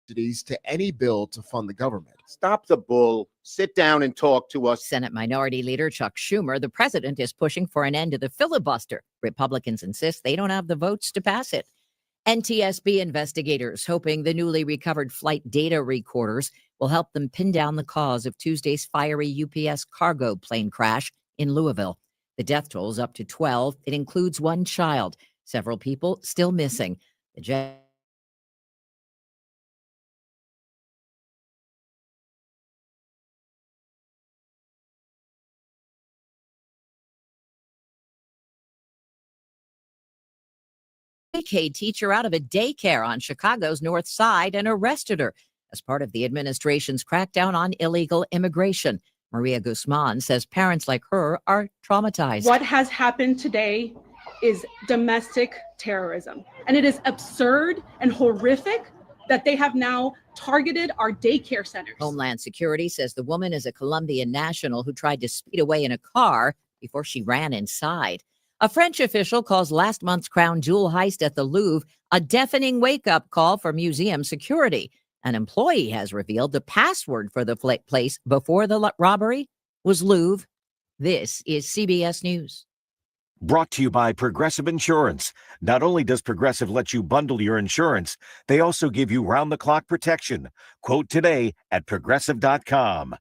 to any bill to fund the government. Stop the bull. Sit down and talk to us. Senate Minority Leader Chuck Schumer, the president, is pushing for an end to the filibuster. Republicans insist they don't have the votes to pass it. NTSB investigators hoping the newly recovered flight data recorders will help them pin down the cause of Tuesday's fiery UPS cargo plane crash in Louisville. The death toll is up to 12. It includes one child. Several people still missing. The K teacher out of a daycare on Chicago's North Side and arrested her as part of the administration's crackdown on illegal immigration. Maria Guzman says parents like her are traumatized. What has happened today is domestic terrorism, and it is absurd and horrific that they have now targeted our daycare centers. Homeland Security says the woman is a Colombian national who tried to speed away in a car before she ran inside. A French official calls last month's crown jewel heist at the Louvre a deafening wake-up call for museum security. An employee has revealed the password for the place before the robbery was Louvre. This is CBS News. Brought to you by Progressive Insurance. Not only does Progressive let you bundle your insurance, they also give you round-the-clock protection. Quote today at Progressive.com.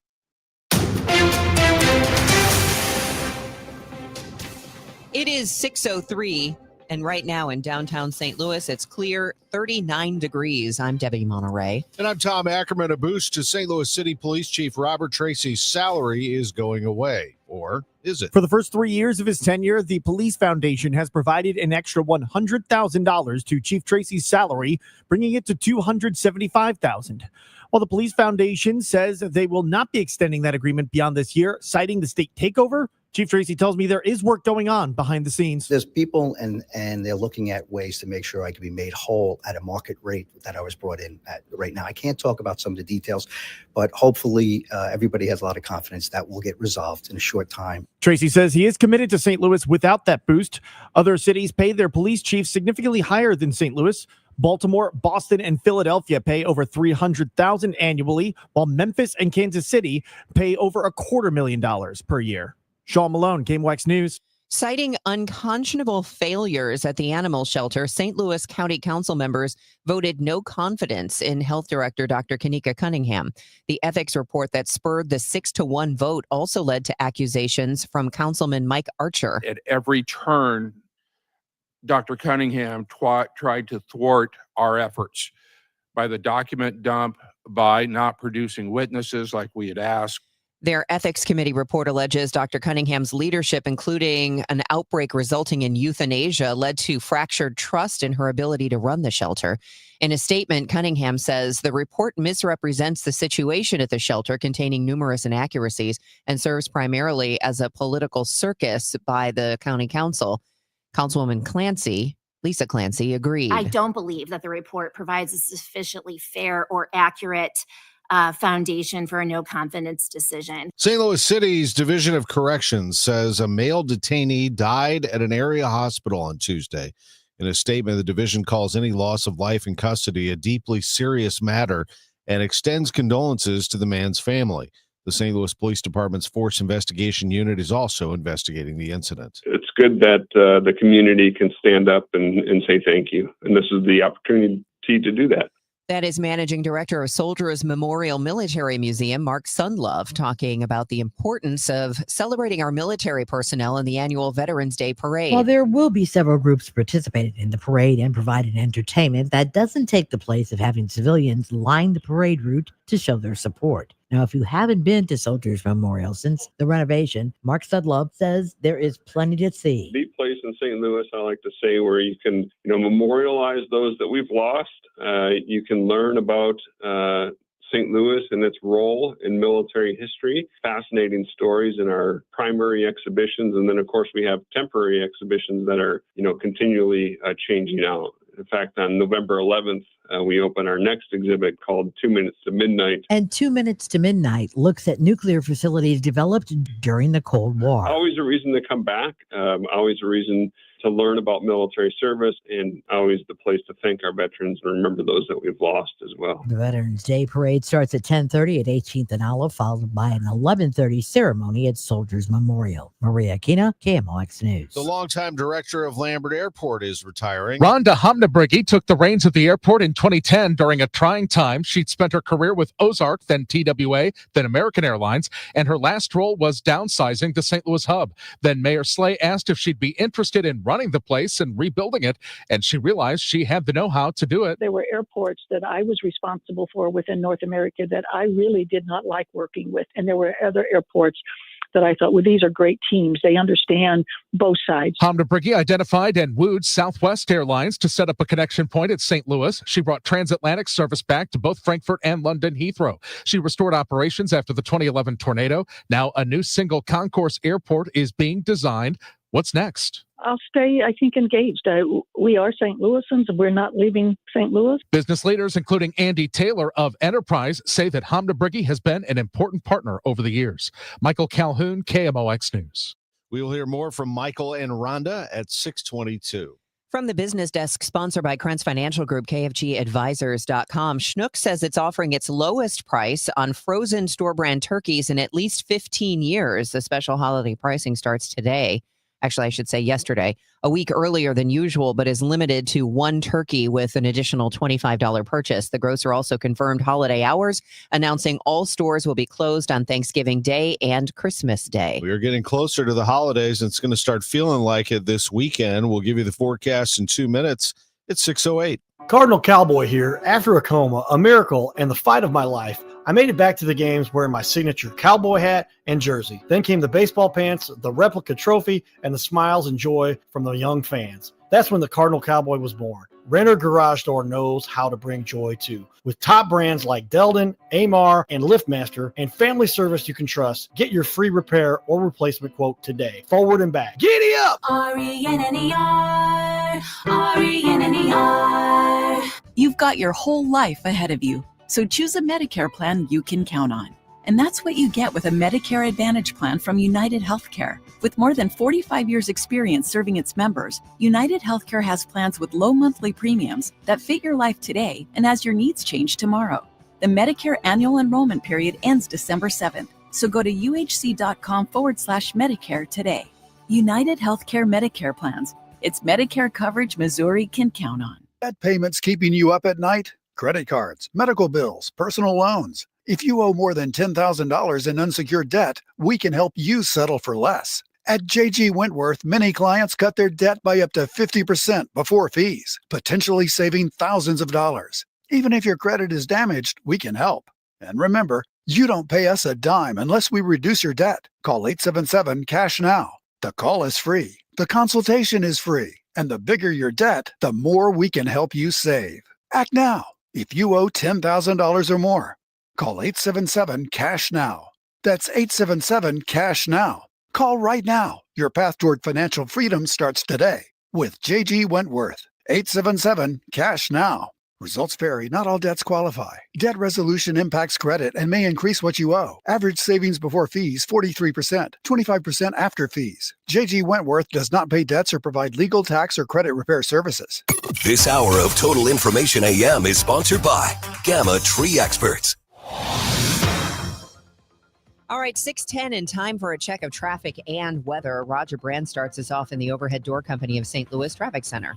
It is 6:03, and right now in downtown St. Louis, it's clear, 39 degrees. I'm Debbi Monterrey. And I'm Tom Ackerman. A boost to St. Louis City Police Chief Robert Tracy's salary is going away. Or is it? For the first 3 years of his tenure, the Police Foundation has provided an extra $100,000 to Chief Tracy's salary, bringing it to $275,000. While the Police Foundation says they will not be extending that agreement beyond this year, citing the state takeover, Chief Tracy tells me there is work going on behind the scenes. There's people and they're looking at ways to make sure I can be made whole at a market rate that I was brought in at right now. I can't talk about some of the details, but hopefully everybody has a lot of confidence that will get resolved in a short time. Tracy says he is committed to St. Louis without that boost. Other cities pay their police chiefs significantly higher than St. Louis. Baltimore, Boston, and Philadelphia pay over $300,000 annually, while Memphis and Kansas City pay over $250,000 per year. Sean Malone, KMOX News. Citing unconscionable failures at the animal shelter, St. Louis County Council members voted no confidence in Health Director Dr. Kanika Cunningham. The ethics report that spurred the 6-1 vote also led to accusations from Councilman Mike Archer. At every turn, Dr. Cunningham tried to thwart our efforts by the document dump, by not producing witnesses like we had asked. Their ethics committee report alleges Dr. Cunningham's leadership, including an outbreak resulting in euthanasia, led to fractured trust in her ability to run the shelter. In a statement, Cunningham says the report misrepresents the situation at the shelter, containing numerous inaccuracies, and serves primarily as a political circus by the county council. Councilwoman Lisa Clancy, agreed. I don't believe that the report provides a sufficiently fair or accurate foundation for a no confidence decision. St. Louis City's Division of Corrections says a male detainee died at an area hospital on Tuesday. In a statement, the division calls any loss of life in custody a deeply serious matter and extends condolences to the man's family. The St. Louis Police Department's Force Investigation Unit is also investigating the incident. It's good that the community can stand up and say thank you. And this is the opportunity to do that. That is Managing Director of Soldiers Memorial Military Museum, Mark Sundlove, talking about the importance of celebrating our military personnel in the annual Veterans Day Parade. While there will be several groups participating in the parade and providing entertainment, that doesn't take the place of having civilians line the parade route to show their support. Now, if you haven't been to Soldiers Memorial since the renovation, Mark Sundlove says there is plenty to see. The place in St. Louis, I like to say, where you can, memorialize those that we've lost. You can learn about St. Louis and its role in military history. Fascinating stories in our primary exhibitions, and then of course we have temporary exhibitions that are, continually changing out. In fact, on November 11th, we open our next exhibit called 2 Minutes to Midnight. And 2 Minutes to Midnight looks at nuclear facilities developed during the Cold War. Always a reason to come back. Always a reason to learn about military service, and always the place to thank our veterans and remember those that we've lost as well. The Veterans Day Parade starts at 10:30 at 18th and Olive, followed by an 11:30 ceremony at Soldiers Memorial. Maria Aquina, KMOX News. The longtime director of Lambert Airport is retiring. Rhonda Homnabriggy took the reins of the airport in 2010 during a trying time. She'd spent her career with Ozark, then TWA, then American Airlines, and her last role was downsizing the St. Louis hub. Then Mayor Slay asked if she'd be interested in running the place and rebuilding it, and she realized she had the know-how to do it. There were airports that I was responsible for within North America that I really did not like working with, and there were other airports that I thought, well, these are great teams. They understand both sides. Homnabriggy identified and wooed Southwest Airlines to set up a connection point at St. Louis. She brought transatlantic service back to both Frankfurt and London Heathrow. She restored operations after the 2011 tornado. Now a new single concourse airport is being designed. What's next? I'll stay, I think, engaged. We are St. Louisans, and we're not leaving St. Louis. Business leaders, including Andy Taylor of Enterprise, say that Homnabriggy has been an important partner over the years. Michael Calhoun, KMOX News. We will hear more from Michael and Rhonda at 6:22. From the business desk, sponsored by Krentz Financial Group, KFGadvisors.com, Schnuck says it's offering its lowest price on frozen store brand turkeys in at least 15 years. The special holiday pricing starts today. Actually, I should say yesterday, a week earlier than usual, but is limited to one turkey with an additional $25 purchase. The grocer also confirmed holiday hours, announcing all stores will be closed on Thanksgiving Day and Christmas Day. We are getting closer to the holidays, and it's going to start feeling like it this weekend. We'll give you the forecast in 2 minutes. It's 6:08. Cardinal Cowboy here. After a coma, a miracle, and the fight of my life, I made it back to the games wearing my signature cowboy hat and jersey. Then came the baseball pants, the replica trophy, and the smiles and joy from the young fans. That's when the Cardinal Cowboy was born. Renner Garage Door knows how to bring joy too. With top brands like Delden, Amar, and LiftMaster, and family service you can trust, get your free repair or replacement quote today. Forward and back. Giddy up! RENNER, RENNER. You've got your whole life ahead of you, so choose a Medicare plan you can count on. And that's what you get with a Medicare Advantage plan from United Healthcare. With more than 45 years experience serving its members, United Healthcare has plans with low monthly premiums that fit your life today and as your needs change tomorrow. The Medicare annual enrollment period ends December 7th, so go to uhc.com/Medicare today. United Healthcare Medicare plans. It's Medicare coverage Missouri can count on. Debt payments keeping you up at night? Credit cards, medical bills, personal loans. If you owe more than $10,000 in unsecured debt, we can help you settle for less. At J.G. Wentworth, many clients cut their debt by up to 50% before fees, potentially saving thousands of dollars. Even if your credit is damaged, we can help. And remember, you don't pay us a dime unless we reduce your debt. Call 877-CASH-NOW. The call is free. The consultation is free. And the bigger your debt, the more we can help you save. Act now. If you owe $10,000 or more, call 877-CASH-NOW. That's 877-CASH-NOW. Call right now. Your path toward financial freedom starts today with J.G. Wentworth. 877-CASH-NOW. Results vary. Not all debts qualify. Debt resolution impacts credit and may increase what you owe. Average savings before fees, 43%, 25% after fees. J.G. Wentworth does not pay debts or provide legal, tax, or credit repair services. This hour of Total Information AM is sponsored by Gamma Tree Experts. All right, 6:10 and time for a check of traffic and weather. Roger Brand starts us off in the Overhead Door Company of St. Louis Traffic Center.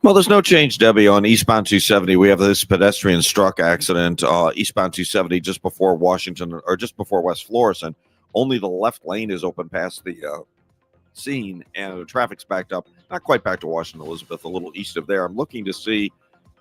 Well, there's no change, Debbie, on eastbound 270. We have this pedestrian struck accident eastbound 270 just before Washington, or just before West Florissant. Only the left lane is open past the scene, and the traffic's backed up. Not quite back to Washington Elizabeth, a little east of there. I'm looking to see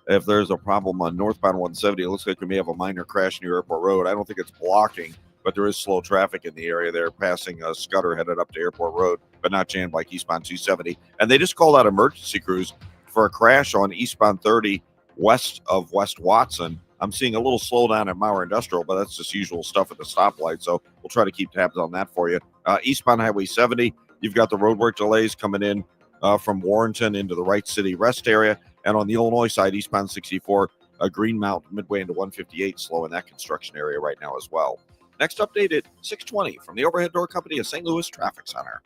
if there's a problem on northbound 170. It looks like we may have a minor crash near Airport Road. I don't think it's blocking, but there is slow traffic in the area there, passing a Scudder headed up to Airport Road, but not jammed like eastbound 270. And they just called out emergency crews for a crash on eastbound 30 west of West Watson. I'm seeing a little slowdown at Mauer Industrial, but that's just usual stuff at the stoplight, so we'll try to keep tabs on that for you. Eastbound Highway 70, you've got the roadwork delays coming in from Warrenton into the Wright City Rest area, and on the Illinois side, eastbound 64, Green Mountain midway into 158, slow in that construction area right now as well. Next update at 6:20 from the Overhead Door Company of St. Louis Traffic Center.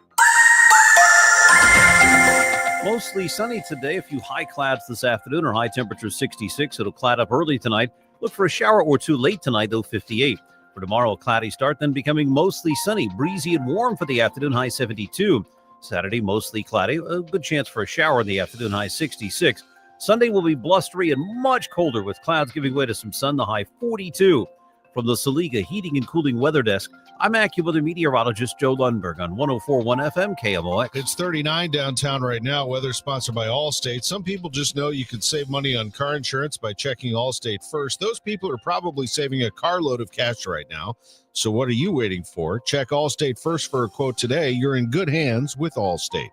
Mostly sunny today. A few high clouds this afternoon. Our high temperature is 66. It'll cloud up early tonight. Look for a shower or two late tonight, though 58. For tomorrow, a cloudy start, then becoming mostly sunny, breezy and warm for the afternoon, high 72. Saturday, mostly cloudy. A good chance for a shower in the afternoon, high 66. Sunday will be blustery and much colder with clouds giving way to some sun, the high 42. From the Saliga Heating and Cooling Weather Desk, I'm AccuWeather meteorologist Joe Lundberg on 104.1 FM KMOX. It's 39 downtown right now. Weather sponsored by Allstate. Some people just know you can save money on car insurance by checking Allstate first. Those people are probably saving a carload of cash right now. So what are you waiting for? Check Allstate first for a quote today. You're in good hands with Allstate.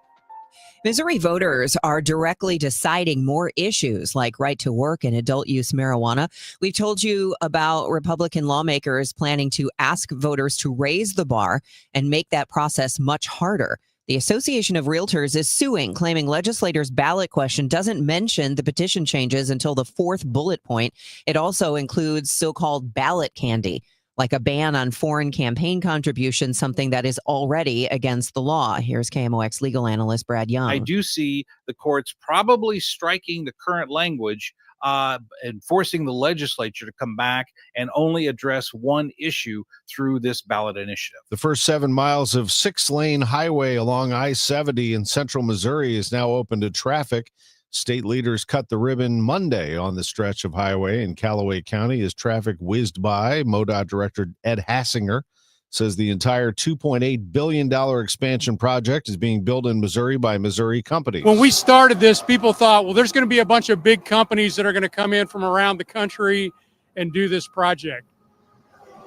Missouri voters are directly deciding more issues like right to work and adult use marijuana. We've told you about Republican lawmakers planning to ask voters to raise the bar and make that process much harder. The Association of Realtors is suing, claiming legislators' ballot question doesn't mention the petition changes until the fourth bullet point. It also includes so-called ballot candy, like a ban on foreign campaign contributions, something that is already against the law. Here's KMOX legal analyst Brad Young. I do see the courts probably striking the current language and forcing the legislature to come back and only address one issue through this ballot initiative. The first 7 miles of 6-lane highway along I-70 in central Missouri is now open to traffic. State leaders cut the ribbon Monday on the stretch of highway in Callaway County as traffic whizzed by. MoDOT Director Ed Hassinger says the entire $2.8 billion expansion project is being built in Missouri by Missouri companies. When we started this, people thought, well, there's going to be a bunch of big companies that are going to come in from around the country and do this project.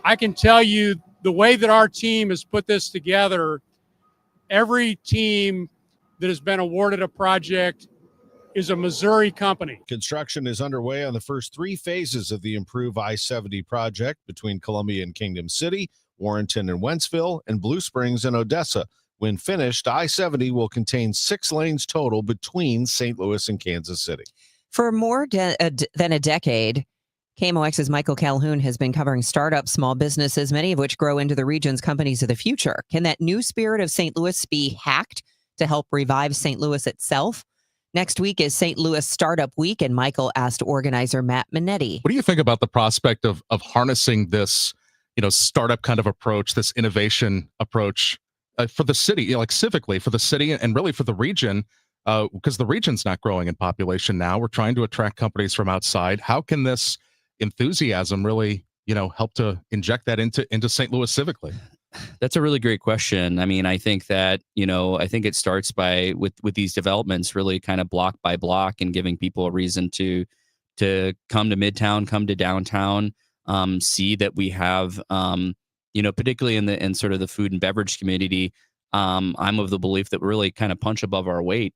I can tell you the way that our team has put this together, every team that has been awarded a project is a Missouri company. Construction is underway on the first 3 phases of the improved I-70 project between Columbia and Kingdom City, Warrenton and Wentzville, and Blue Springs and Odessa. When finished, I-70 will contain 6 lanes total between St. Louis and Kansas City. For more than a decade, KMOX's Michael Calhoun has been covering startup small businesses, many of which grow into the region's companies of the future. Can that new spirit of St. Louis be hacked to help revive St. Louis itself? Next week is St. Louis Startup Week, and Michael asked organizer Matt Minetti. What do you think about the prospect of harnessing this, startup kind of approach, this innovation approach for the city, like civically for the city and really for the region, because the region's not growing in population now. We're trying to attract companies from outside. How can this enthusiasm really, help to inject that into St. Louis civically? That's a really great question. I mean, I think that, I think it starts with these developments really kind of block by block and giving people a reason to come to Midtown, come to downtown, see that we have, particularly in sort of the food and beverage community, I'm of the belief that we really kind of punch above our weight.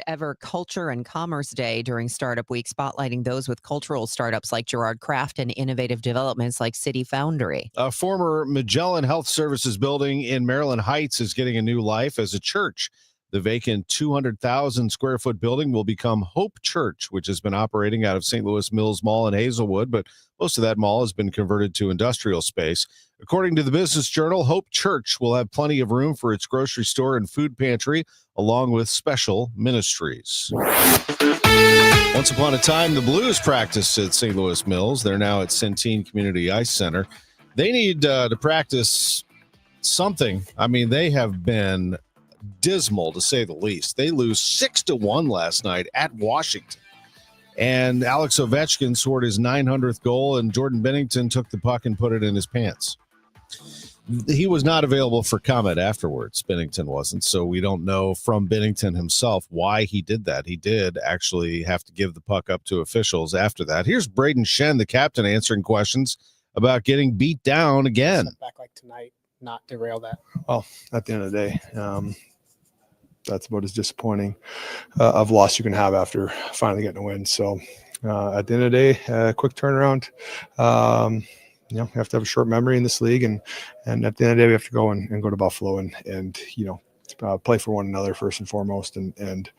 Ever Culture and Commerce Day during Startup Week, spotlighting those with cultural startups like Gerard Craft and innovative developments like City Foundry. A former Magellan Health Services building in Maryland Heights is getting a new life as a church. The vacant 200,000 square foot building will become Hope Church, which has been operating out of St. Louis Mills Mall in Hazelwood, but most of that mall has been converted to industrial space. According to the Business Journal, Hope Church will have plenty of room for its grocery store and food pantry, along with special ministries. Once upon a time, the Blues practiced at St. Louis Mills. They're now at Centene Community Ice Center. They need to practice something. I mean, they have been dismal, to say the least. They lose 6-1 last night at Washington. And Alex Ovechkin scored his 900th goal, and Jordan Bennington took the puck and put it in his pants. He was not available for comment afterwards. Bennington wasn't, so we don't know from Bennington himself why he did that. He did actually have to give the puck up to officials after that. Here's Braden Shen, the captain, answering questions about getting beat down again. Back like tonight, not derail that. Well, at the end of the day, that's about as disappointing of loss you can have after finally getting a win. So at the end of the day, quick turnaround. You have to have a short memory in this league, and at the end of the day, we have to go and go to Buffalo and play for one another first and foremost, and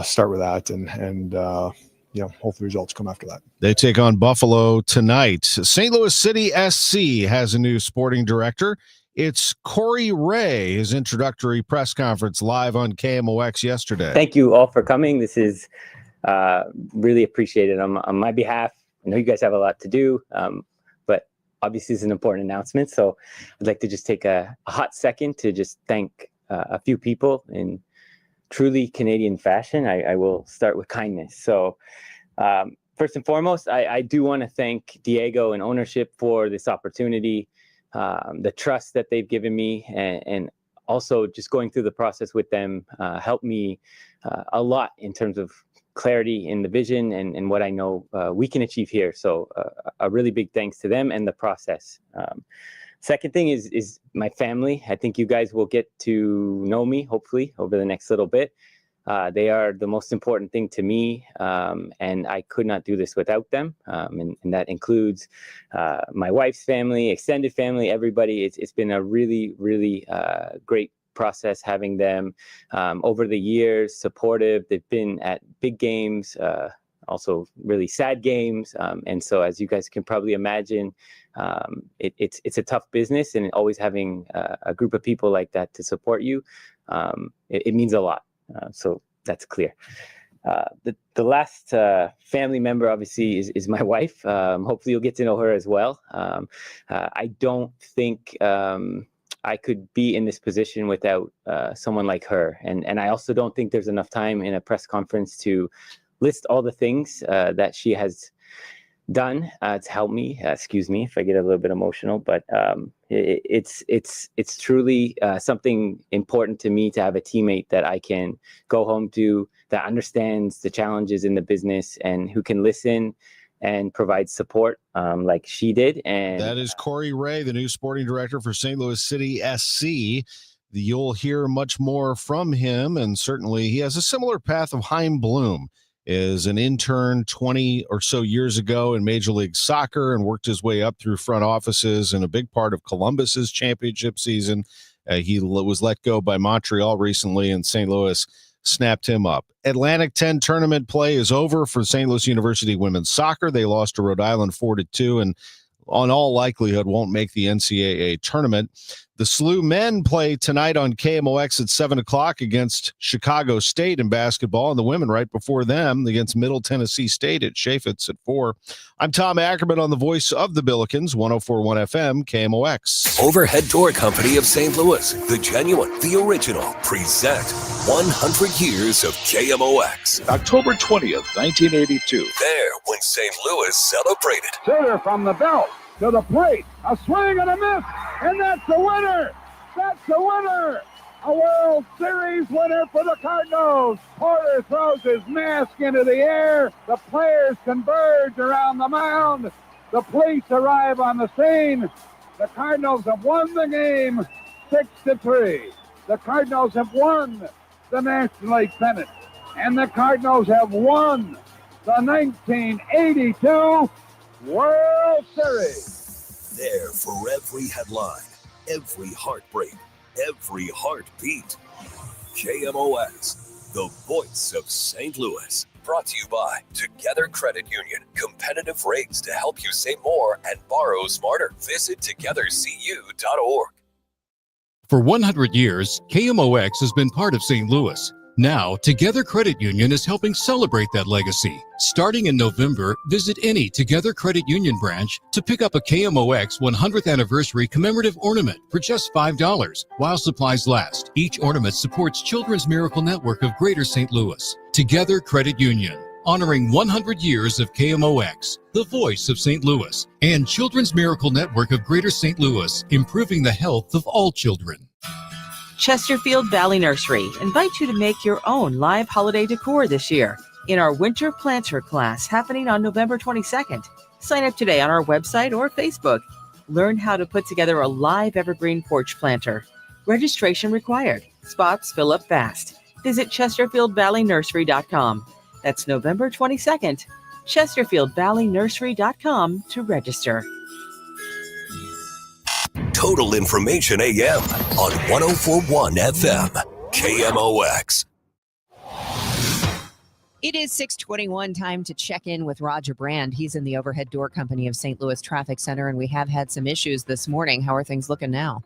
start with that, and hopefully results come after that. They take on Buffalo tonight. St. Louis City SC has a new sporting director It's Corey Ray, his introductory press conference live on KMOX yesterday. Thank you all for coming. This is really appreciated on my behalf. I know you guys have a lot to do, but obviously it's an important announcement. So I'd like to just take a hot second to just thank a few people in truly Canadian fashion. I will start with kindness. So first and foremost, I do want to thank Diego and ownership for this opportunity, the trust that they've given me, and also just going through the process with them helped me a lot in terms of clarity in the vision and what I know we can achieve here. So a really big thanks to them and the process. Second thing is my family. I think you guys will get to know me, hopefully, over the next little bit. They are the most important thing to me, and I could not do this without them. And that includes my wife's family, extended family, everybody. It's been a really, really great process having them over the years, supportive. They've been at big games, also really sad games. And so as you guys can probably imagine, it's a tough business, and always having a group of people like that to support you, it means a lot. So that's clear. The last family member, obviously, is my wife. Hopefully you'll get to know her as well. I don't think I could be in this position without someone like her. And I also don't think there's enough time in a press conference to list all the things that she has done to help me. Excuse me if I get a little bit emotional, but it's truly something important to me to have a teammate that I can go home to, that understands the challenges in the business and who can listen and provide support like she did. And that is Corey Ray, the new sporting director for St. Louis City SC. You'll hear much more from him, and certainly he has a similar path of Chaim Bloom. Is an intern 20 or so years ago in Major League Soccer and worked his way up through front offices and a big part of Columbus's championship season. He was let go by Montreal recently, and St. Louis snapped him up. Atlantic 10 tournament play is over for St. Louis University women's soccer. They lost to Rhode Island 4-2 and on all likelihood won't make the NCAA tournament. The SLU men play tonight on KMOX at 7 o'clock against Chicago State in basketball, and the women right before them against Middle Tennessee State at Chaffetz at 4. I'm Tom Ackerman on the voice of the Billikens, 104.1 FM, KMOX. Overhead Door Company of St. Louis, the genuine, the original, present 100 years of KMOX. October 20th, 1982. There when St. Louis celebrated. Sutter from the belt to the plate. A swing and a miss, and that's the winner. That's the winner. A World Series winner for the Cardinals. Porter throws his mask into the air. The players converge around the mound. The police arrive on the scene. The Cardinals have won the game 6-3. The Cardinals have won the National League pennant. And the Cardinals have won the 1982 World Series. There for every headline, every heartbreak, every heartbeat. KMOX, the voice of St. Louis. Brought to you by Together Credit Union. Competitive rates to help you save more and borrow smarter. Visit togethercu.org. For 100 years, KMOX has been part of St. Louis. Now, Together Credit Union is helping celebrate that legacy. Starting in November, visit any Together Credit Union branch to pick up a KMOX 100th anniversary commemorative ornament for just $5 while supplies last. Each ornament supports Children's Miracle Network of Greater St. Louis. Together Credit Union, honoring 100 years of KMOX, the voice of St. Louis, and Children's Miracle Network of Greater St. Louis, improving the health of all children. Chesterfield Valley Nursery invites you to make your own live holiday decor this year in our Winter Planter class happening on November 22nd. Sign up today on our website or Facebook. Learn how to put together a live evergreen porch planter. Registration required. Spots fill up fast. Visit ChesterfieldValleyNursery.com. That's November 22nd. ChesterfieldValleyNursery.com to register. Total Information AM on 104.1 FM, KMOX. It is 6:21, time to check in with Roger Brand. He's in the Overhead Door Company of St. Louis Traffic Center, and we have had some issues this morning. How are things looking now?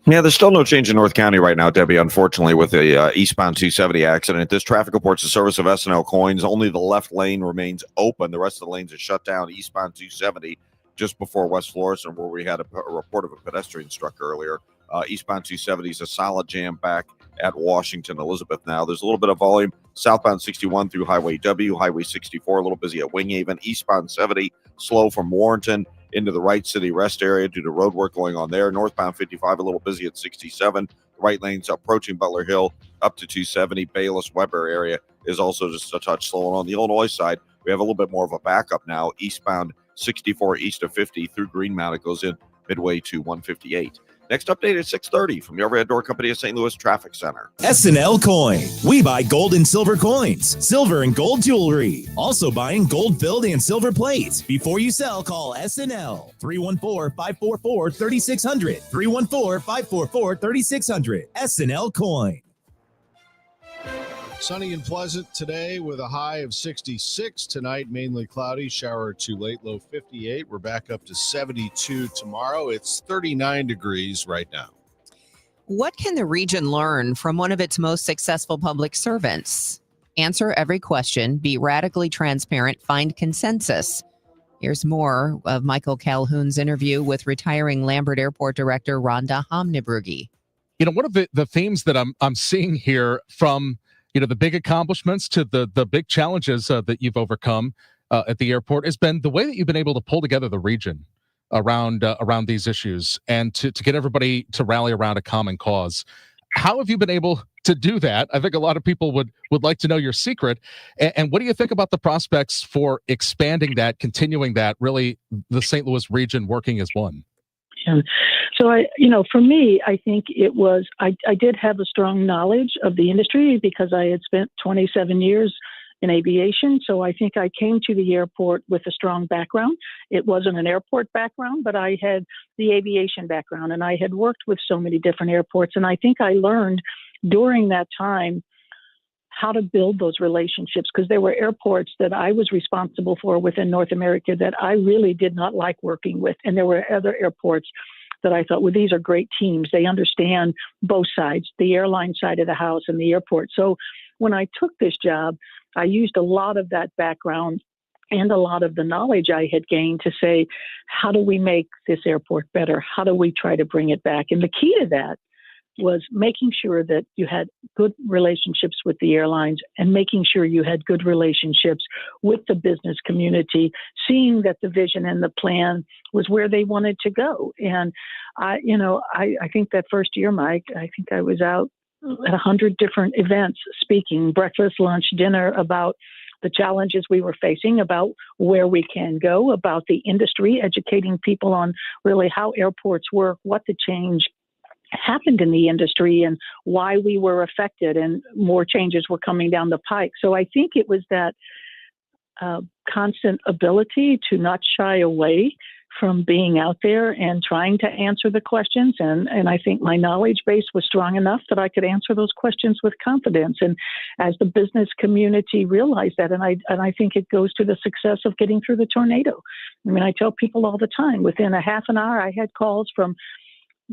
Yeah, there's still no change in North County right now, Debbie, unfortunately, with the eastbound 270 accident. This traffic reports the service of S&L Coins. Only the left lane remains open. The rest of the lanes are shut down eastbound 270 just before West Florissant, where we had a report of a pedestrian struck earlier. Eastbound 270 is a solid jam back at Washington Elizabeth now. There's a little bit of volume southbound 61 through Highway W, Highway 64, a little busy at Wing Haven. Eastbound 70, slow from Warrenton into the Wright City Rest area due to road work going on there. Northbound 55, a little busy at 67. Right lanes approaching Butler Hill up to 270. Bayless Weber area is also just a touch slow. And on the Illinois side, we have a little bit more of a backup now. Eastbound 64 east of 50 through Green Mount. It goes in midway to 158. Next update at 6:30 from the Overhead Door Company of St. Louis Traffic Center. S&L Coin. We buy gold and silver coins, silver and gold jewelry. Also buying gold filled and silver plates. Before you sell, call S&L. 314-544-3600. 314-544-3600. S&L Coin. Sunny and pleasant today with a high of 66. Tonight, mainly cloudy, shower or two late, low 58. We're back up to 72 tomorrow. It's 39 degrees right now. What can the region learn from one of its most successful public servants? Answer every question, be radically transparent, find consensus. Here's more of Michael Calhoun's interview with retiring Lambert Airport Director Rhonda Homnebrugge. You know, one of the themes that I'm seeing here, from the big accomplishments to the big challenges that you've overcome at the airport, has been the way that you've been able to pull together the region around these issues and to get everybody to rally around a common cause. How have you been able to do that? I think a lot of people would like to know your secret. And what do you think about the prospects for expanding that, continuing that, really the St. Louis region working as one? Yeah. So for me, I think it was, I did have a strong knowledge of the industry because I had spent 27 years in aviation. So I think I came to the airport with a strong background. It wasn't an airport background, but I had the aviation background, and I had worked with so many different airports. And I think I learned during that time how to build those relationships, because there were airports that I was responsible for within North America that I really did not like working with. And there were other airports that I thought, well, these are great teams. They understand both sides, the airline side of the house and the airport. So when I took this job, I used a lot of that background and a lot of the knowledge I had gained to say, how do we make this airport better? How do we try to bring it back? And the key to that was making sure that you had good relationships with the airlines and making sure you had good relationships with the business community, seeing that the vision and the plan was where they wanted to go. And I think that first year, Mike, I think I was out at 100 different events speaking, breakfast, lunch, dinner, about the challenges we were facing, about where we can go, about the industry, educating people on really how airports work, what the change happened in the industry and why we were affected, and more changes were coming down the pike. So I think it was that constant ability to not shy away from being out there and trying to answer the questions. And I think my knowledge base was strong enough that I could answer those questions with confidence. And as the business community realized that, and I think it goes to the success of getting through the tornado. I mean, I tell people all the time, within a half an hour, I had calls from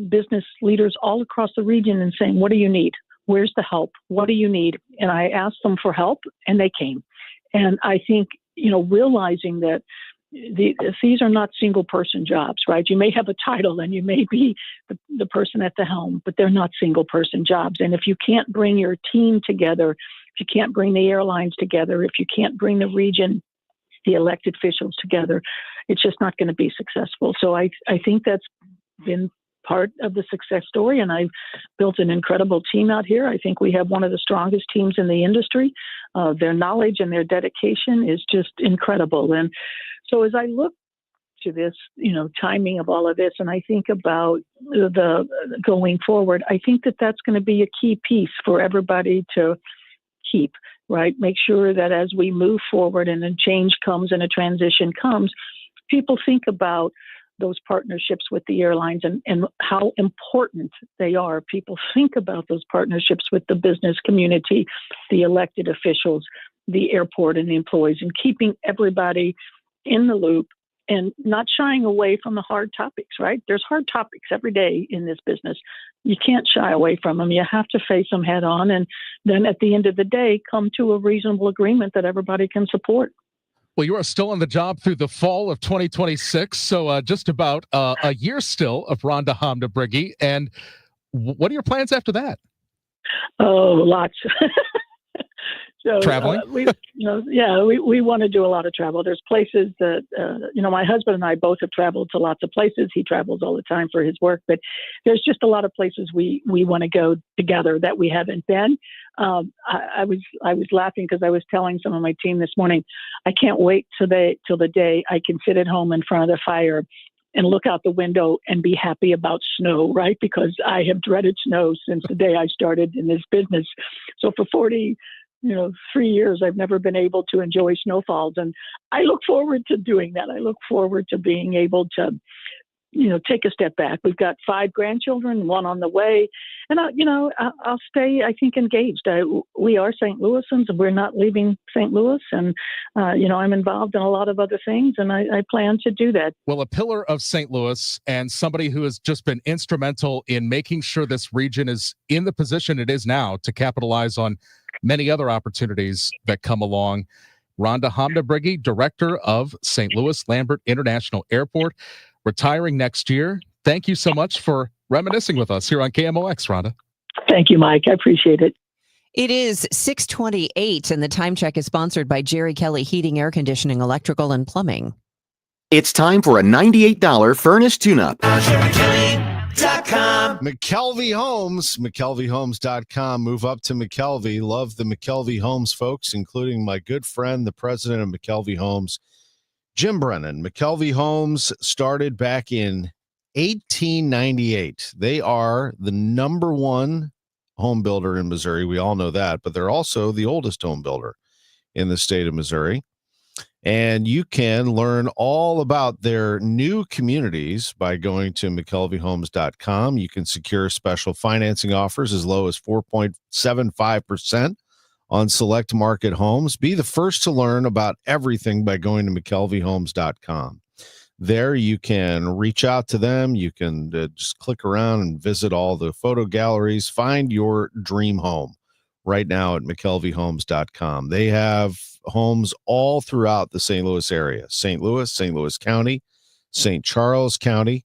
business leaders all across the region and saying, what do you need? Where's the help? What do you need? And I asked them for help, and they came. And I think, realizing that these are not single person jobs, right? You may have a title and you may be the person at the helm, but they're not single person jobs. And if you can't bring your team together, if you can't bring the airlines together, if you can't bring the region, the elected officials together, it's just not going to be successful. So I think that's been part of the success story, and I've built an incredible team out here. I think we have one of the strongest teams in the industry. Their knowledge and their dedication is just incredible. And so as I look to this, timing of all of this, and I think about the going forward, I think that that's going to be a key piece for everybody to keep, right? Make sure that as we move forward and a change comes and a transition comes, people think about those partnerships with the airlines and how important they are. People think about those partnerships with the business community, the elected officials, the airport, and the employees, and keeping everybody in the loop and not shying away from the hard topics, right? There's hard topics every day in this business. You can't shy away from them. You have to face them head on. And then at the end of the day, come to a reasonable agreement that everybody can support. Well, you are still on the job through the fall of 2026. So just about a year still of Rhonda Hamda-Brigi. And what are your plans after that? Oh, lots. So, traveling? We want to do a lot of travel. There's places that, my husband and I both have traveled to lots of places. He travels all the time for his work, but there's just a lot of places we want to go together that we haven't been. I was laughing because I was telling some of my team this morning, I can't wait till the day I can sit at home in front of the fire and look out the window and be happy about snow, right? Because I have dreaded snow since the day I started in this business. So for 3 years, I've never been able to enjoy snowfalls. And I look forward to doing that. I look forward to being able to, take a step back. We've got 5 grandchildren, 1 on the way. And, I'll stay, I think, engaged. We are St. Louisans, and we're not leaving St. Louis. And, I'm involved in a lot of other things, and I plan to do that. Well, a pillar of St. Louis and somebody who has just been instrumental in making sure this region is in the position it is now to capitalize on many other opportunities that come along. Rhonda Hamda-Brigi, director of St. Louis Lambert International Airport, retiring next year. Thank you so much for reminiscing with us here on KMOX, Rhonda. Thank you, Mike. I appreciate it. It is 6:28, and the time check is sponsored by Jerry Kelly Heating, Air Conditioning, Electrical, and Plumbing. It's time for a $98 furnace tune-up. McKelvey Homes, McKelveyhomes.com. Move up to McKelvey. Love the McKelvey Homes folks, including my good friend, the president of McKelvey Homes, Jim Brennan. McKelvey Homes started back in 1898. They are the number one home builder in Missouri. We all know that, but they're also the oldest home builder in the state of Missouri. And you can learn all about their new communities by going to McKelveyhomes.com. You can secure special financing offers as low as 4.75% on select market homes. Be the first to learn about everything by going to McKelveyhomes.com. There you can reach out to them. You can just click around and visit all the photo galleries. Find your dream home right now at McKelveyhomes.com. They have homes all throughout the St. Louis area, St. Louis County, St. Charles County.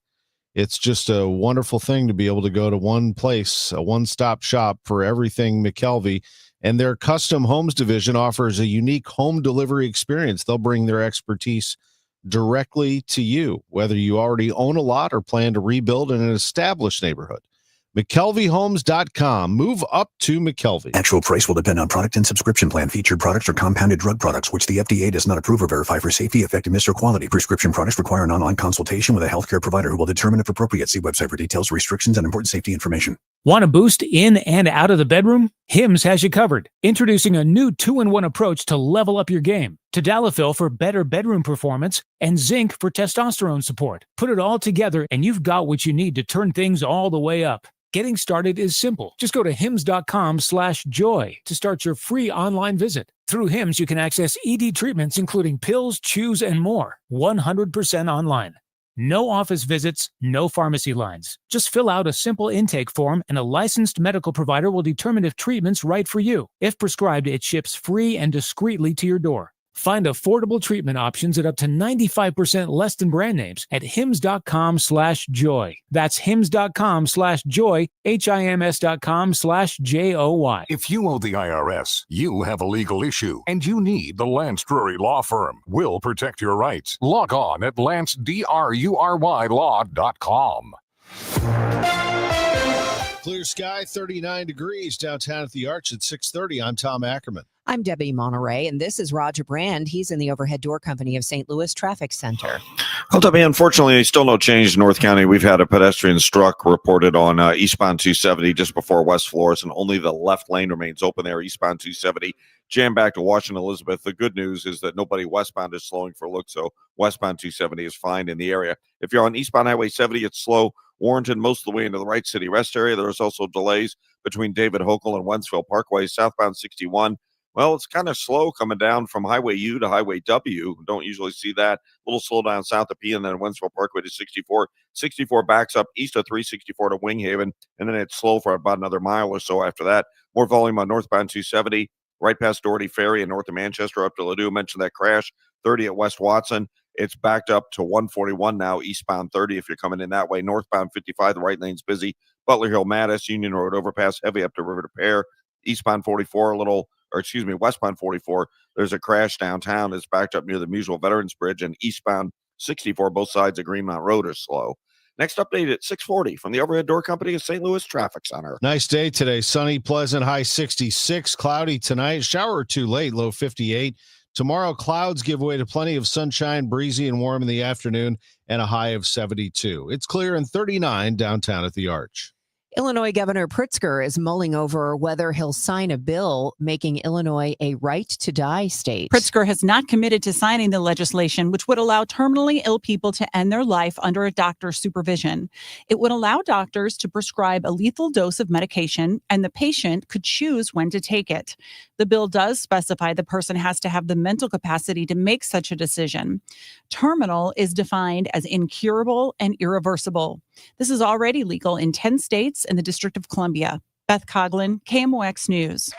It's just a wonderful thing to be able to go to one place, a one-stop shop for everything McKelvey. And their custom homes division offers a unique home delivery experience. They'll bring their expertise directly to you, whether you already own a lot or plan to rebuild in an established neighborhood. McKelveyhomes.com. Move up to McKelvey. Actual price will depend on product and subscription plan. Featured products are compounded drug products, which the FDA does not approve or verify for safety, effectiveness, or quality. Prescription products require an online consultation with a healthcare provider who will determine if appropriate. See website for details, restrictions, and important safety information. Want a boost in and out of the bedroom? Hims has you covered. Introducing a new 2-in-1 approach to level up your game. Tadalafil for better bedroom performance and zinc for testosterone support. Put it all together and you've got what you need to turn things all the way up. Getting started is simple. Just go to hims.com/joy to start your free online visit. Through Hims, you can access ED treatments, including pills, chews, and more. 100% online. No office visits, no pharmacy lines. Just fill out a simple intake form and a licensed medical provider will determine if treatment's right for you. If prescribed, it ships free and discreetly to your door. Find affordable treatment options at up to 95% less than brand names at hims.com/joy. That's hims.com/joy, HIMS.com/JOY. If you owe the IRS, you have a legal issue, and you need the Lance Drury Law Firm. We'll protect your rights. Log on at lancedrurylaw.com. Clear sky, 39 degrees downtown at the Arch at 6:30. I'm Tom Ackerman. I'm Debbi Monterrey, and this is Roger Brand. He's in the overhead door company of St. Louis Traffic Center. Well, Debbi, unfortunately, still no change in North County. We've had a pedestrian struck reported on eastbound 270 just before West Flores, and only the left lane remains open there, eastbound 270. Jam back to Washington Elizabeth. The good news is that nobody westbound is slowing for a look, so westbound 270 is fine in the area. If you're on eastbound Highway 70, it's slow. Warrenton most of the way into the Wright City Rest area. There's also delays between David Hochul and Wentzville Parkway. Southbound 61 Well, it's kind of slow coming down from Highway U to Highway W. Don't usually see that. A little slow down south of P and then Wentzville Parkway to 64. 64 backs up east of 364 to Winghaven, and then it's slow for about another mile or so after that. More volume on northbound 270, right past Doherty Ferry and north of Manchester up to Ladue. Mentioned that crash. 30 at West Watson. It's backed up to 141 now, eastbound 30 if you're coming in that way. Northbound 55, the right lane's busy. Butler Hill, Mattis, Union Road overpass, heavy up to River to Pear. Eastbound 44, westbound 44, there's a crash downtown. It's backed up near the Muswell Veterans Bridge, and eastbound 64, both sides of Greenmount Road are slow. Next update at 6:40 from the Overhead Door Company of St. Louis Traffic Center. Nice day today. Sunny, pleasant, high 66. Cloudy tonight. Shower or two late, low 58. Tomorrow, clouds give way to plenty of sunshine, breezy and warm in the afternoon, and a high of 72. It's clear and 39 downtown at the Arch. Illinois Governor Pritzker is mulling over whether he'll sign a bill making Illinois a right-to-die state. Pritzker has not committed to signing the legislation, which would allow terminally ill people to end their life under a doctor's supervision. It would allow doctors to prescribe a lethal dose of medication, and the patient could choose when to take it. The bill does specify the person has to have the mental capacity to make such a decision. Terminal is defined as incurable and irreversible. This is already legal in 10 states and the District of Columbia. Beth Coughlin, KMOX News.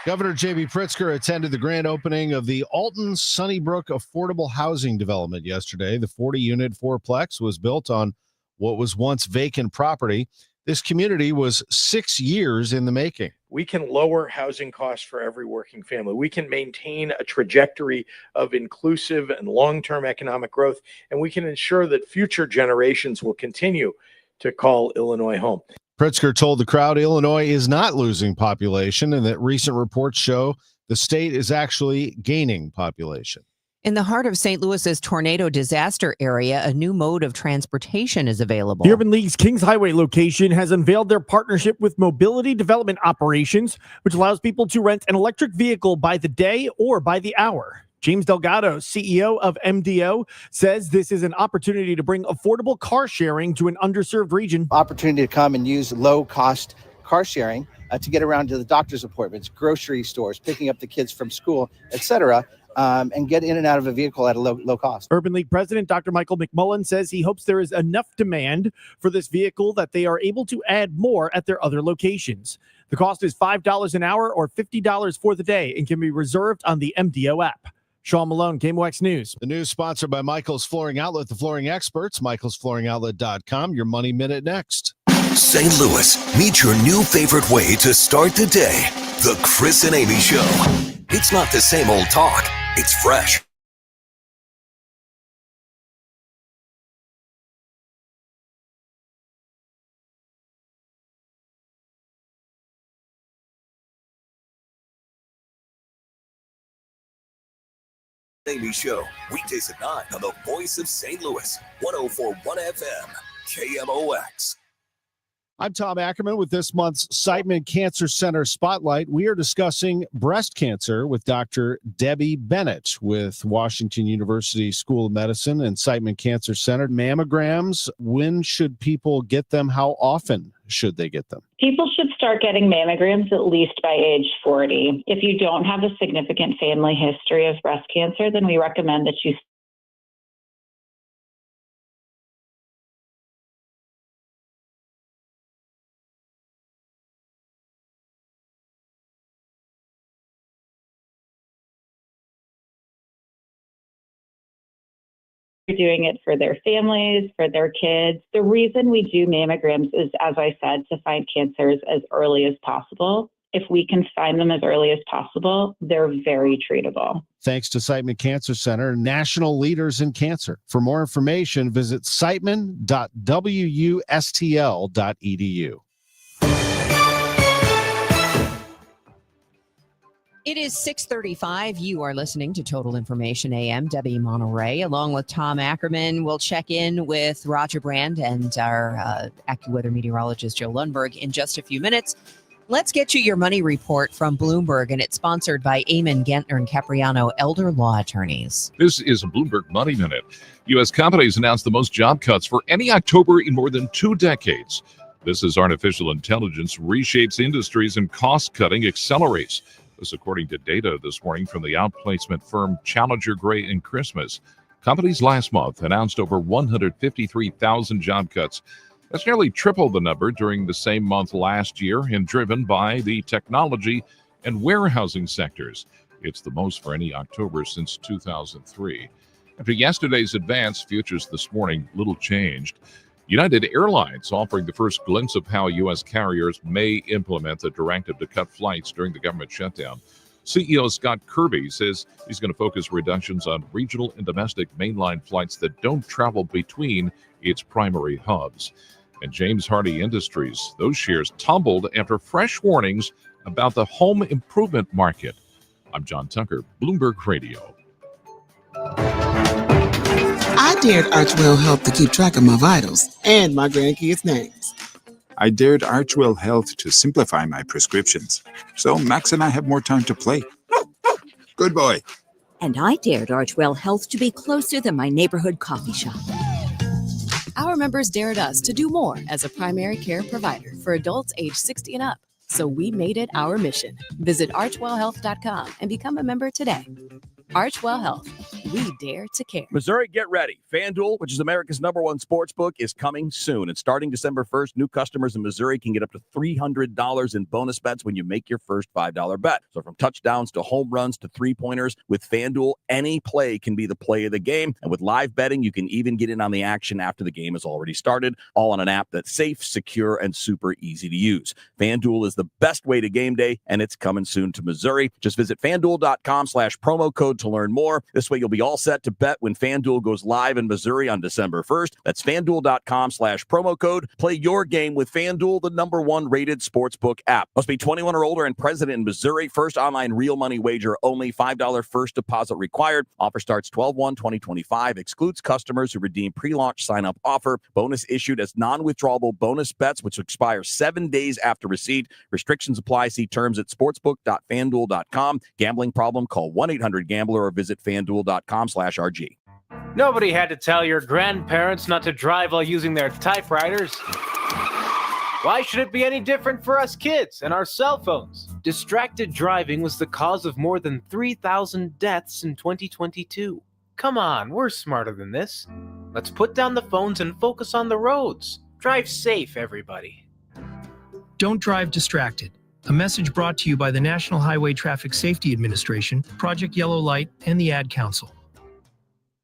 Governor J.B. Pritzker attended the grand opening of the Alton Sunnybrook Affordable Housing Development yesterday. The 40-unit fourplex was built on what was once vacant property. This community was 6 years in the making. We can lower housing costs for every working family. We can maintain a trajectory of inclusive and long-term economic growth, and we can ensure that future generations will continue to call Illinois home. Pritzker told the crowd Illinois is not losing population and that recent reports show the state is actually gaining population. In the heart of St. Louis's tornado disaster area, a new mode of transportation is available. The Urban League's Kings Highway location has unveiled their partnership with Mobility Development Operations, which allows people to rent an electric vehicle by the day or by the hour. James Delgado, CEO of MDO, says this is an opportunity to bring affordable car sharing to an underserved region. Opportunity to come and use low-cost car sharing to get around to the doctor's appointments, grocery stores, picking up the kids from school, etc., and get in and out of a vehicle at a low cost. Urban League President Dr. Michael McMullen says he hopes there is enough demand for this vehicle that they are able to add more at their other locations. The cost is $5 an hour or $50 for the day and can be reserved on the MDO app. Sean Malone, KMOX News. The news sponsored by Michael's Flooring Outlet, the flooring experts, michaelsflooringoutlet.com. Your money minute next. St. Louis, meet your new favorite way to start the day. The Chris and Amy Show. It's not the same old talk. It's fresh. Amy Show, weekdays at 9 on the Voice of St. Louis, 104.1 FM, KMOX. I'm Tom Ackerman with this month's Siteman Cancer Center Spotlight. We are discussing breast cancer with Dr. Debbi Bennett with Washington University School of Medicine and Siteman Cancer Center. Mammograms, when should people get them? How often should they get them? People should start getting mammograms at least by age 40. If you don't have a significant family history of breast cancer, then we recommend that you doing it for their families, for their kids. The reason we do mammograms is, as I said, to find cancers as early as possible. If we can find them as early as possible, they're very treatable. Thanks to Siteman Cancer Center, national leaders in cancer. For more information, visit siteman.wustl.edu. It is 6:35. You are listening to Total Information AM. Debbie Monterrey, along with Tom Ackerman. We'll check in with Roger Brand and our AccuWeather meteorologist, Joe Lundberg, in just a few minutes. Let's get you your money report from Bloomberg, and it's sponsored by Eamon Gentner and Capriano, elder law attorneys. This is a Bloomberg Money Minute. U.S. companies announced the most job cuts for any October in more than 2 decades. This is artificial intelligence reshapes industries and cost-cutting accelerates. This according to data this morning from the outplacement firm Challenger Gray and Christmas. Companies last month announced over 153,000 job cuts. That's nearly triple the number during the same month last year and driven by the technology and warehousing sectors. It's the most for any October since 2003. After yesterday's advance, futures this morning little changed. United Airlines offering the first glimpse of how U.S. carriers may implement the directive to cut flights during the government shutdown. CEO Scott Kirby says he's going to focus reductions on regional and domestic mainline flights that don't travel between its primary hubs. And James Hardie Industries, those shares tumbled after fresh warnings about the home improvement market. I'm John Tucker, Bloomberg Radio. I dared Archwell Health to keep track of my vitals and my grandkids' names. I dared Archwell Health to simplify my prescriptions, so Max and I have more time to play. Good boy. And I dared Archwell Health to be closer than my neighborhood coffee shop. Our members dared us to do more as a primary care provider for adults age 60 and up. So we made it our mission. Visit archwellhealth.com and become a member today. Archwell Health. We dare to care. Missouri, get ready. FanDuel, which is America's #1 sports book, is coming soon. And starting December 1st, new customers in Missouri can get up to $300 in bonus bets when you make your first $5 bet. So from touchdowns to home runs to three-pointers, with FanDuel, any play can be the play of the game. And with live betting, you can even get in on the action after the game has already started, all on an app that's safe, secure, and super easy to use. FanDuel is the best way to game day, and it's coming soon to Missouri. Just visit FanDuel.com/promo code to learn more. This way you'll be all set to bet when FanDuel goes live in Missouri on December 1st. That's FanDuel.com/promo code. Play your game with FanDuel, the #1 rated sportsbook app. Must be 21 or older and present in Missouri. First online real money wager only. $5 first deposit required. Offer starts 12/1/2025. Excludes customers who redeem pre-launch sign-up offer. Bonus issued as non-withdrawable bonus bets, which expire 7 days after receipt. Restrictions apply. See terms at sportsbook.fanduel.com. Gambling problem? Call 1-800-GAMBLER or visit fanduel.com/RG. Nobody had to tell your grandparents not to drive while using their typewriters. Why should it be any different for us kids and our cell phones? Distracted driving was the cause of more than 3,000 deaths in 2022. Come on, we're smarter than this. Let's put down the phones and focus on the roads. Drive safe, everybody. Don't drive distracted. A message brought to you by the National Highway Traffic Safety Administration, Project Yellow Light, and the Ad Council.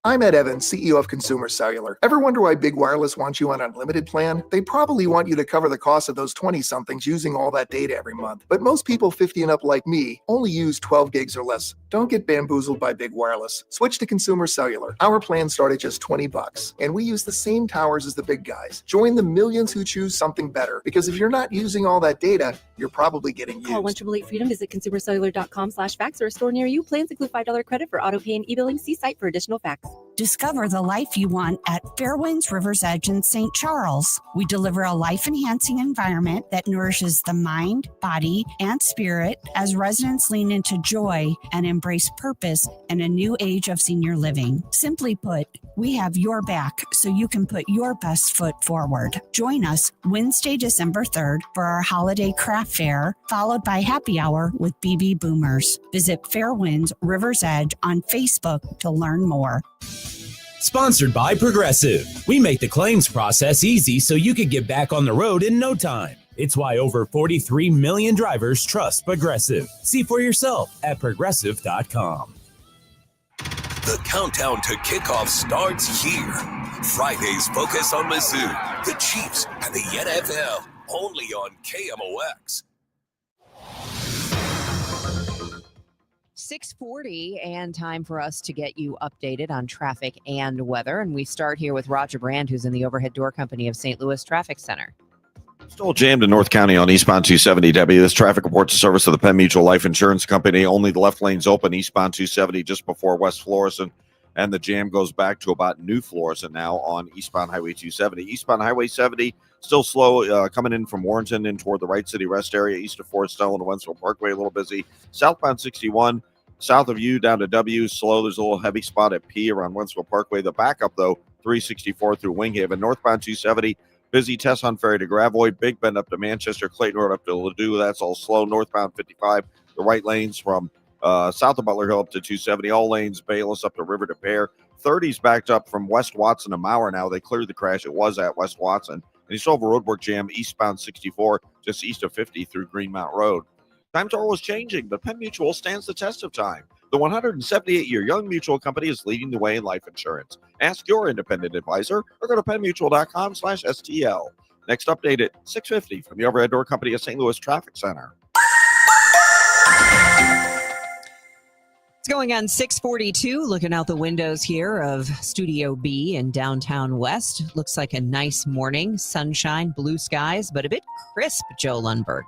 I'm Ed Evans, CEO of Consumer Cellular. Ever wonder why Big Wireless wants you on an unlimited plan? They probably want you to cover the cost of those 20-somethings using all that data every month. But most people 50 and up like me only use 12 gigs or less. Don't get bamboozled by Big Wireless. Switch to Consumer Cellular. Our plans start at just $20, and we use the same towers as the big guys. Join the millions who choose something better, because if you're not using all that data, you're probably getting used. Call 1-888-FREEDOM. Visit consumercellular.com/facts or a store near you. Plans include $5 credit for auto pay and e-billing. See site for additional facts. Discover the life you want at Fairwinds River's Edge in St. Charles. We deliver a life-enhancing environment that nourishes the mind, body, and spirit as residents lean into joy and embrace purpose in a new age of senior living. Simply put, we have your back so you can put your best foot forward. Join us Wednesday, December 3rd for our holiday craft fair, followed by happy hour with BB Boomers. Visit Fairwinds River's Edge on Facebook to learn more. Sponsored by Progressive. We make the claims process easy so you can get back on the road in no time. It's why over 43 million drivers trust Progressive. See for yourself at progressive.com. The countdown to kickoff starts here. Friday's focus on Mizzou, the Chiefs, and the NFL. Only on KMOX. 6:40 and time for us to get you updated on traffic and weather. And we start here with Roger Brand, who's in the Overhead Door Company of St. Louis Traffic Center. Still jammed in North County on eastbound 270, Debbi. This traffic reports the service of the Penn Mutual Life Insurance Company. Only the left lane's open eastbound 270 just before West Florissant. And the jam goes back to about New Florissant now on eastbound Highway 270. Eastbound Highway 70, still slow coming in from Warrenton in toward the Wright City Rest area. East of Forest Stone and Wentzville Parkway, a little busy. Southbound 61, south of U down to W, slow. There's a little heavy spot at P around Wentzville Parkway. The backup, though, 364 through Winghaven. Northbound 270, Busy Tesson Ferry to Gravois, Big Bend up to Manchester, Clayton Road up to Ladue. That's all slow. Northbound 55, the right lanes from south of Butler Hill up to 270. All lanes, Bayless up to River to Pear. 30's backed up from West Watson to Mauer now. They cleared the crash. It was at West Watson. And you still have a roadwork jam eastbound 64, just east of 50 through Greenmount Road. Times are always changing, but Penn Mutual stands the test of time. The 178-year Young Mutual Company is leading the way in life insurance. Ask your independent advisor or go to pennmutual.com/STL. Next update at 6:50 from the Overhead Door Company of St. Louis Traffic Center. It's going on 642, looking out the windows here of Studio B in downtown West. Looks like a nice morning, sunshine, blue skies, but a bit crisp, Joe Lundberg.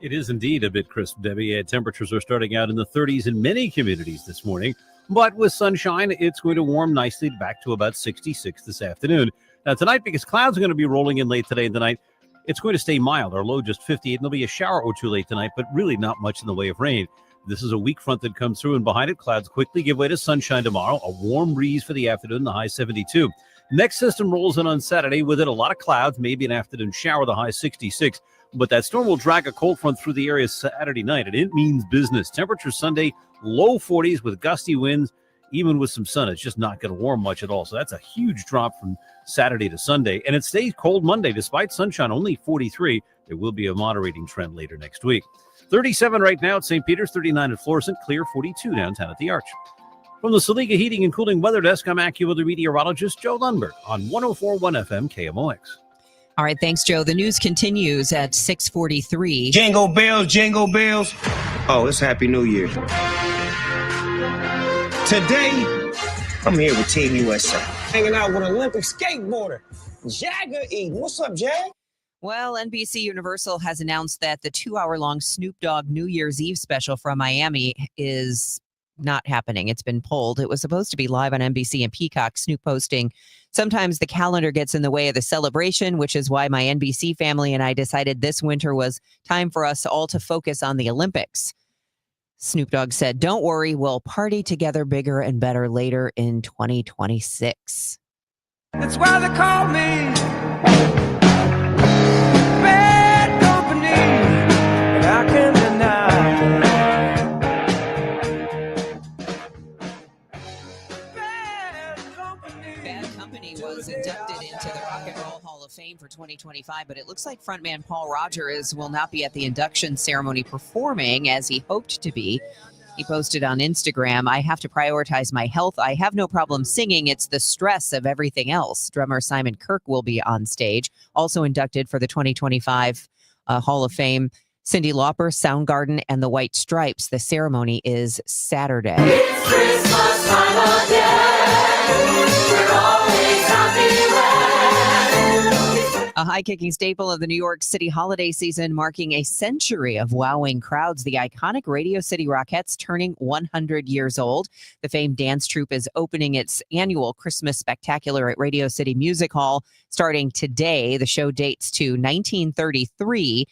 It is indeed a bit crisp, Debbie. Temperatures are starting out in the 30s in many communities this morning, but with sunshine, it's going to warm nicely back to about 66 this afternoon. Now tonight, because clouds are going to be rolling in late today and tonight, it's going to stay mild. Our low just 58, and there'll be a shower or two late tonight, but really not much in the way of rain. This is a weak front that comes through, and behind it, clouds quickly give way to sunshine tomorrow. A warm breeze for the afternoon, the high 72. Next system rolls in on Saturday. With it, a lot of clouds, maybe an afternoon shower, the high 66. But that storm will drag a cold front through the area Saturday night, and it means business. Temperature Sunday, low 40s with gusty winds, even with some sun. It's just not going to warm much at all. So that's a huge drop from Saturday to Sunday. And it stays cold Monday, despite sunshine, only 43. There will be a moderating trend later next week. 37 right now at St. Peter's, 39 at Florissant, clear 42 downtown at the Arch. From the Saliga Heating and Cooling Weather Desk, I'm AccuWeather meteorologist Joe Lundberg on 104.1 FM KMOX. All right, thanks, Joe. The news continues at 6:43. Jingle bells, jingle bells. Oh, it's Happy New Year. Today, I'm here with Team USA. Hanging out with Olympic skateboarder, Jagger Eden. What's up, Jag? Well, NBC Universal has announced that the 2-hour-long Snoop Dogg New Year's Eve special from Miami is not happening. It's been pulled. It was supposed to be live on NBC and Peacock. Snoop posting, sometimes the calendar gets in the way of the celebration, which is why my NBC family and I decided this winter was time for us all to focus on the Olympics. Snoop Dogg said, "Don't worry, we'll party together bigger and better later in 2026. That's why they call me bad company, and I can deny. Bad Company was inducted into the Rock and Roll Hall of Fame for 2025, but it looks like frontman Paul Rogers will not be at the induction ceremony performing as he hoped to be. He posted on Instagram, "I have to prioritize my health. I have no problem singing. It's the stress of everything else." Drummer Simon Kirk will be on stage. Also inducted for the 2025 Hall of Fame, Cyndi Lauper, Soundgarden, and the White Stripes. The ceremony is Saturday. It's Christmas time again. We're always happy when. A high-kicking staple of the New York City holiday season, marking a century of wowing crowds, the iconic Radio City Rockettes turning 100 years old. The famed dance troupe is opening its annual Christmas spectacular at Radio City Music Hall starting today. The show dates to 1933,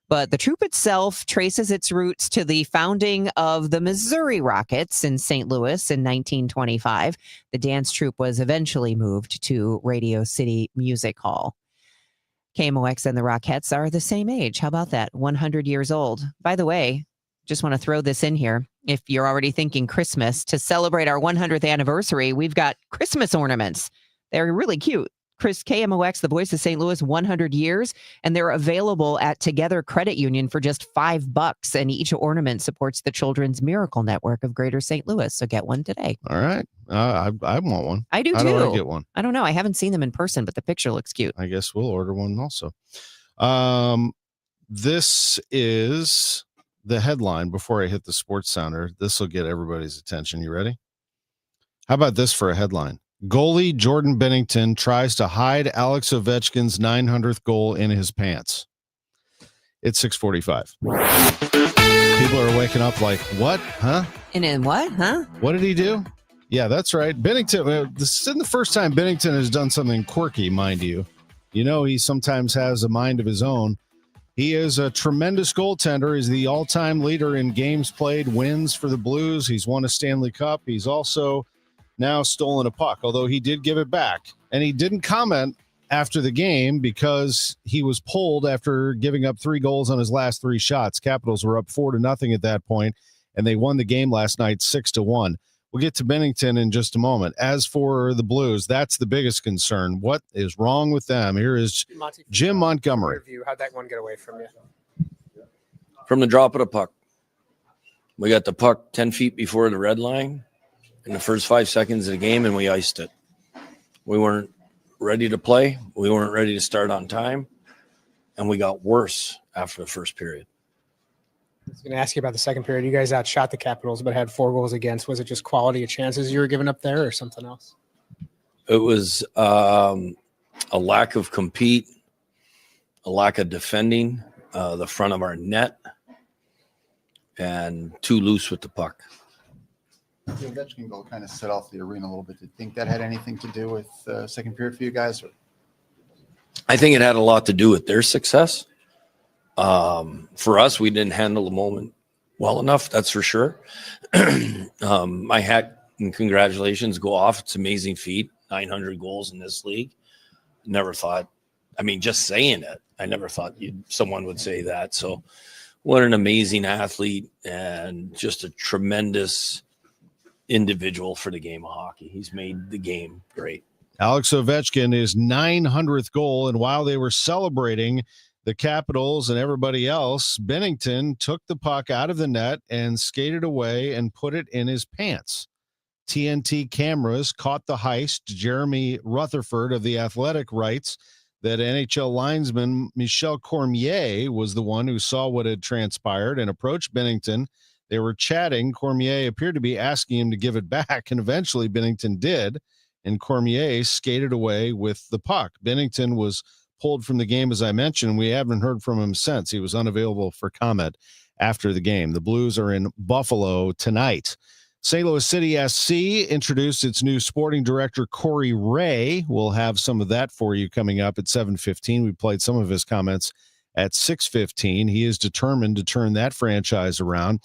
but the troupe itself traces its roots to the founding of the Missouri Rockets in St. Louis in 1925. The dance troupe was eventually moved to Radio City Music Hall. KMOX and the Rockettes are the same age. How about that? 100 years old. By the way, just want to throw this in here. If you're already thinking Christmas, to celebrate our 100th anniversary, we've got Christmas ornaments. They're really cute. KMOX, the voice of St. Louis, 100 years, and they're available at Together Credit Union for just $5, and each ornament supports the Children's Miracle Network of Greater St. Louis. So get one today. All right. I want one. I do too. How do I get one? I don't know. I haven't seen them in person, but the picture looks cute. I guess we'll order one also. This is the headline before I hit the sports sounder. This will get everybody's attention. You ready? How about this for a headline? Goalie Jordan Bennington tries to hide Alex Ovechkin's 900th goal in his pants. It's 6:45. People are waking up like, what? Huh? And in what? Huh? What did he do? Yeah, that's right. Bennington, this isn't the first time Bennington has done something quirky, mind you. You know, he sometimes has a mind of his own. He is a tremendous goaltender. He's the all-time leader in games played, wins for the Blues. He's won a Stanley Cup. He's also now stolen a puck, although he did give it back. And he didn't comment after the game because he was pulled after giving up 3 goals on his last 3 shots. Capitals were up 4-0 at that point, and they won the game last night 6-1. We'll get to Bennington in just a moment. As for the Blues, that's the biggest concern. What is wrong with them? Here is Jim Montgomery. How'd that one get away from you? From the drop of the puck. We got the puck 10 feet before the red line in the first 5 seconds of the game, and we iced it. We weren't ready to play. We weren't ready to start on time, and we got worse after the first period. I was going to ask you about the second period. You guys outshot the Capitals, but had 4 goals against. Was it just quality of chances you were giving up there or something else? It was a lack of compete, a lack of defending the front of our net, and too loose with the puck. The Ovechkin goal kind of set off the arena a little bit. Do you think that had anything to do with second period for you guys? Or? I think it had a lot to do with their success. For us, we didn't handle the moment well enough, that's for sure. My hat and congratulations go off. It's an amazing feat, 900 goals in this league. Never thought, I mean, just saying it, I never thought someone would say that. So what an amazing athlete and just a tremendous individual for the game of hockey. He's made the game great. Alex Ovechkin, his 900th goal, and while they were celebrating, the Capitals and everybody else, Bennington took the puck out of the net and skated away and put it in his pants. TNT cameras caught the heist. Jeremy Rutherford of The Athletic writes that NHL linesman Michel Cormier was the one who saw what had transpired and approached Bennington. They were chatting. Cormier appeared to be asking him to give it back, and eventually Bennington did, and Cormier skated away with the puck. Bennington was pulled from the game, as I mentioned. We haven't heard from him since. He was unavailable for comment after the game. The Blues are in Buffalo tonight. St. Louis City SC introduced its new sporting director, Corey Ray. We'll have some of that for you coming up at 7:15. We played some of his comments at 6:15. He is determined to turn that franchise around.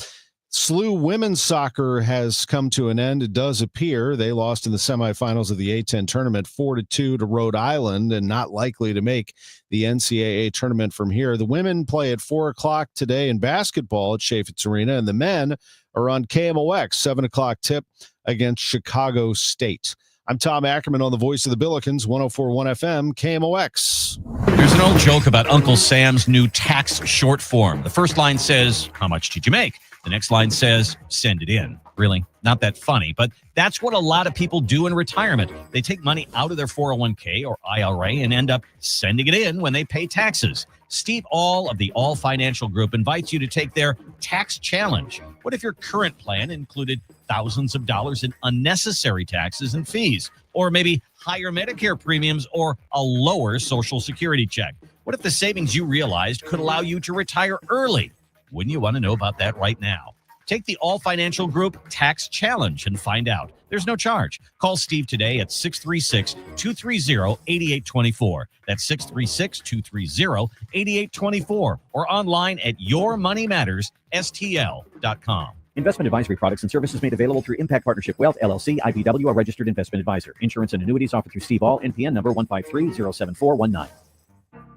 SLU women's soccer has come to an end. It does appear they lost in the semifinals of the A-10 tournament 4-2 to Rhode Island and not likely to make the NCAA tournament from here. The women play at 4 o'clock today in basketball at Chaffetz Arena, and the men are on KMOX, 7 o'clock tip against Chicago State. I'm Tom Ackerman on the Voice of the Billikens, 104.1 FM, KMOX. There's an old joke about Uncle Sam's new tax short form. The first line says, "How much did you make?" The next line says, "Send it in." Really? Not that funny, but that's what a lot of people do in retirement. They take money out of their 401k or IRA and end up sending it in when they pay taxes. Steve All of the All Financial Group invites you to take their tax challenge. What if your current plan included thousands of dollars in unnecessary taxes and fees, or maybe higher Medicare premiums or a lower Social Security check? What if the savings you realized could allow you to retire early? Wouldn't you want to know about that right now? Take the All Financial Group Tax Challenge and find out. There's no charge. Call Steve today at 636-230-8824. That's 636-230-8824. Or online at yourmoneymattersstl.com. Investment advisory products and services made available through Impact Partnership Wealth, LLC, IPW, a registered investment advisor. Insurance and annuities offered through Steve All, NPN number 153-07419.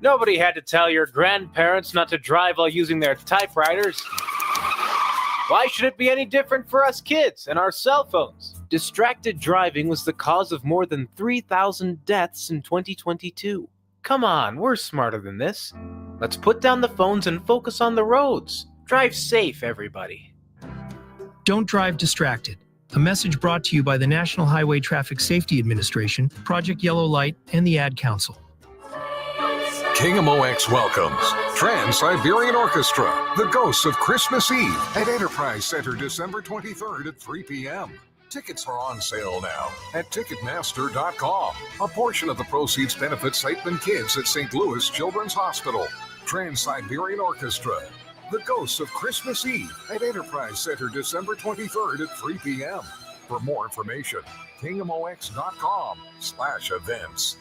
Nobody had to tell your grandparents not to drive while using their typewriters. Why should it be any different for us kids and our cell phones? Distracted driving was the cause of more than 3,000 deaths in 2022. Come on, we're smarter than this. Let's put down the phones and focus on the roads. Drive safe, everybody. Don't drive distracted. A message brought to you by the National Highway Traffic Safety Administration, Project Yellow Light, and the Ad Council. KMOX welcomes Trans-Siberian Orchestra, The Ghosts of Christmas Eve at Enterprise Center, December 23rd at 3 p.m. Tickets are on sale now at Ticketmaster.com. A portion of the proceeds benefit Siteman Kids at St. Louis Children's Hospital. Trans-Siberian Orchestra, The Ghosts of Christmas Eve at Enterprise Center, December 23rd at 3 p.m. For more information, KMOX.com/events.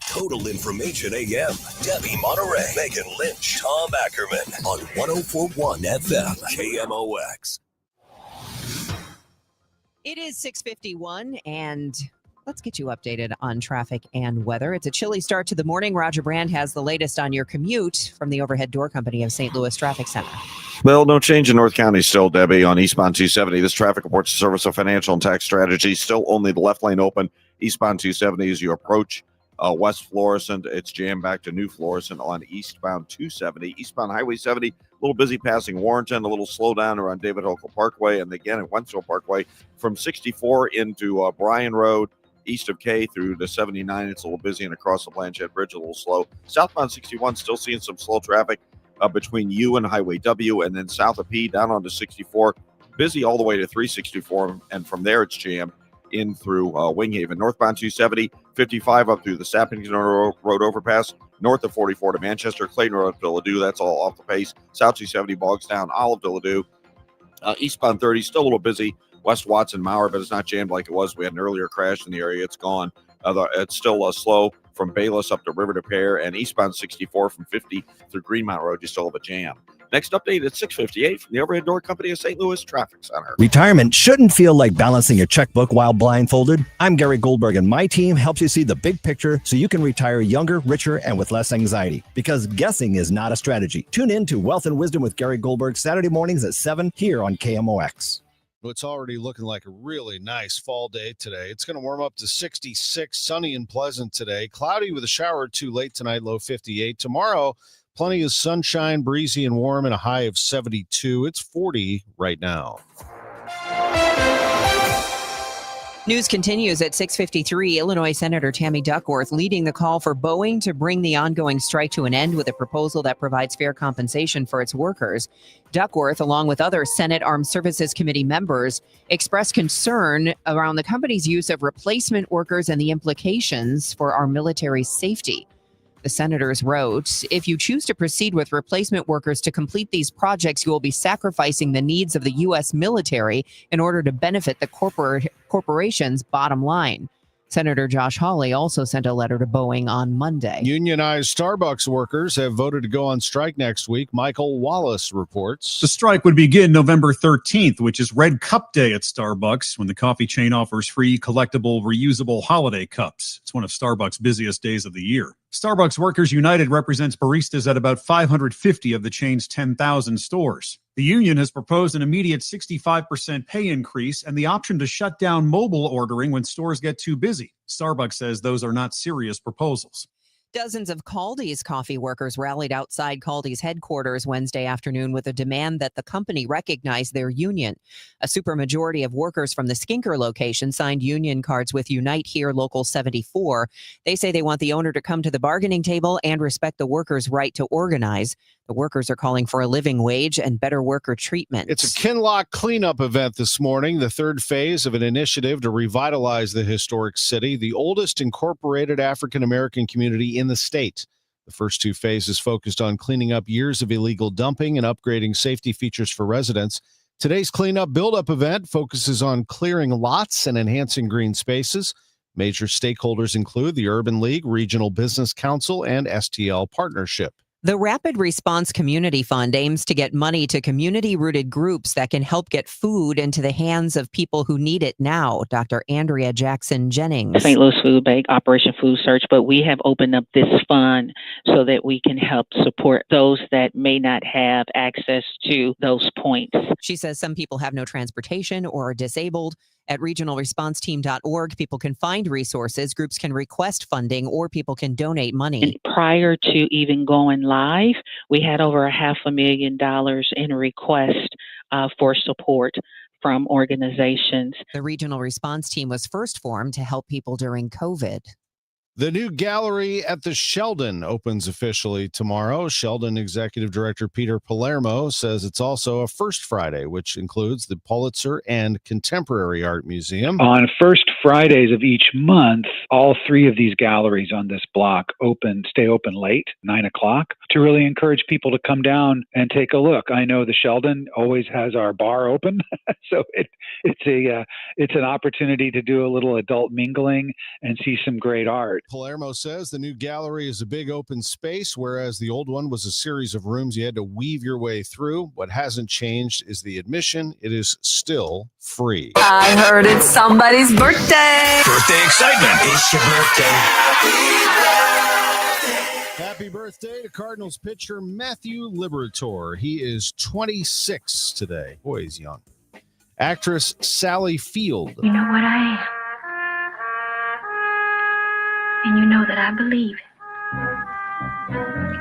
Total Information AM. Debbi Monterrey, Megan Lynch, Tom Ackerman on 104.1 FM KMOX. It is 6:51, and Let's get you updated on traffic and weather. It's a chilly start to the morning. Roger Brand has the latest on your commute from the Overhead Door Company of St. Louis Traffic Center. Well, no change in North County still, Debbie, on eastbound 270. This traffic reports the Service of Financial and Tax Strategy. Still only the left lane open eastbound 270 as you approach West Florissant. It's jammed back to New Florissant on eastbound 270. Eastbound Highway 70, a little busy passing Warrenton, a little slowdown around David Hokel Parkway, and again at Wentzville Parkway from 64 into Bryan Road. East of K through to 79, it's a little busy, and across the Blanchette Bridge, a little slow. Southbound 61, still seeing some slow traffic between U and Highway W, and then south of P down onto 64. Busy all the way to 364, and from there it's jammed in through Winghaven. Northbound 270, 55 up through the Sappington Road overpass, north of 44 to Manchester, Clayton Road, Villadue, that's all off the pace. South 270, Bogstown, Olive, Villadue. Eastbound 30, still a little busy. West Watson, Mauer, but it's not jammed like it was. We had an earlier crash in the area. It's gone. It's still slow from Bayless up to River to Pear, and eastbound 64 from 50 through Greenmount Road. You still have a jam. Next update at 6:58 from the Overhead Door Company of St. Louis Traffic Center. Retirement shouldn't feel like balancing your checkbook while blindfolded. I'm Gary Goldberg, and my team helps you see the big picture so you can retire younger, richer, and with less anxiety. Because guessing is not a strategy. Tune in to Wealth and Wisdom with Gary Goldberg Saturday mornings at 7 here on KMOX. It's already looking like a really nice fall day today. It's going to warm up to 66, sunny and pleasant today. Cloudy with a shower or two late tonight, low 58. Tomorrow, plenty of sunshine, breezy and warm, and a high of 72. It's 40 right now. News continues at 6:53. Illinois Senator Tammy Duckworth leading the call for Boeing to bring the ongoing strike to an end with a proposal that provides fair compensation for its workers. Duckworth, along with other Senate Armed Services Committee members, expressed concern around the company's use of replacement workers and the implications for our military safety. The senators wrote, if you choose to proceed with replacement workers to complete these projects, you will be sacrificing the needs of the U.S. military in order to benefit the corporation's bottom line. Senator Josh Hawley also sent a letter to Boeing on Monday. Unionized Starbucks workers have voted to go on strike next week. Michael Wallace reports. The strike would begin November 13th, which is Red Cup Day at Starbucks, when the coffee chain offers free collectible, reusable holiday cups. It's one of Starbucks' busiest days of the year. Starbucks Workers United represents baristas at about 550 of the chain's 10,000 stores. The union has proposed an immediate 65% pay increase and the option to shut down mobile ordering when stores get too busy. Starbucks says those are not serious proposals. Dozens of Caldi's coffee workers rallied outside Caldi's headquarters Wednesday afternoon with a demand that the company recognize their union. A supermajority of workers from the Skinker location signed union cards with Unite Here Local 74. They say they want the owner to come to the bargaining table and respect the workers' right to organize. The workers are calling for a living wage and better worker treatment. It's a Kinloch cleanup event this morning, the third phase of an initiative to revitalize the historic city, the oldest incorporated African-American community in the state. The first two phases focused on cleaning up years of illegal dumping and upgrading safety features for residents. Today's cleanup build-up event focuses on clearing lots and enhancing green spaces. Major stakeholders include the Urban League, Regional Business Council, and STL Partnership. The Rapid Response Community Fund aims to get money to community-rooted groups that can help get food into the hands of people who need it now. Dr. Andrea Jackson Jennings. St. Louis Food Bank, Operation Food Search, but we have opened up this fund so that we can help support those that may not have access to those points. She says some people have no transportation or are disabled. At regionalresponseteam.org, people can find resources, groups can request funding, or people can donate money. And prior to even going live, we had over $500,000 in request for support from organizations. The regional response team was first formed to help people during COVID. The new gallery at the Sheldon opens officially tomorrow. Sheldon Executive Director Peter Palermo says it's also a First Friday, which includes the Pulitzer and Contemporary Art Museum. On first Fridays of each month, all three of these galleries on this block stay open late, 9 o'clock, to really encourage people to come down and take a look. I know the Sheldon always has our bar open, so it's an opportunity to do a little adult mingling and see some great art. Palermo says the new gallery is a big open space, whereas the old one was a series of rooms you had to weave your way through. What hasn't changed is the admission. It is still free. I heard it's somebody's birthday. Birthday excitement. It's your Happy birthday to Cardinals pitcher Matthew Liberatore. He is 26 today. Boy, he's young. Actress Sally Field. You know what I am. And you know that I believe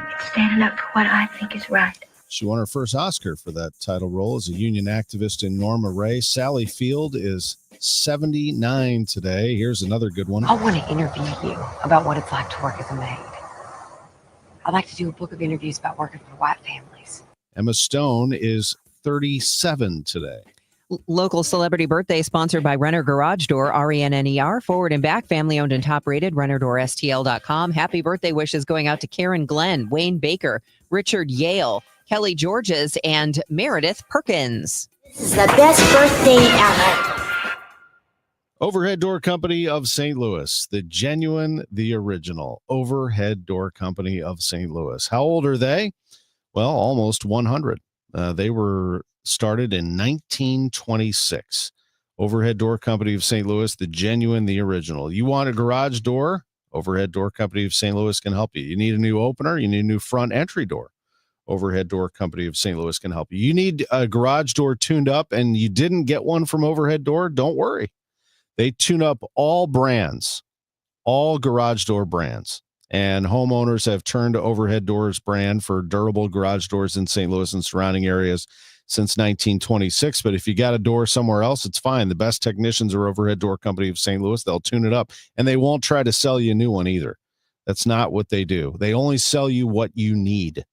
it's standing up for what I think is right. She won her first Oscar for that title role as a union activist in Norma Rae. Sally Field is 79 today. Here's another good one. I want to interview you about what it's like to work as a maid. I'd like to do a book of interviews about working for white families. Emma Stone is 37 today. Local celebrity birthday sponsored by Renner Garage Door, RENNER, forward and back, family owned and top rated, RennerDoorSTL.com. Happy birthday wishes going out to Karen Glenn, Wayne Baker, Richard Yale, Kelly Georges, and Meredith Perkins. This is the best birthday ever. Overhead Door Company of St. Louis, the genuine, the original Overhead Door Company of St. Louis. How old are they? Well, almost 100. They were started in 1926. Overhead Door Company of St. Louis, the genuine, the original. You want a garage door? Overhead Door Company of St. Louis can help you. You need a new opener? You need a new front entry door? Overhead Door Company of St. Louis can help you. You need a garage door tuned up and you didn't get one from Overhead Door? Don't worry. They tune up all brands, all garage door brands. And homeowners have turned to Overhead Doors brand for durable garage doors in St. Louis and surrounding areas since 1926. But if you got a door somewhere else, it's fine. The best technicians are Overhead Door Company of St. Louis. They'll tune it up, and they won't try to sell you a new one either. That's not what they do. They only sell you what you need.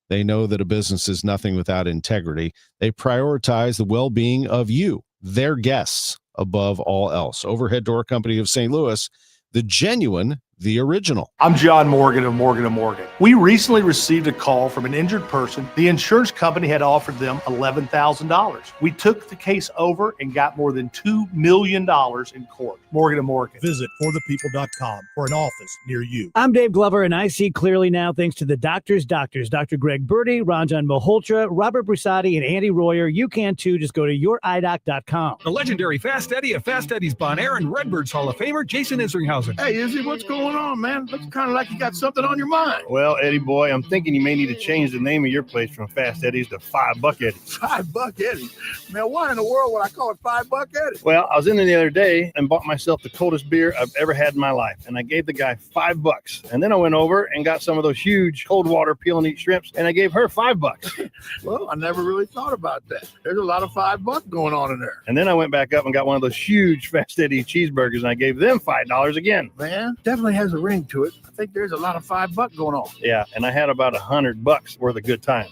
They know that a business is nothing without integrity. They prioritize the well-being of you, their guests, above all else. Overhead Door Company of St. Louis, the genuine, the original. I'm John Morgan of Morgan & Morgan. We recently received a call from an injured person. The insurance company had offered them $11,000. We took the case over and got more than $2 million in court. Morgan & Morgan. Visit forthepeople.com for an office near you. I'm Dave Glover, and I see clearly now thanks to the doctors, Dr. Greg Birdie, Ranjan Malhotra, Robert Brusati, and Andy Royer. You can too. Just go to youridoc.com. The legendary Fast Eddie of Fast Eddie's Bon Air and Redbirds Hall of Famer, Jason Isringhausen. Hey, Izzy, what's going on, man? Looks kind of like you got something on your mind. Well, Eddie boy, I'm thinking you may need to change the name of your place from Fast Eddie's to $5 Eddie's. $5 Eddie's? Man, why in the world would I call it $5 Eddie's? Well, I was in there the other day and bought myself the coldest beer I've ever had in my life, and I gave the guy $5. And then I went over and got some of those huge cold water peel and eat shrimps, and I gave her $5. Well, I never really thought about that. There's a lot of $5 going on in there. And then I went back up and got one of those huge Fast Eddie cheeseburgers, and I gave them $5 again. Man, definitely has a ring to it. I think there's a lot of $5 going on. Yeah, and I had about $100 worth of good time.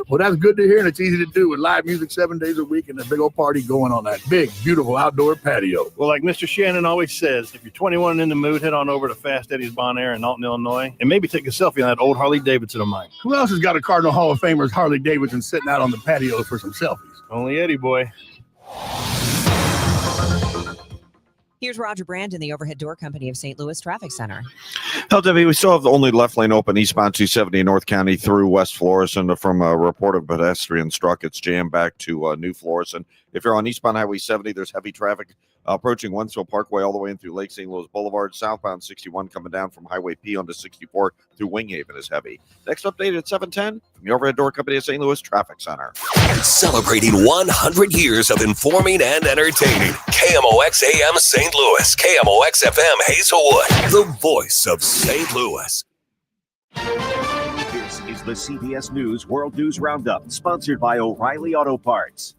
Well, that's good to hear, and it's easy to do with live music 7 days a week and a big old party going on that big, beautiful outdoor patio. Well, like Mr. Shannon always says, if you're 21 and in the mood, head on over to Fast Eddie's Bon Air in Alton, Illinois, and maybe take a selfie on that old Harley Davidson of mine. Who else has got a Cardinal Hall of Famer's Harley Davidson sitting out on the patio for some selfies? Only Eddie boy. Here's Roger Brand in the Overhead Door Company of St. Louis Traffic Center. Well, Debbie, we still have the only left lane open eastbound 270 in North County through West Florissant. From a report of pedestrian struck, it's jammed back to New Florissant. If you're on eastbound Highway 70, there's heavy traffic approaching Wentzville Parkway all the way in through Lake St. Louis Boulevard. Southbound 61 coming down from Highway P onto 64 through Winghaven is heavy. Next update at 7:10 from the Overhead Door Company of St. Louis Traffic Center. Celebrating 100 years of informing and entertaining. KMOX AM St. Louis, KMOX FM Hazelwood, the voice of St. Louis. This is the CBS News World News Roundup, sponsored by O'Reilly Auto Parts.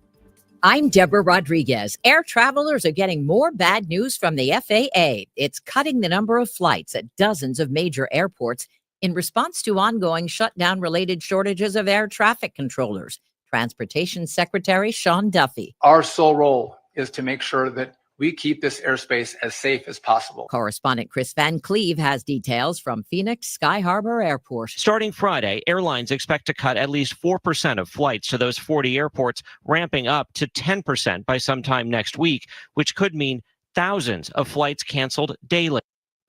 I'm Deborah Rodriguez. Air travelers are getting more bad news from the FAA. It's cutting the number of flights at dozens of major airports in response to ongoing shutdown-related shortages of air traffic controllers. Transportation Secretary Sean Duffy. Our sole role is to make sure that we keep this airspace as safe as possible. Correspondent Chris Van Cleve has details from Phoenix Sky Harbor Airport. Starting Friday, airlines expect to cut at least 4% of flights to those 40 airports, ramping up to 10% by sometime next week, which could mean thousands of flights canceled daily.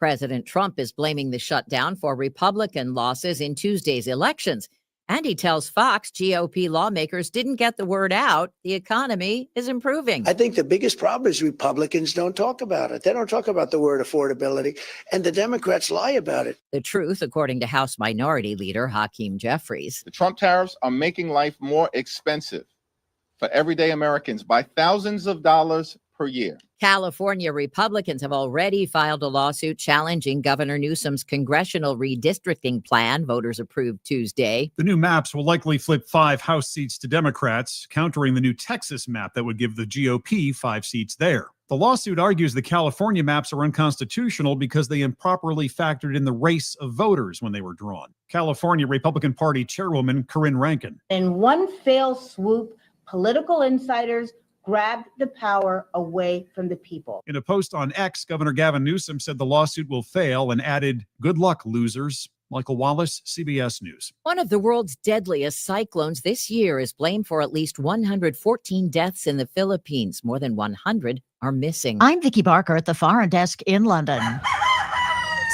President Trump is blaming the shutdown for Republican losses in Tuesday's elections. And he tells Fox GOP lawmakers didn't get the word out. The economy is improving. I think the biggest problem is Republicans don't talk about it. They don't talk about the word affordability, and the Democrats lie about it. The truth, according to House Minority Leader Hakeem Jeffries. The Trump tariffs are making life more expensive for everyday Americans by thousands of dollars per year. California Republicans have already filed a lawsuit challenging Governor Newsom's congressional redistricting plan. Voters approved Tuesday. The new maps will likely flip 5 House seats to Democrats, countering the new Texas map that would give the GOP 5 seats there. The lawsuit argues the California maps are unconstitutional because they improperly factored in the race of voters when they were drawn. California Republican Party Chairwoman Corinne Rankin. In one fell swoop, political insiders grabbed the power away from the people. In a post on X, Governor Gavin Newsom said the lawsuit will fail and added, "Good luck, losers." Michael Wallace, CBS News. One of the world's deadliest cyclones this year is blamed for at least 114 deaths in the Philippines. More than 100 are missing. I'm Vicki Barker at the Foreign Desk in London.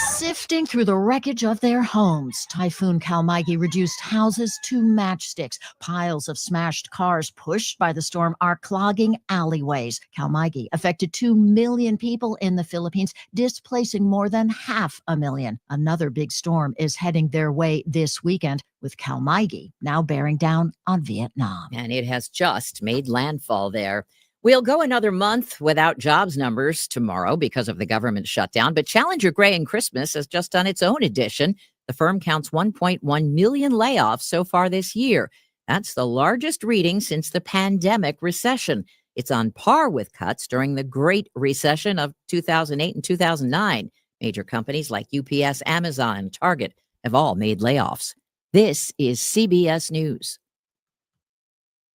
Sifting through the wreckage of their homes, Typhoon Kalmaigi reduced houses to matchsticks. Piles of smashed cars pushed by the storm are clogging alleyways. Kalmaigi affected 2 million people in the Philippines, displacing more than 500,000. Another big storm is heading their way this weekend, with Kalmaigi now bearing down on Vietnam. And it has just made landfall there. We'll go another month without jobs numbers tomorrow because of the government shutdown, but Challenger Gray and Christmas has just done its own edition. The firm counts 1.1 million layoffs so far this year. That's the largest reading since the pandemic recession. It's on par with cuts during the Great Recession of 2008 and 2009. Major companies like UPS, Amazon, and Target have all made layoffs. This is CBS News.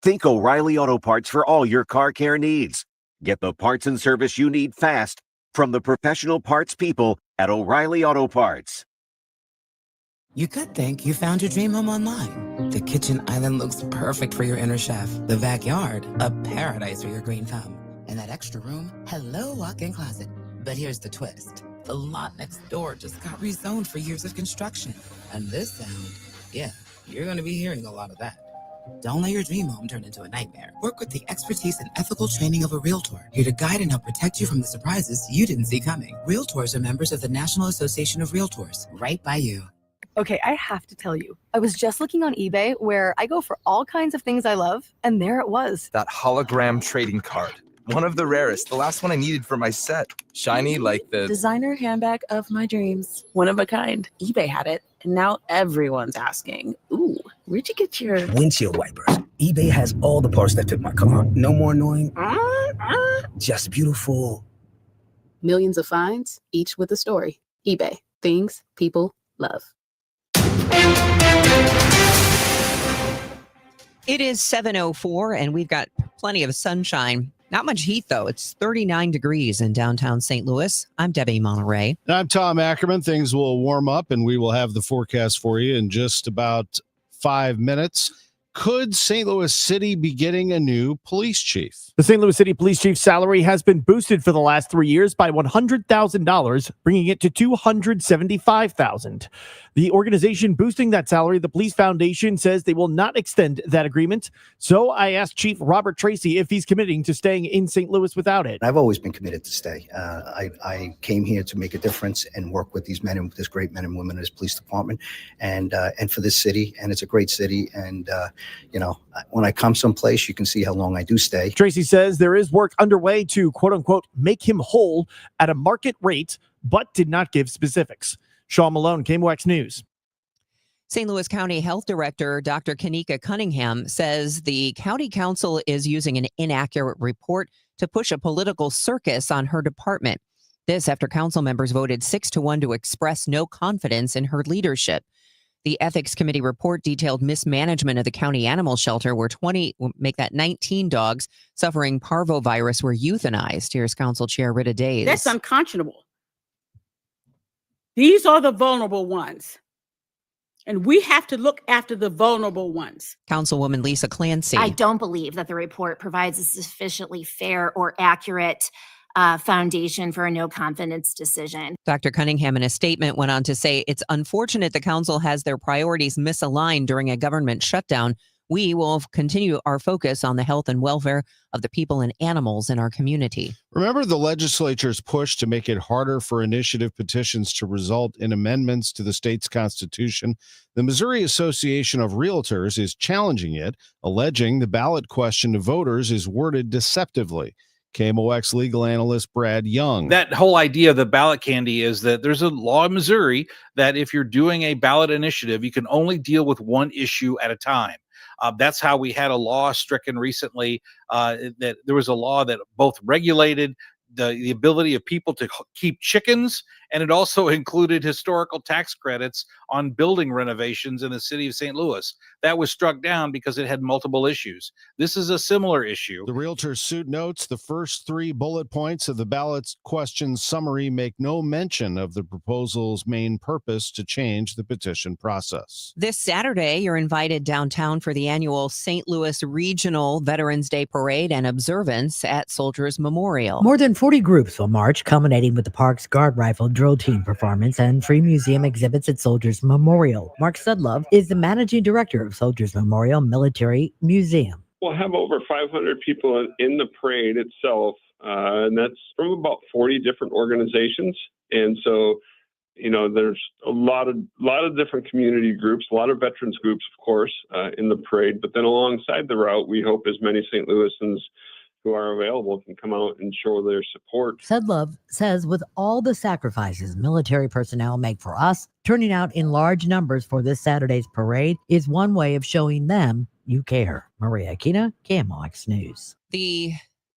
Think O'Reilly Auto Parts for all your car care needs. Get the parts and service you need fast from the professional parts people at O'Reilly Auto Parts. You could think you found your dream home online. The kitchen island looks perfect for your inner chef. The backyard, a paradise for your green thumb. And that extra room, hello walk-in closet. But here's the twist. The lot next door just got rezoned for years of construction. And this sound, yeah, you're going to be hearing a lot of that. Don't let your dream home turn into a nightmare. Work with the expertise and ethical training of a Realtor, here to guide and help protect you from the surprises you didn't see coming. Realtors are members of the National Association of Realtors, right by you. Okay, I have to tell you, I was just looking on eBay where I go for all kinds of things I love, and there it was. That hologram trading card. One of the rarest, the last one I needed for my set. Shiny like the designer handbag of my dreams. One of a kind. eBay had it, and now everyone's asking, ooh, where'd you get your windshield wipers? eBay has all the parts that fit my car. No more annoying, just beautiful. Millions of finds, each with a story. eBay, things people love. It is 7:04, and we've got plenty of sunshine. Not much heat, though. It's 39 degrees in downtown St. Louis. I'm Debbi Monterrey. I'm Tom Ackerman. Things will warm up, and we will have the forecast for you in just about 5 minutes. Could St. Louis City be getting a new police chief? The St. Louis City Police Chief's salary has been boosted for the last 3 years by $100,000, bringing it to $275,000. The organization boosting that salary, the Police Foundation, says they will not extend that agreement. So I asked Chief Robert Tracy if he's committing to staying in St. Louis without it. I've always been committed to stay. I came here to make a difference and work with these men and this great men and women in this police department, and for this city. And it's a great city. And when I come someplace, you can see how long I do stay. Tracy says there is work underway to, quote unquote, make him whole at a market rate, but did not give specifics. Sean Malone, KMOX News. St. Louis County Health Director Dr. Kanika Cunningham says the county council is using an inaccurate report to push a political circus on her department. This after council members voted 6-1 to express no confidence in her leadership. The Ethics Committee report detailed mismanagement of the county animal shelter where 19 dogs suffering parvovirus were euthanized. Here's Council Chair Rita Days. That's unconscionable. These are the vulnerable ones. And we have to look after the vulnerable ones. Councilwoman Lisa Clancy. I don't believe that the report provides a sufficiently fair or accurate foundation for a no confidence decision. Dr. Cunningham, in a statement, went on to say, it's unfortunate the council has their priorities misaligned during a government shutdown. We will continue our focus on the health and welfare of the people and animals in our community. Remember the legislature's push to make it harder for initiative petitions to result in amendments to the state's constitution? The Missouri Association of Realtors is challenging it, alleging the ballot question to voters is worded deceptively. KMOX legal analyst Brad Young. That whole idea of the ballot candy is that there's a law in Missouri that if you're doing a ballot initiative, you can only deal with one issue at a time. That's how we had a law stricken recently, that there was a law that both regulated the ability of people to keep chickens, and it also included historical tax credits on building renovations in the city of St. Louis. That was struck down because it had multiple issues. This is a similar issue. The realtor suit notes the first 3 bullet points of the ballot question summary make no mention of the proposal's main purpose to change the petition process. This Saturday, you're invited downtown for the annual St. Louis Regional Veterans Day Parade and observance at Soldiers Memorial. More than 40 groups will march, culminating with the park's Guard Rifle Drill Team performance and free museum exhibits at Soldiers Memorial. Mark Sudlove is the managing director of Soldiers Memorial Military Museum. We'll have over 500 people in the parade itself, and that's from about 40 different organizations. And so, there's a lot of different community groups, a lot of veterans groups, of course, in the parade. But then alongside the route, we hope as many St. Louisans who are available can come out and show their support. Sudlove says with all the sacrifices military personnel make for us, turning out in large numbers for this Saturday's parade is one way of showing them you care. Maria Aquina, KMOX News.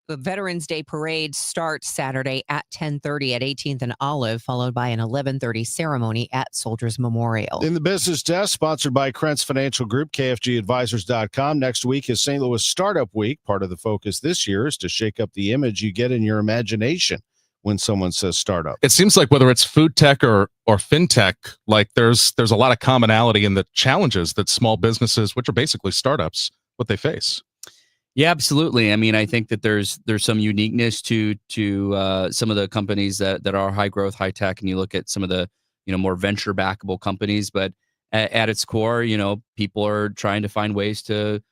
The Veterans Day Parade starts Saturday at 10:30 at 18th and Olive, followed by an 11:30 ceremony at Soldiers Memorial. In the business desk, sponsored by Krentz Financial Group, KFGadvisors.com. Next week is St. Louis Startup Week. Part of the focus this year is to shake up the image you get in your imagination when someone says startup. It seems like whether it's food tech or fintech, like there's a lot of commonality in the challenges that small businesses, which are basically startups, what they face. Yeah, absolutely. I mean, I think that there's some uniqueness to some of the companies that are high growth, high tech, and you look at some of the more venture backable companies. But at its core, people are trying to find ways to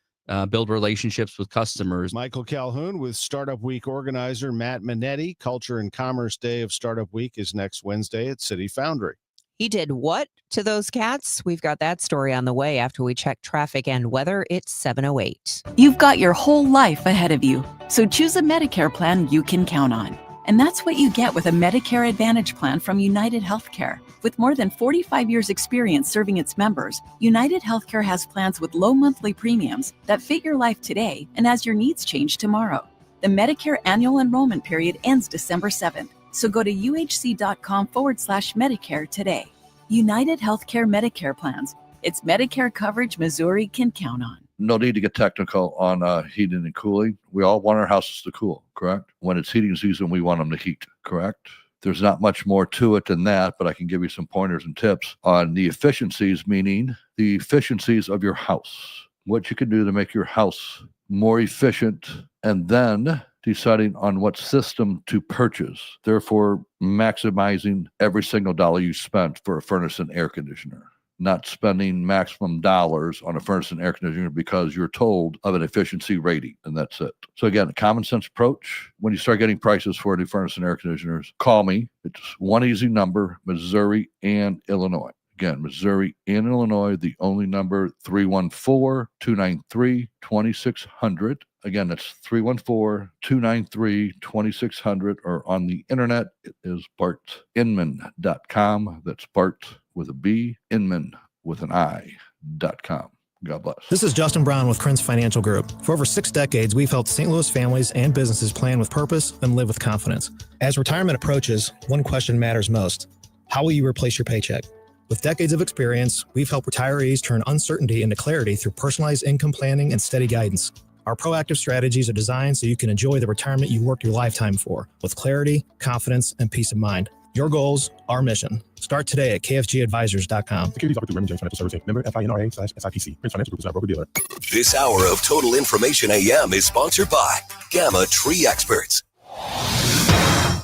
build relationships with customers. Michael Calhoun with Startup Week organizer Matt Minetti. Culture and Commerce Day of Startup Week is next Wednesday at City Foundry. He did what to those cats? We've got that story on the way after we check traffic and weather. It's 7:08. You've got your whole life ahead of you, so choose a Medicare plan you can count on. And that's what you get with a Medicare Advantage plan from United Healthcare. With more than 45 years experience serving its members, United Healthcare has plans with low monthly premiums that fit your life today and as your needs change tomorrow. The Medicare annual enrollment period ends December 7th. So go to uhc.com/Medicare today. United Healthcare Medicare plans. It's Medicare coverage Missouri can count on. No need to get technical on heating and cooling. We all want our houses to cool, correct? When it's heating season, we want them to heat, correct? There's not much more to it than that, but I can give you some pointers and tips on the efficiencies, meaning the efficiencies of your house. What you can do to make your house more efficient, and then deciding on what system to purchase, therefore maximizing every single dollar you spent for a furnace and air conditioner. Not spending maximum dollars on a furnace and air conditioner because you're told of an efficiency rating, and that's it. So again, a common sense approach. When you start getting prices for the furnace and air conditioners, call me. It's one easy number, Missouri and Illinois. Again, Missouri and Illinois, the only number, 314-293-2600. Again, that's 314-293-2600, or on the internet, it is bartinman.com. That's Bart with a B, Inman with an I.com. God bless. This is Justin Brown with Krentz Financial Group. For over 6 decades, we've helped St. Louis families and businesses plan with purpose and live with confidence. As retirement approaches, one question matters most. How will you replace your paycheck? With decades of experience, we've helped retirees turn uncertainty into clarity through personalized income planning and steady guidance. Our proactive strategies are designed so you can enjoy the retirement you worked your lifetime for, with clarity, confidence, and peace of mind. Your goals, our mission. Start today at KFGadvisors.com. Securities offered through Raymond James Financial Services. Member FINRA/SIPC. Krentz Financial Group is not a broker-dealer. This hour of Total Information AM is sponsored by Gamma Tree Experts.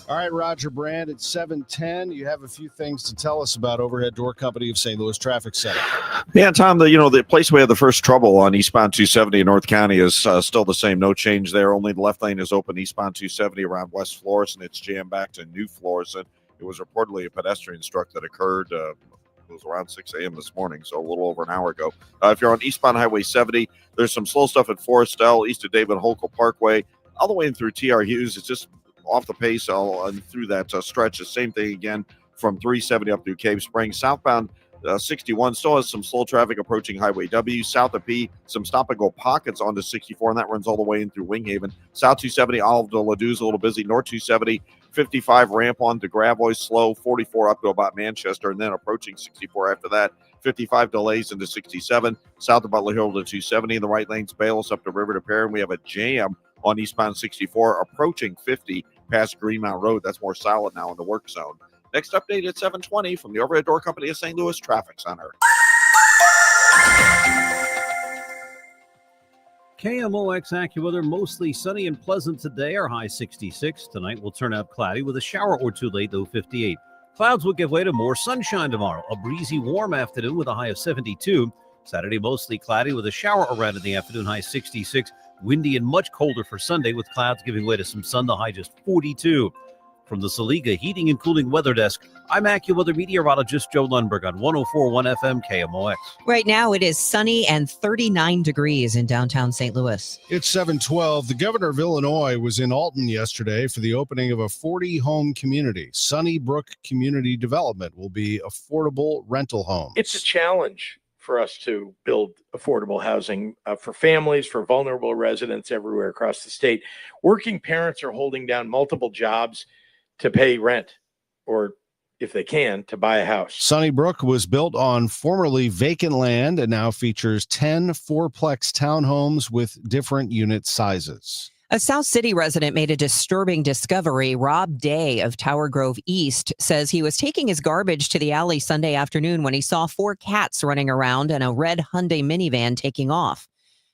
All right, Roger Brand, it's 7:10. You have a few things to tell us about Overhead Door Company of St. Louis Traffic Center. Yeah, Tom, the place we had the first trouble on eastbound 270 in North County is still the same. No change there. Only the left lane is open eastbound 270 around West Florissant. It's jammed back to New Florissant. It was reportedly a pedestrian struck that occurred. It was around 6 a.m. this morning, so a little over an hour ago. If you're on eastbound Highway 70, there's some slow stuff at Forestel, east of David Holkel Parkway, all the way in through T.R. Hughes. It's just off the pace and through that stretch. The same thing again from 370 up through Cave Springs. Southbound 61 still has some slow traffic approaching Highway W. South of P, some stop-and-go pockets onto 64, and that runs all the way in through Winghaven. South 270, Olive de Ladou's a little busy. North 270, 55 ramp on to Gravois, slow. 44 up to about Manchester, and then approaching 64 after that. 55 delays into 67. South of Butler Hill to 270. In the right lane's Bayless up to River to Perrin. We have a jam on eastbound 64 approaching 50 past Greenmount Road. That's more solid now in the work zone. Next update at 7:20 from the Overhead Door Company of St. Louis Traffic Center. KMOX AccuWeather, mostly sunny and pleasant today. Our high 66. Tonight will turn out cloudy with a shower or two late, though 58. Clouds will give way to more sunshine tomorrow. A breezy, warm afternoon with a high of 72. Saturday, mostly cloudy with a shower around in the afternoon, high 66. Windy and much colder for Sunday with clouds giving way to some sun, the high just 42. From the Saliga Heating and Cooling Weather Desk, I'm AccuWeather meteorologist Joe Lundberg on 104.1 FM KMOX. Right now, it is sunny and 39 degrees in downtown St. Louis. It's 7:12. The governor of Illinois was in Alton yesterday for the opening of a 40-home community. Sunnybrook Community Development will be affordable rental homes. It's a challenge for us to build affordable housing for families, for vulnerable residents everywhere across the state. Working parents are holding down multiple jobs to pay rent, or if they can, to buy a house. Sunnybrook was built on formerly vacant land and now features 10 fourplex townhomes with different unit sizes. A South City resident made a disturbing discovery. Rob Day of Tower Grove East says he was taking his garbage to the alley Sunday afternoon when he saw 4 cats running around and a red Hyundai minivan taking off.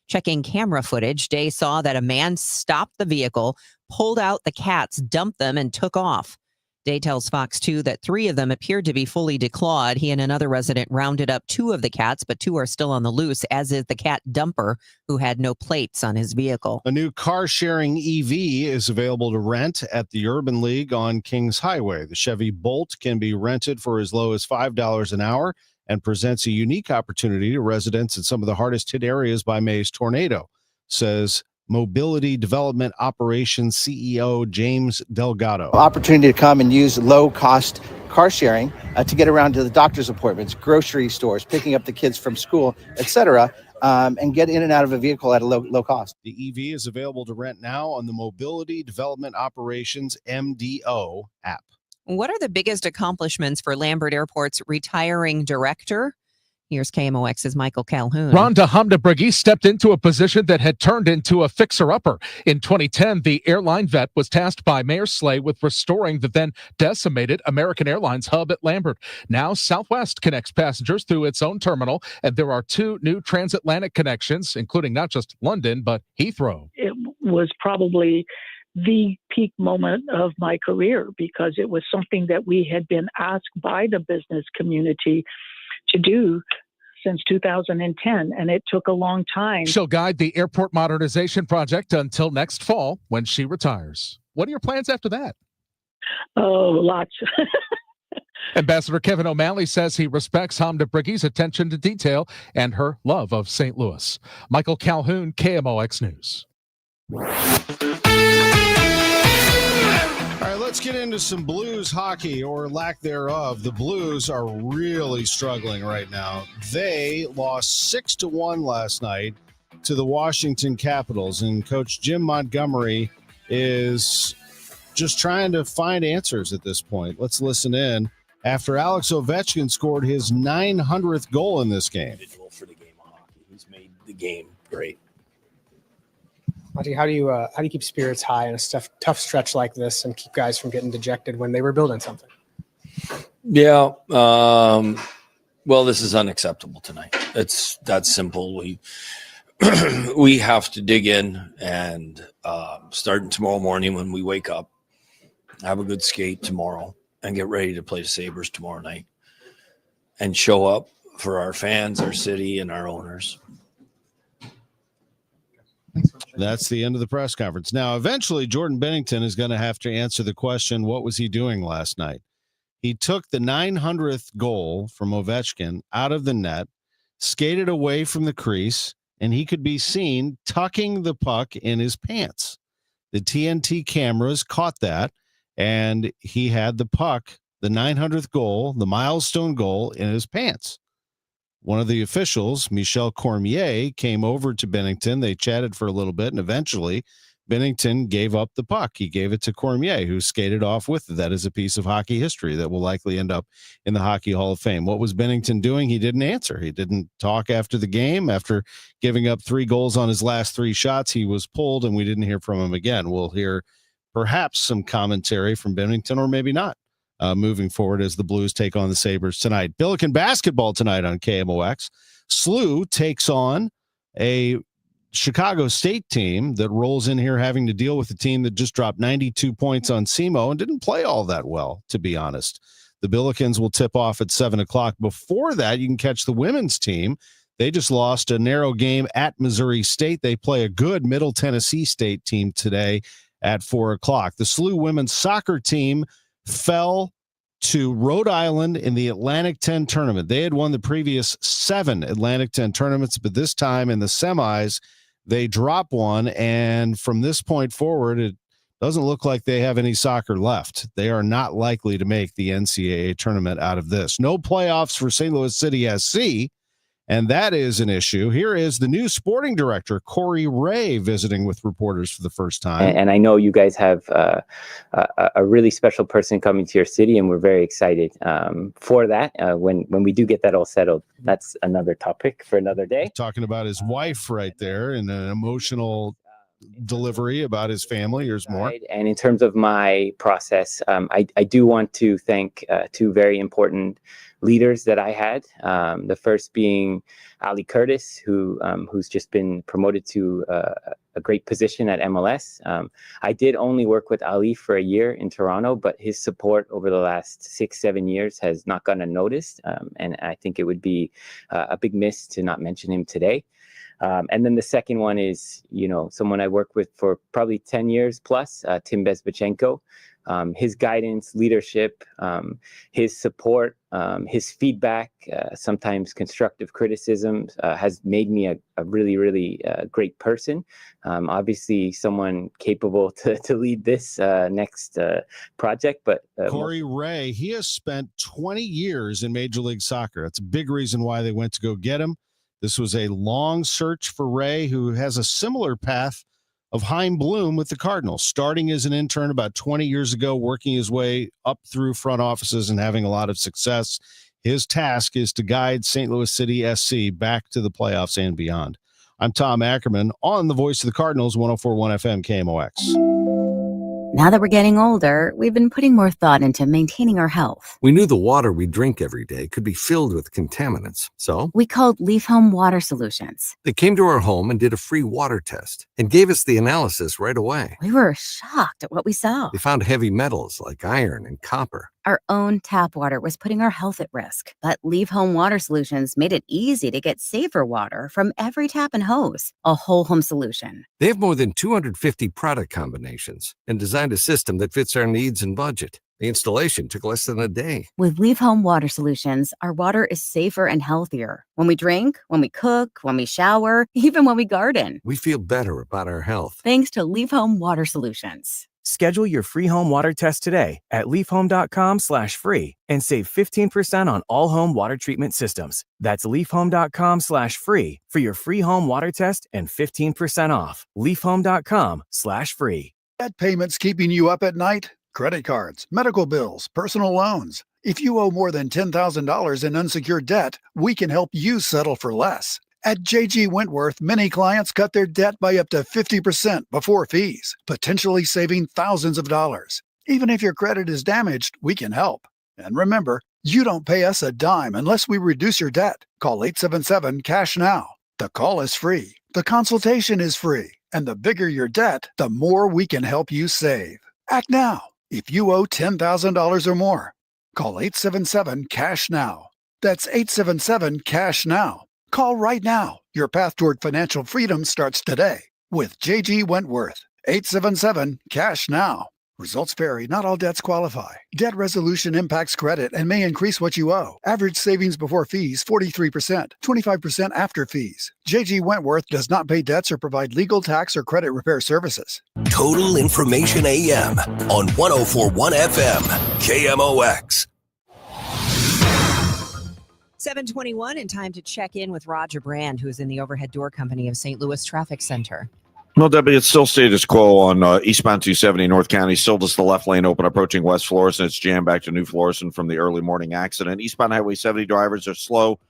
Checking camera footage, Day saw that a man stopped the vehicle, pulled out the cats, dumped them, and took off. Day tells Fox 2 that 3 of them appeared to be fully declawed. He and another resident rounded up 2 of the cats, but 2 are still on the loose, as is the cat dumper, who had no plates on his vehicle. A new car-sharing EV is available to rent at the Urban League on Kings Highway. The Chevy Bolt can be rented for as low as $5 an hour and presents a unique opportunity to residents in some of the hardest hit areas by May's tornado, says Mobility Development Operations CEO James Delgado. Opportunity to come and use low-cost car sharing to get around to the doctor's appointments, grocery stores, picking up the kids from school, etc., and get in and out of a vehicle at a low cost. The EV is available to rent now on the Mobility Development Operations MDO app. What are the biggest accomplishments for Lambert Airport's retiring director? Here's KMOX's Michael Calhoun. Rhonda Hamdabrigi stepped into a position that had turned into a fixer-upper. In 2010, the airline vet was tasked by Mayor Slay with restoring the then decimated American Airlines hub at Lambert. Now, Southwest connects passengers through its own terminal, and there are 2 new transatlantic connections, including not just London, but Heathrow. It was probably the peak moment of my career because it was something that we had been asked by the business community to do since 2010, and it took a long time. She'll guide the airport modernization project until next fall when she retires. What are your plans after that? Oh, lots. Ambassador Kevin O'Malley says he respects Hamdabrigi's attention to detail and her love of St. Louis. Michael Calhoun, KMOX News. All right, let's get into some Blues hockey, or lack thereof. The Blues are really struggling right now. They lost 6-1 last night to the Washington Capitals, and Coach Jim Montgomery is just trying to find answers at this point. Let's listen in after Alex Ovechkin scored his 900th goal in this game. For the game of hockey, he's made the game great. How do you keep spirits high in a tough stretch like this and keep guys from getting dejected when they were building something? Yeah. Well, this is unacceptable tonight. It's that simple. We have to dig in and starting tomorrow morning when we wake up, have a good skate tomorrow, and get ready to play the Sabres tomorrow night and show up for our fans, our city, and our owners. That's the end of the press conference. Now, eventually, Jordan Bennington is going to have to answer the question, what was he doing last night? He took the 900th goal from Ovechkin out of the net, skated away from the crease, and he could be seen tucking the puck in his pants. The TNT cameras caught that, and he had the puck, the 900th goal, the milestone goal, in his pants. One of the officials, Michel Cormier, came over to Bennington. They chatted for a little bit, and eventually Bennington gave up the puck. He gave it to Cormier, who skated off with it. That is a piece of hockey history that will likely end up in the Hockey Hall of Fame. What was Bennington doing? He didn't answer. He didn't talk after the game. After giving up 3 goals on his last 3 shots, he was pulled, and we didn't hear from him again. We'll hear perhaps some commentary from Bennington, or maybe not, moving forward as the Blues take on the Sabres tonight. Billiken basketball tonight on KMOX. SLU takes on a Chicago State team that rolls in here having to deal with a team that just dropped 92 points on SEMO and didn't play all that well, to be honest. The Billikens will tip off at 7 o'clock. Before that, you can catch the women's team. They just lost a narrow game at Missouri State. They play a good Middle Tennessee State team today at 4 o'clock. The SLU women's soccer team fell to Rhode Island in the Atlantic 10 tournament. They had won the previous 7 Atlantic 10 tournaments, but this time in the semis, they drop one. And from this point forward, it doesn't look like they have any soccer left. They are not likely to make the NCAA tournament out of this. No playoffs for St. Louis City SC, and that is an issue. Here is the new sporting director, Corey Ray, visiting with reporters for the first time. And I know you guys have a really special person coming to your city, and we're very excited for that. When we do get that all settled, that's another topic for another day. Talking about his wife right there in an emotional delivery about his family. Here's more. And in terms of my process, I do want to thank 2 very important leaders that I had. The first being Ali Curtis, who's just been promoted to a great position at MLS. I did only work with Ali for a year in Toronto, but his support over the last 6-7 years has not gone unnoticed. And I think it would be a big miss to not mention him today. And then the second one is, someone I worked with for probably 10 years plus, Tim Bezbachenko. His guidance, leadership, his support, his feedback, sometimes constructive criticism has made me a really, really great person. Obviously, someone capable to lead this next project. But Corey Ray, he has spent 20 years in Major League Soccer. That's a big reason why they went to go get him. This was a long search for Ray, who has a similar path of Chaim Bloom with the Cardinals, starting as an intern about 20 years ago, working his way up through front offices and having a lot of success. His task is to guide St. Louis City SC back to the playoffs and beyond. I'm Tom Ackerman on the Voice of the Cardinals, 104.1 FM KMOX. Now that we're getting older, we've been putting more thought into maintaining our health. We knew the water we drink every day could be filled with contaminants, so we called Leaf Home Water Solutions. They came to our home and did a free water test and gave us the analysis right away. We were shocked at what we saw. They found heavy metals like iron and copper. Our own tap water was putting our health at risk, but Leaf Home Water Solutions made it easy to get safer water from every tap and hose. A whole home solution. They have more than 250 product combinations and designed a system that fits our needs and budget. The installation took less than a day. With Leaf Home Water Solutions, our water is safer and healthier. When we drink, when we cook, when we shower, even when we garden. We feel better about our health. Thanks to Leaf Home Water Solutions. Schedule your free home water test today at leafhome.com/free and save 15% on all home water treatment systems. That's leafhome.com/free for your free home water test and 15% off. leafhome.com/free. Debt payments keeping you up at night? Credit cards, medical bills, personal loans. If you owe more than $10,000 in unsecured debt, we can help you settle for less. At JG Wentworth, many clients cut their debt by up to 50% before fees, potentially saving thousands of dollars. Even if your credit is damaged, we can help. And remember, you don't pay us a dime unless we reduce your debt. Call 877-CASH-NOW. The call is free. The consultation is free. And the bigger your debt, the more we can help you save. Act now. If you owe $10,000 or more, call 877-CASH-NOW. That's 877-CASH-NOW. Call right now. Your path toward financial freedom starts today with J.G. Wentworth. 877-CASH-NOW. Results vary. Not all debts qualify. Debt resolution impacts credit and may increase what you owe. Average savings before fees, 43%, 25% after fees. J.G. Wentworth does not pay debts or provide legal, tax, or credit repair services. Total Information AM on 104.1 FM, KMOX. 7:21 and time to check in with Roger Brand, who is in the overhead door company of St. Louis Traffic Center. Well, Debbie, it's still status quo on eastbound 270 North County. Still just the left lane open approaching West Florissant. It's jammed back to New Florissant from the early morning accident. Eastbound Highway 70 drivers are slow.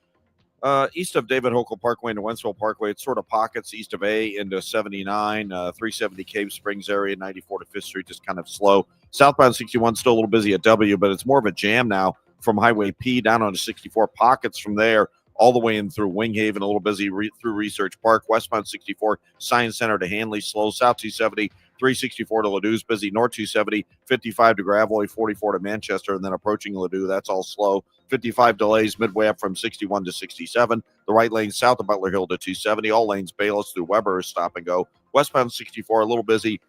East of David Hochul Parkway into Wentzville Parkway, it's sort of pockets east of A into 79, 370 Cave Springs area, 94 to 5th Street, just kind of slow. Southbound 61 still a little busy at W, but it's more of a jam now from Highway P down onto 64, pockets from there all the way in through Winghaven, a little busy through Research Park. Westbound 64, Science Center to Hanley, slow. South 270, 364 to Ladou's, busy. North 270, 55 to Gravois, 44 to Manchester, and then approaching Ladue, that's all slow. 55 delays midway up from 61 to 67. The right lane south of Butler Hill to 270. All lanes Bayless through Weber is stop and go. Westbound 64, a little busy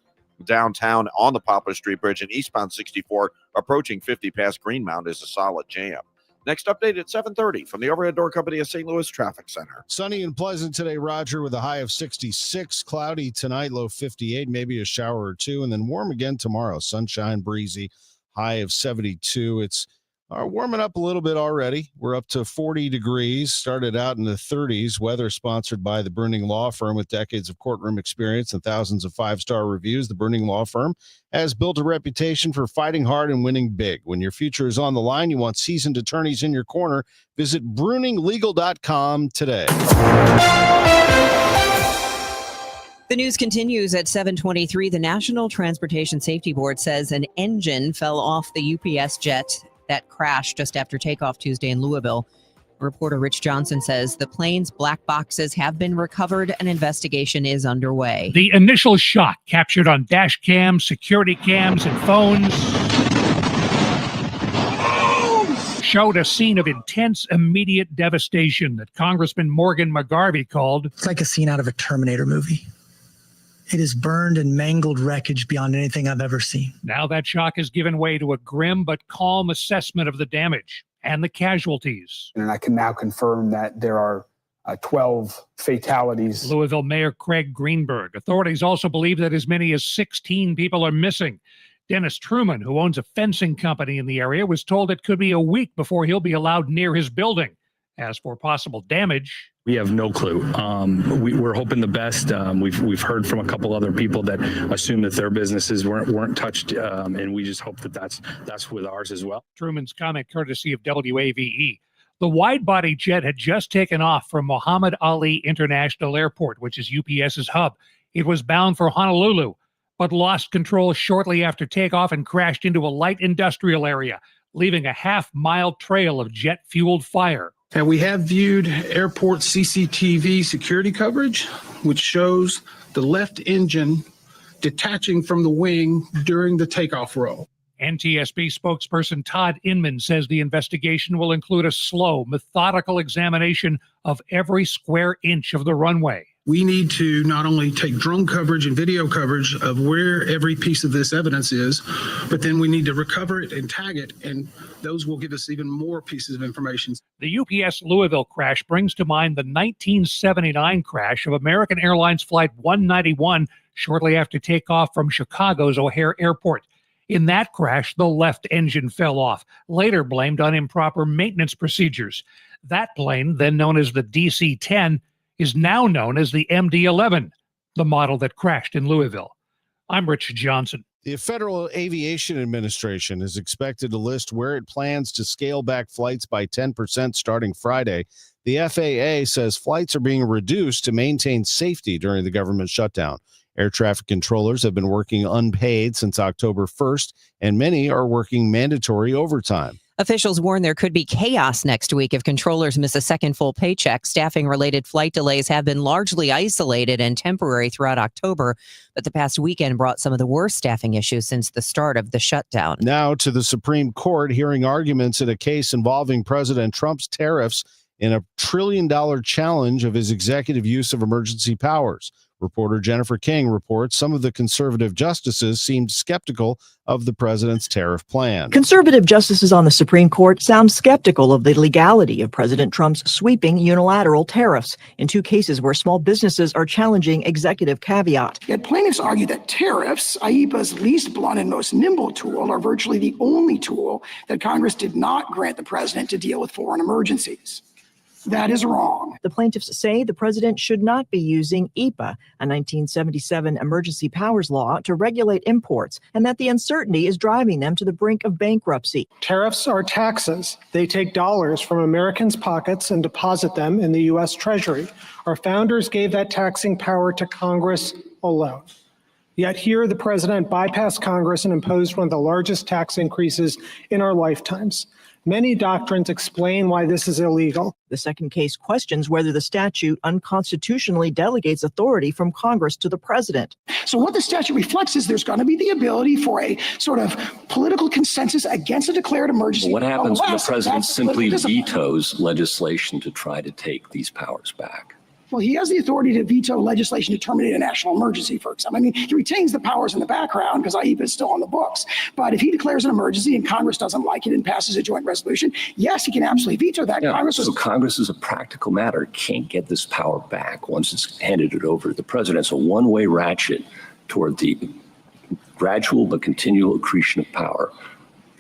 downtown on the Poplar Street Bridge, and eastbound 64 approaching 50 past Greenmount is a solid jam. Next update at 7:30 from the overhead door company of St. Louis Traffic Center. Sunny and pleasant today, Roger, with a high of 66. Cloudy tonight, low 58, maybe a shower or two, and then warm again tomorrow. Sunshine, breezy, high of 72. It's warming up a little bit already. We're up to 40 degrees, started out in the 30s. Weather sponsored by the Bruning Law Firm with decades of courtroom experience and thousands of five-star reviews. The Bruning Law Firm has built a reputation for fighting hard and winning big. When your future is on the line, you want seasoned attorneys in your corner. Visit BruningLegal.com today. The news continues at 7:23. The National Transportation Safety Board says an engine fell off the UPS jet that crashed just after takeoff Tuesday in Louisville. Reporter Rich Johnson says the plane's black boxes have been recovered. An investigation is underway. The initial shock captured on dash cams, security cams, and phones showed a scene of intense, immediate devastation that Congressman Morgan McGarvey called, "It's like a scene out of a Terminator movie. It is burned and mangled wreckage beyond anything I've ever seen." Now that shock has given way to a grim but calm assessment of the damage and the casualties. And I can now confirm that there are 12 fatalities. Louisville Mayor Craig Greenberg. Authorities also believe that as many as 16 people are missing. Dennis Truman, who owns a fencing company in the area, was told it could be a week before he'll be allowed near his building. As for possible damage, we have no clue. We're hoping the best. We've heard from a couple other people that assume that their businesses weren't touched, and we just hope that that's with ours as well. Truman's comment courtesy of WAVE. The wide-body jet had just taken off from Muhammad Ali International Airport, which is UPS's hub. It was bound for Honolulu, but lost control shortly after takeoff and crashed into a light industrial area, leaving a half-mile trail of jet-fueled fire. And we have viewed airport CCTV security coverage, which shows the left engine detaching from the wing during the takeoff roll. NTSB spokesperson Todd Inman says the investigation will include a slow, methodical examination of every square inch of the runway. We need to not only take drone coverage and video coverage of where every piece of this evidence is, but then we need to recover it and tag it, and those will give us even more pieces of information. The UPS Louisville crash brings to mind the 1979 crash of American Airlines Flight 191 shortly after takeoff from Chicago's O'Hare Airport. In that crash, the left engine fell off, later blamed on improper maintenance procedures. That plane, then known as the DC-10, is now known as the MD-11, the model that crashed in Louisville. I'm Rich Johnson. The Federal Aviation Administration is expected to list where it plans to scale back flights by 10% starting Friday. The FAA says flights are being reduced to maintain safety during the government shutdown. Air traffic controllers have been working unpaid since October 1st, and many are working mandatory overtime. Officials warn there could be chaos next week if controllers miss a second full paycheck. Staffing-related flight delays have been largely isolated and temporary throughout October, but the past weekend brought some of the worst staffing issues since the start of the shutdown. Now to the Supreme Court, hearing arguments in a case involving President Trump's tariffs in a $1 trillion challenge of his executive use of emergency powers. Reporter Jennifer King reports some of the conservative justices seemed skeptical of the president's tariff plan. Conservative justices on the Supreme Court sound skeptical of the legality of President Trump's sweeping unilateral tariffs in two cases where small businesses are challenging executive caveat. Yet plaintiffs argue that tariffs, IEEPA's least blunt and most nimble tool, are virtually the only tool that Congress did not grant the president to deal with foreign emergencies. That is wrong. The plaintiffs say the president should not be using EPA, a 1977 emergency powers law, to regulate imports, and that the uncertainty is driving them to the brink of bankruptcy. Tariffs are taxes. They take dollars from Americans' pockets and deposit them in the U.S. Treasury. Our founders gave that taxing power to Congress alone. Yet here, the president bypassed Congress and imposed one of the largest tax increases in our lifetimes. Many doctrines explain why this is illegal. The second case questions whether the statute unconstitutionally delegates authority from Congress to the president. So what the statute reflects is there's going to be the ability for a sort of political consensus against a declared emergency. What happens when the unless president that's simply political discipline. vetoes legislation to try to take these powers back? Well, he has the authority to veto legislation to terminate a national emergency, for example. I mean, he retains the powers in the background because IEPA is still on the books. But if he declares an emergency and Congress doesn't like it and passes a joint resolution, yes, he can absolutely veto that. Yeah, Congress so Congress, as a practical matter, can't get this power back once it's handed it over to the president. It's a one-way ratchet toward the gradual but continual accretion of power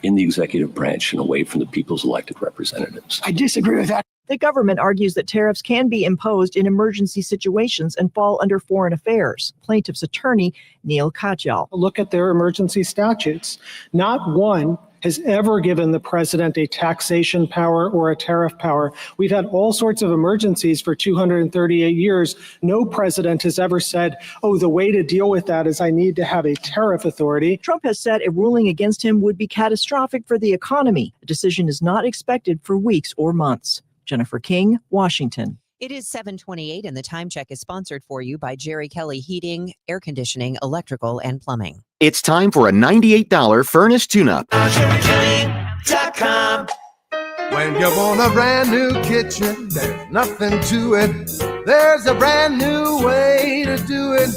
in the executive branch and away from the people's elected representatives. I disagree with that. The government argues that tariffs can be imposed in emergency situations and fall under foreign affairs. Plaintiff's attorney, Neil Katyal. Look at their emergency statutes. Not one has ever given the president a taxation power or a tariff power. We've had all sorts of emergencies for 238 years. No president has ever said, oh, the way to deal with that is I need to have a tariff authority. Trump has said a ruling against him would be catastrophic for the economy. A decision is not expected for weeks or months. Jennifer King, Washington. It is 7:28 and the time check is sponsored for you by Jerry Kelly Heating, Air Conditioning, Electrical, and Plumbing. It's time for a $98 furnace tune-up. When you want a brand new kitchen, there's nothing to it. There's a brand new way to do it.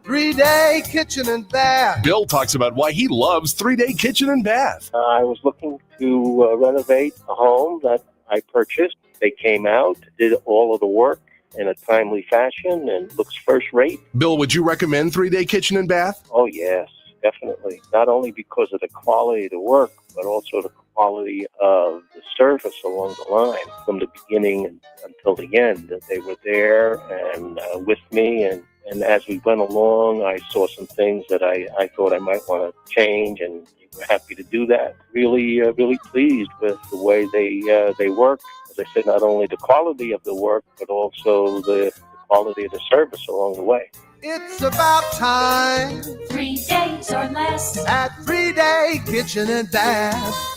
3-day kitchen and bath. Bill talks about why he loves 3-day kitchen and bath. I was looking to renovate a home that I purchased. They came out, did all of the work in a timely fashion, and looks first rate. Bill, would you recommend 3-day kitchen and bath? Oh, yes, definitely. Not only because of the quality of the work, but also the quality of the service along the line from the beginning until the end. That they were there and with me, and as we went along, I saw some things that I thought I might want to change, and we're happy to do that. Really pleased with the way they work. As I said, not only the quality of the work, but also the quality of the service along the way. It's about time. 3 days or less at 3-day kitchen and bath.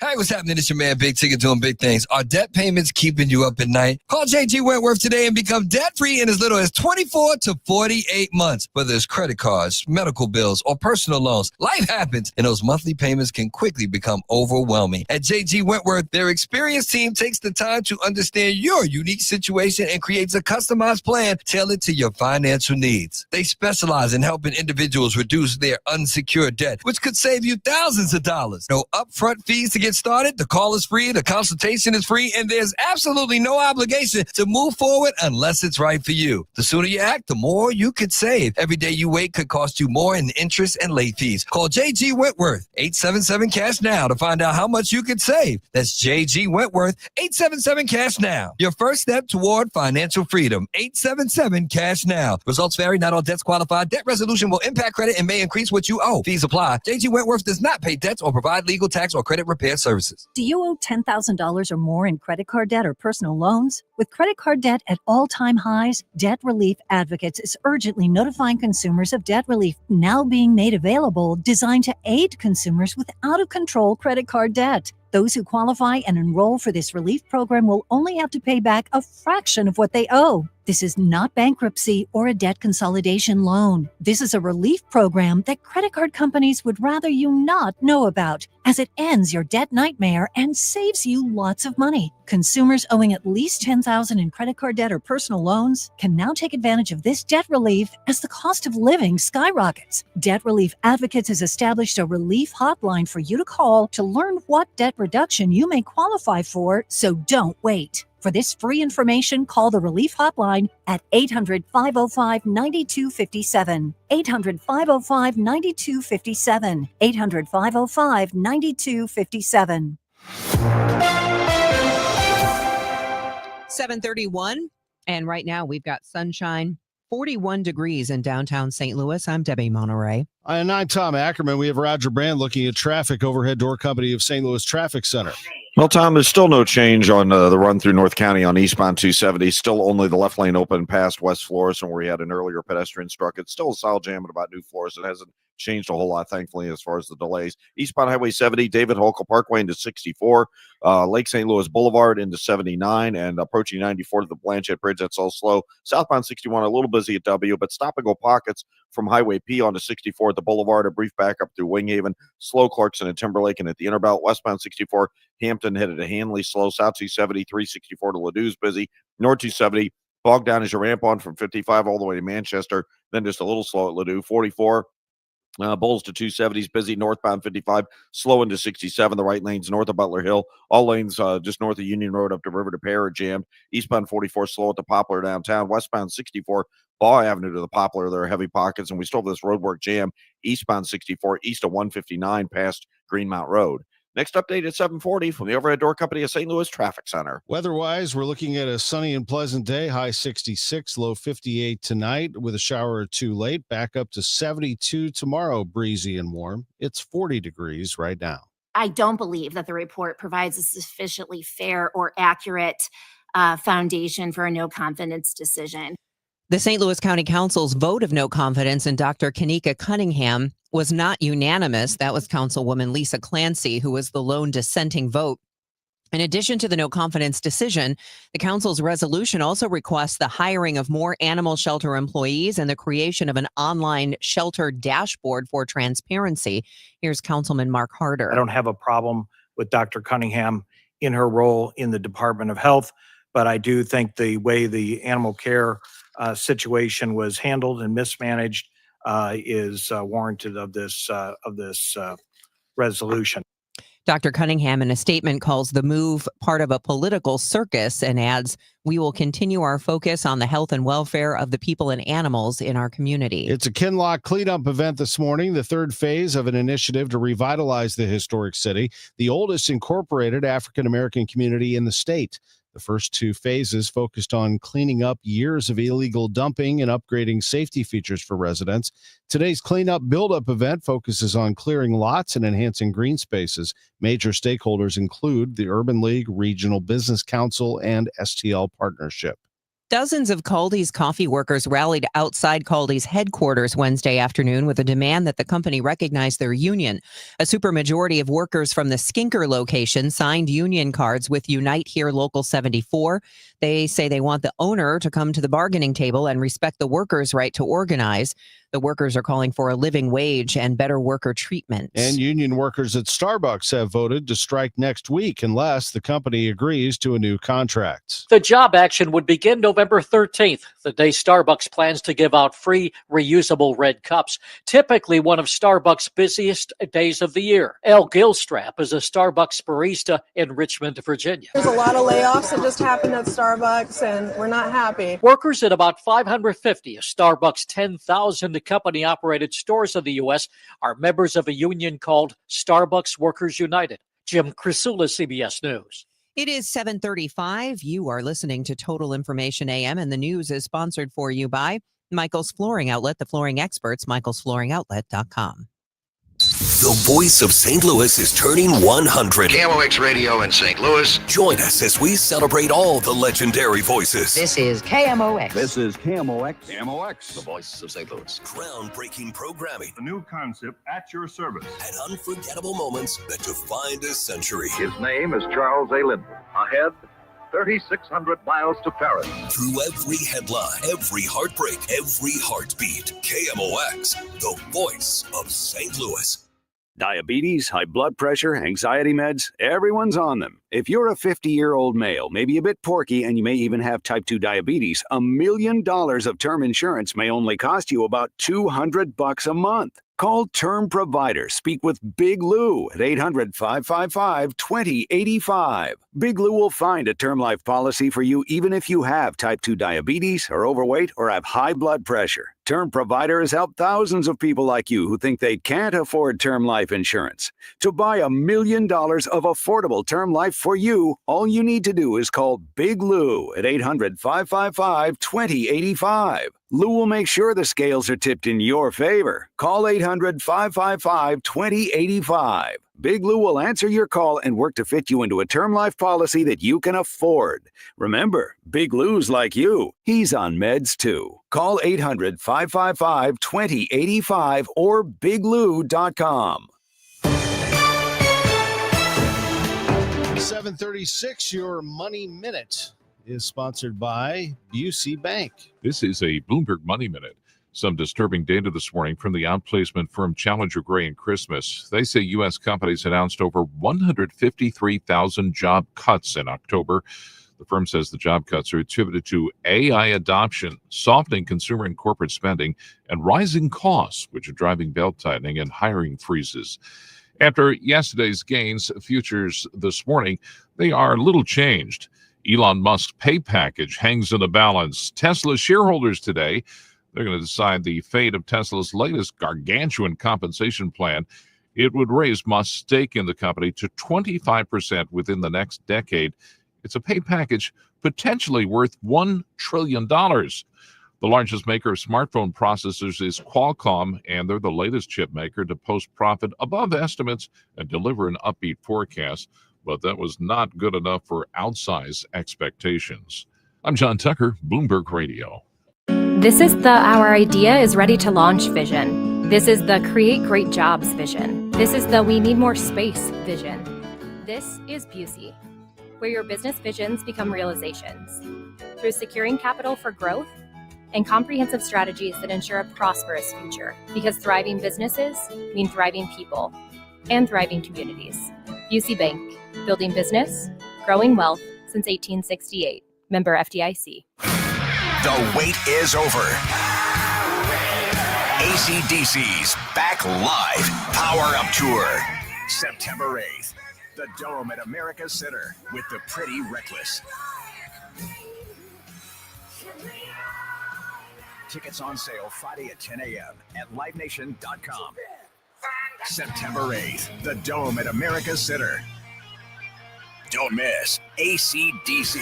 Hey, what's happening? It's your man, Big Ticket, doing big things. Are debt payments keeping you up at night? Call JG Wentworth today and become debt-free in as little as 24 to 48 months. Whether it's credit cards, medical bills, or personal loans, life happens, and those monthly payments can quickly become overwhelming. At JG Wentworth, their experienced team takes the time to understand your unique situation and creates a customized plan tailored to your financial needs. They specialize in helping individuals reduce their unsecured debt, which could save you thousands of dollars. No upfront fees to get started. The call is free, the consultation is free, and there's absolutely no obligation to move forward unless it's right for you. The sooner you act, the more you could save. Every day you wait could cost you more in interest and late fees. Call JG Wentworth, 877-CASH-NOW to find out how much you could save. That's JG Wentworth, 877-CASH-NOW. Your first step toward financial freedom, 877-CASH-NOW. Results vary, not all debts qualify. Debt resolution will impact credit and may increase what you owe. Fees apply. JG Wentworth does not pay debts or provide legal, tax, or credit repair debt services. Do you owe $10,000 or more in credit card debt or personal loans? With credit card debt at all-time highs, Debt Relief Advocates is urgently notifying consumers of debt relief now being made available, designed to aid consumers with out-of-control credit card debt. Those who qualify and enroll for this relief program will only have to pay back a fraction of what they owe. This is not bankruptcy or a debt consolidation loan. This is a relief program that credit card companies would rather you not know about, as it ends your debt nightmare and saves you lots of money. Consumers owing at least $10,000 in credit card debt or personal loans can now take advantage of this debt relief as the cost of living skyrockets. Debt Relief Advocates has established a relief hotline for you to call to learn what debt reduction you may qualify for, so don't wait. For this free information, call the Relief Hotline at 800-505-9257. 800-505-9257. 800-505-9257. 7:31, and right now we've got sunshine, 41 degrees in downtown St. Louis. I'm Debbi Monterrey. And I'm Tom Ackerman. We have Roger Brand looking at traffic, overhead door company of St. Louis Traffic Center. Well, Tom, there's still no change on the run through North County on eastbound 270. Still only the left lane open past West Florissant, where we had an earlier pedestrian struck. It's still a solid jam at about New Florissant. It hasn't changed a whole lot, thankfully, as far as the delays. Eastbound Highway 70, David Holcomb Parkway into 64, Lake St. Louis Boulevard into 79, and approaching 94 to the Blanchette Bridge. That's all slow. Southbound 61, a little busy at W, but stop and go pockets from Highway P onto 64 at the Boulevard, a brief backup through Winghaven, slow Clarkson and Timberlake, and at the Interbelt, westbound 64, Hampton headed to Hanley, slow. South 270, 364 to Ladou's busy. North 270, bogged down as you ramp on from 55 all the way to Manchester, then just a little slow at Ladue. 44, Bulls to 270s, busy northbound 55, slow into 67. The right lanes north of Butler Hill. All lanes just north of Union Road up to River to Pear are jammed. Eastbound 44, slow at the Poplar downtown. Westbound 64, Baugh Avenue to the Poplar. There are heavy pockets, and we still have this roadwork jam. Eastbound 64, east of 159 past Greenmount Road. Next update at 7:40 from the overhead door company of St. Louis Traffic Center. Weather-wise, we're looking at a sunny and pleasant day, high 66, low 58 tonight, with a shower or two late, back up to 72 tomorrow, breezy and warm. It's 40 degrees right now. I don't believe that the report provides a sufficiently fair or accurate foundation for a no confidence decision. The St. Louis County Council's vote of no confidence in Dr. Kanika Cunningham was not unanimous. That was Councilwoman Lisa Clancy, who was the lone dissenting vote. In addition to the no confidence decision, the council's resolution also requests the hiring of more animal shelter employees and the creation of an online shelter dashboard for transparency. Here's Councilman Mark Harder. I don't have a problem with Dr. Cunningham in her role in the Department of Health, but I do think the way the animal care situation was handled and mismanaged is warranted of this resolution. Dr. Cunningham, in a statement, calls the move part of a political circus and adds, "We will continue our focus on the health and welfare of the people and animals in our community." It's a Kinloch cleanup event this morning, the third phase of an initiative to revitalize the historic city, the oldest incorporated African-American community in the state. The first two phases focused on cleaning up years of illegal dumping and upgrading safety features for residents. Today's cleanup build-up event focuses on clearing lots and enhancing green spaces. Major stakeholders include the Urban League, Regional Business Council, and STL Partnership. Dozens of Caldi's coffee workers rallied outside Caldi's headquarters Wednesday afternoon with a demand that the company recognize their union. A supermajority of workers from the Skinker location signed union cards with Unite Here Local 74. They say they want the owner to come to the bargaining table and respect the workers' right to organize. The workers are calling for a living wage and better worker treatment. And union workers at Starbucks have voted to strike next week unless the company agrees to a new contract. The job action would begin November 13th, the day Starbucks plans to give out free reusable red cups, typically one of Starbucks' busiest days of the year. Elle Gilstrap is a Starbucks barista in Richmond, Virginia. There's a lot of layoffs that just happened at Starbucks, and we're not happy. Workers at about 550 of Starbucks' 10,000 company-operated stores in the U.S. are members of a union called Starbucks Workers United. Jim Crisula, CBS News. It is 7:35. You are listening to Total Information AM, and the news is sponsored for you by Michael's Flooring Outlet, the flooring experts, michaelsflooringoutlet.com. The voice of St. Louis is turning 100. KMOX Radio in St. Louis. Join us as we celebrate all the legendary voices. This is KMOX. This is KMOX. KMOX, the voice of St. Louis. Groundbreaking programming. A new concept at your service. And unforgettable moments that defined a century. His name is Charles A. Lindbergh. Ahead, 3,600 miles to Paris. Through every headline, every heartbreak, every heartbeat. KMOX, the voice of St. Louis. Diabetes, high blood pressure, anxiety meds, everyone's on them. If you're a 50-year-old male, maybe a bit porky, and you may even have type 2 diabetes, $1 million of term insurance may only cost you about $200 a month. Call Term Provider. Speak with Big Lou at 800-555-2085. Big Lou will find a term life policy for you even if you have type 2 diabetes, are overweight, or have high blood pressure. Term Provider has helped thousands of people like you who think they can't afford term life insurance. To buy $1 million of affordable term life for you, all you need to do is call Big Lou at 800-555-2085. Lou will make sure the scales are tipped in your favor. Call 800-555-2085. Big Lou will answer your call and work to fit you into a term life policy that you can afford. Remember, Big Lou's like you. He's on meds too. Call 800-555-2085 or biglou.com. 736, your Money Minute is sponsored by Busey Bank. This is a Bloomberg Money Minute. Some disturbing data this morning from the outplacement firm Challenger Gray and Christmas. They say U.S. companies announced over 153,000 job cuts in October. The firm says the job cuts are attributed to AI adoption, softening consumer and corporate spending, and rising costs, which are driving belt-tightening and hiring freezes. After yesterday's gains, futures this morning, they are little changed. Elon Musk's pay package hangs in the balance. Tesla shareholders today, they're going to decide the fate of Tesla's latest gargantuan compensation plan. It would raise Musk's stake in the company to 25% within the next decade. It's a pay package potentially worth $1 trillion. The largest maker of smartphone processors is Qualcomm, and they're the latest chip maker to post profit above estimates and deliver an upbeat forecast. But that was not good enough for outsized expectations. I'm John Tucker, Bloomberg Radio. This is the Our Idea is Ready to Launch vision. This is the Create Great Jobs vision. This is the We Need More Space vision. This is Busey, where your business visions become realizations through securing capital for growth and comprehensive strategies that ensure a prosperous future, because thriving businesses mean thriving people and thriving communities. Busey Bank, building business, growing wealth since 1868. Member FDIC. The wait is over. AC/DC's back live Power Up Tour. September 8th. The Dome at America's Center with the Pretty Reckless. Tickets on sale Friday at 10 a.m. at livenation.com. September 8th, the Dome at America's Center. Don't miss AC/DC.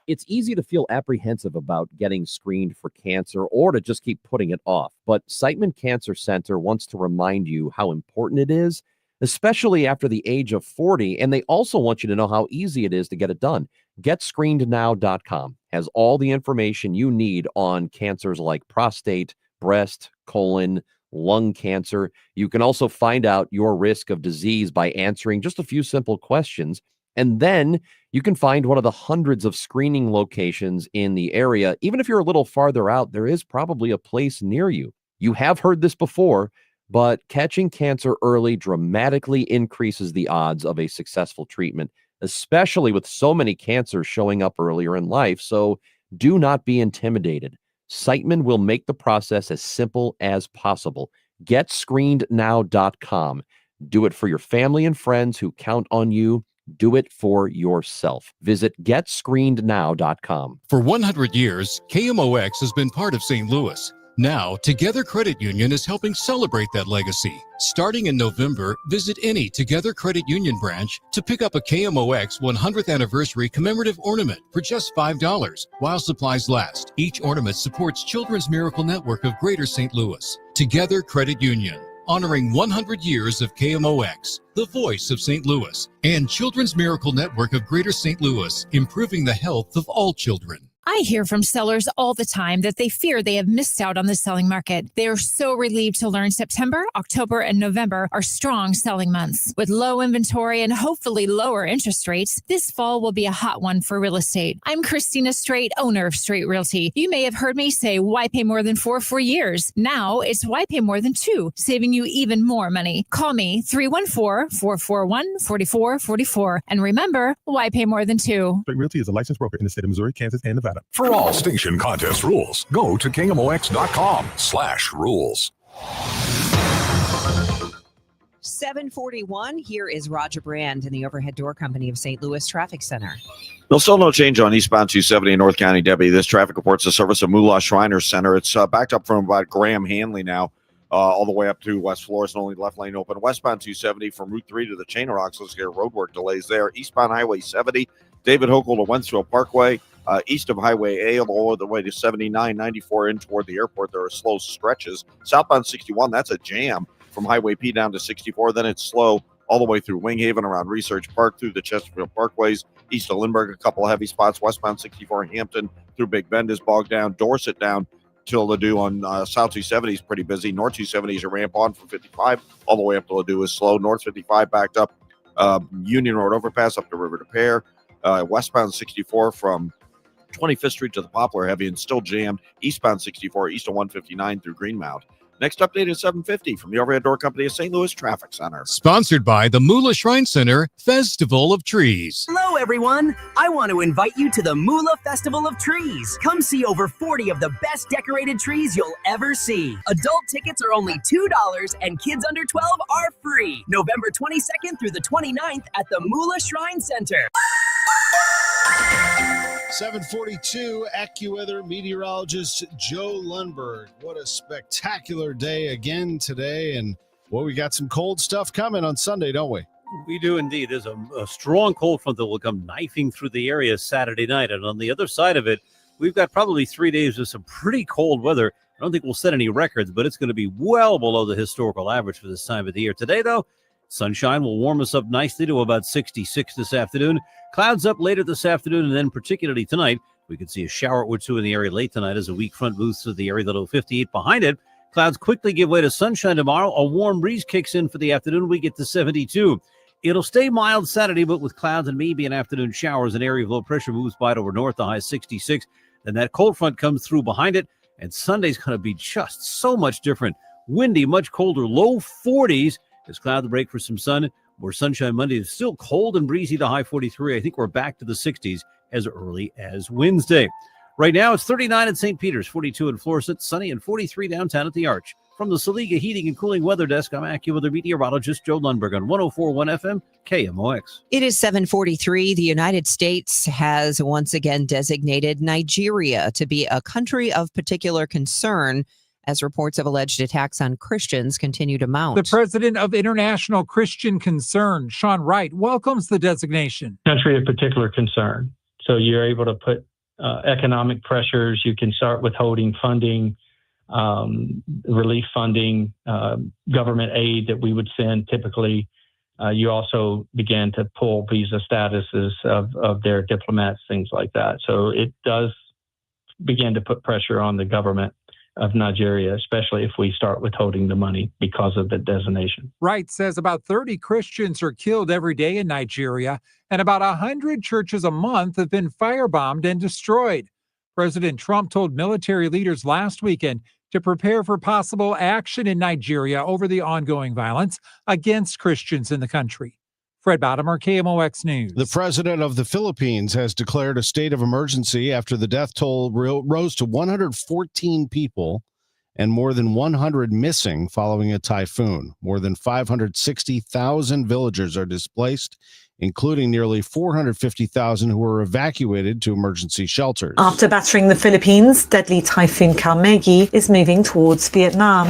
It's easy to feel apprehensive about getting screened for cancer or to just keep putting it off. But Siteman Cancer Center wants to remind you how important it is, especially after the age of 40. And they also want you to know how easy it is to get it done. GetScreenedNow.com has all the information you need on cancers like prostate, breast, colon, lung cancer. You can also find out your risk of disease by answering just a few simple questions. And then you can find one of the hundreds of screening locations in the area. Even if you're a little farther out, there is probably a place near you. You have heard this before, but catching cancer early dramatically increases the odds of a successful treatment, especially with so many cancers showing up earlier in life. So do not be intimidated. Siteman will make the process as simple as possible. GetScreenedNow.com. Do it for your family and friends who count on you. Do it for yourself. Visit GetScreenedNow.com. For 100 years, KMOX has been part of St. Louis. Now, Together Credit Union is helping celebrate that legacy. Starting in November, visit any Together Credit Union branch to pick up a KMOX 100th anniversary commemorative ornament for just $5 while supplies last. Each ornament supports Children's Miracle Network of Greater St. Louis. Together Credit Union, honoring 100 years of KMOX, the voice of St. Louis, and Children's Miracle Network of Greater St. Louis, improving the health of all children. I hear from sellers all the time that they fear they have missed out on the selling market. They are so relieved to learn September, October, and November are strong selling months. With low inventory and hopefully lower interest rates, this fall will be a hot one for real estate. I'm Christina Straight, owner of Straight Realty. You may have heard me say, why pay more than 4 for years? Now it's why pay more than 2, saving you even more money. Call me 314-441-4444. And remember, why pay more than 2? Straight Realty is a licensed broker in the state of Missouri, Kansas, and Nevada. For all station contest rules, go to KMOX.com/rules. 741. Here is Roger Brand in the Overhead Door Company of St. Louis Traffic Center. There's still no change on eastbound 270 in North County, Debbi. This traffic reports the service of Moolah Shriner Center. It's backed up from about Graham Hanley now, all the way up to West Flores, and only left lane open. Westbound 270 from Route 3 to the Chain of Rocks. Let's get roadwork delays there. Eastbound Highway 70, David Hochul to Wensville Parkway. East of Highway A all the way to 79, 94 in toward the airport. There are slow stretches. Southbound 61, that's a jam from Highway P down to 64. Then it's slow all the way through Winghaven, around Research Park, through the Chesterfield Parkways, east of Lindbergh, a couple of heavy spots. Westbound 64 Hampton through Big Bend is bogged down. Dorset down till Ladue on South 270 is pretty busy. North 270 is a ramp on from 55 all the way up to Ladue is slow. North 55 backed up. Union Road overpass up to River to Pear. Westbound 64 from 25th Street to the Poplar heavy and still jammed. Eastbound 64 east of 159 through Greenmount. Next update is 750 from the Overhead Door Company of St. Louis Traffic Center. Sponsored by the Moolah Shrine Center Festival of Trees. Hello, everyone. I want to invite you to the Moolah Festival of Trees. Come see over 40 of the best decorated trees you'll ever see. Adult tickets are only $2 and kids under 12 are free. November 22nd through the 29th at the Moolah Shrine Center. 742, AccuWeather meteorologist Joe Lundberg. What a spectacular day again today. And, well, we got some cold stuff coming on Sunday, don't we? We do indeed. There's a strong cold front that will come knifing through the area Saturday night. And on the other side of it, we've got probably 3 days of some pretty cold weather. I don't think we'll set any records, but it's going to be well below the historical average for this time of the year. Today, though, sunshine will warm us up nicely to about 66 this afternoon. Clouds up later this afternoon, and then particularly tonight, we could see a shower or two in the area late tonight as a weak front moves through the area, the low 58 behind it. Clouds quickly give way to sunshine tomorrow. A warm breeze kicks in for the afternoon. We get to 72. It'll stay mild Saturday, but with clouds and maybe an afternoon showers. An area of low pressure moves by over north, the high 66. Then that cold front comes through behind it, and Sunday's going to be just so much different. Windy, much colder, low 40s. There's cloud to break for some sun. More sunshine Monday. It's still cold and breezy, the high 43. I think we're back to the 60s as early as Wednesday. Right now, it's 39 in St. Peter's, 42 in Florissant, sunny, and 43 downtown at the Arch. From the Saliga Heating and Cooling Weather Desk, I'm AccuWeather meteorologist Joe Lundberg on 104.1 FM KMOX. It is 7:43. The United States has once again designated Nigeria to be a country of particular concern as reports of alleged attacks on Christians continue to mount. The president of International Christian Concern, Sean Wright, welcomes the designation. Country of particular concern. So you're able to put economic pressures. You can start withholding funding, relief funding, government aid that we would send typically. You also began to pull visa statuses of their diplomats, things like that. So it does begin to put pressure on the government of Nigeria, especially if we start withholding the money because of the designation. Wright says about 30 Christians are killed every day in Nigeria, and about 100 churches a month have been firebombed and destroyed. President Trump told military leaders last weekend to prepare for possible action in Nigeria over the ongoing violence against Christians in the country. Fred Bottomer, KMOX News. The president of the Philippines has declared a state of emergency after the death toll rose to 114 people and more than 100 missing following a typhoon. More than 560,000 villagers are displaced, including nearly 450,000 who were evacuated to emergency shelters. After battering the Philippines, deadly typhoon Kalmegi is moving towards Vietnam.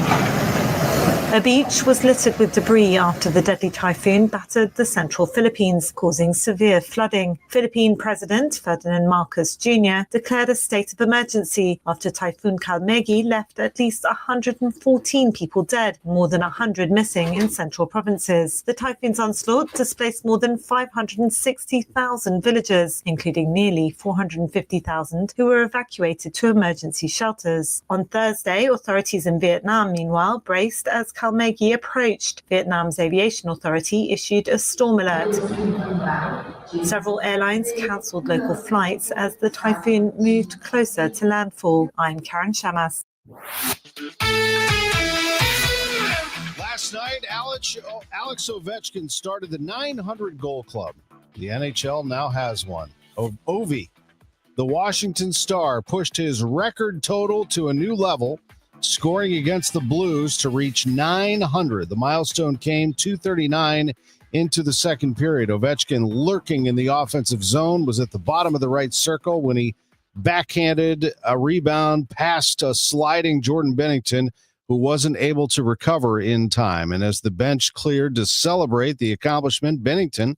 A beach was littered with debris after the deadly typhoon battered the central Philippines, causing severe flooding. Philippine President Ferdinand Marcos Jr. declared a state of emergency after Typhoon Kalmegi left at least 114 people dead, more than 100 missing in central provinces. The typhoon's onslaught displaced more than 560,000 villagers, including nearly 450,000 who were evacuated to emergency shelters. On Thursday, authorities in Vietnam, meanwhile, braced as Kalmegi approached. Vietnam's aviation authority issued a storm alert. Several airlines cancelled local flights as the typhoon moved closer to landfall. I'm Karen Shamas. Last night, Alex Ovechkin started the 900-goal club. The NHL now has one. Ovi, the Washington Star, pushed his record total to a new level, scoring against the Blues to reach 900. The milestone came 2:39 into the second period. Ovechkin, lurking in the offensive zone, was at the bottom of the right circle when he backhanded a rebound past a sliding Jordan Binnington, who wasn't able to recover in time. And as the bench cleared to celebrate the accomplishment, Binnington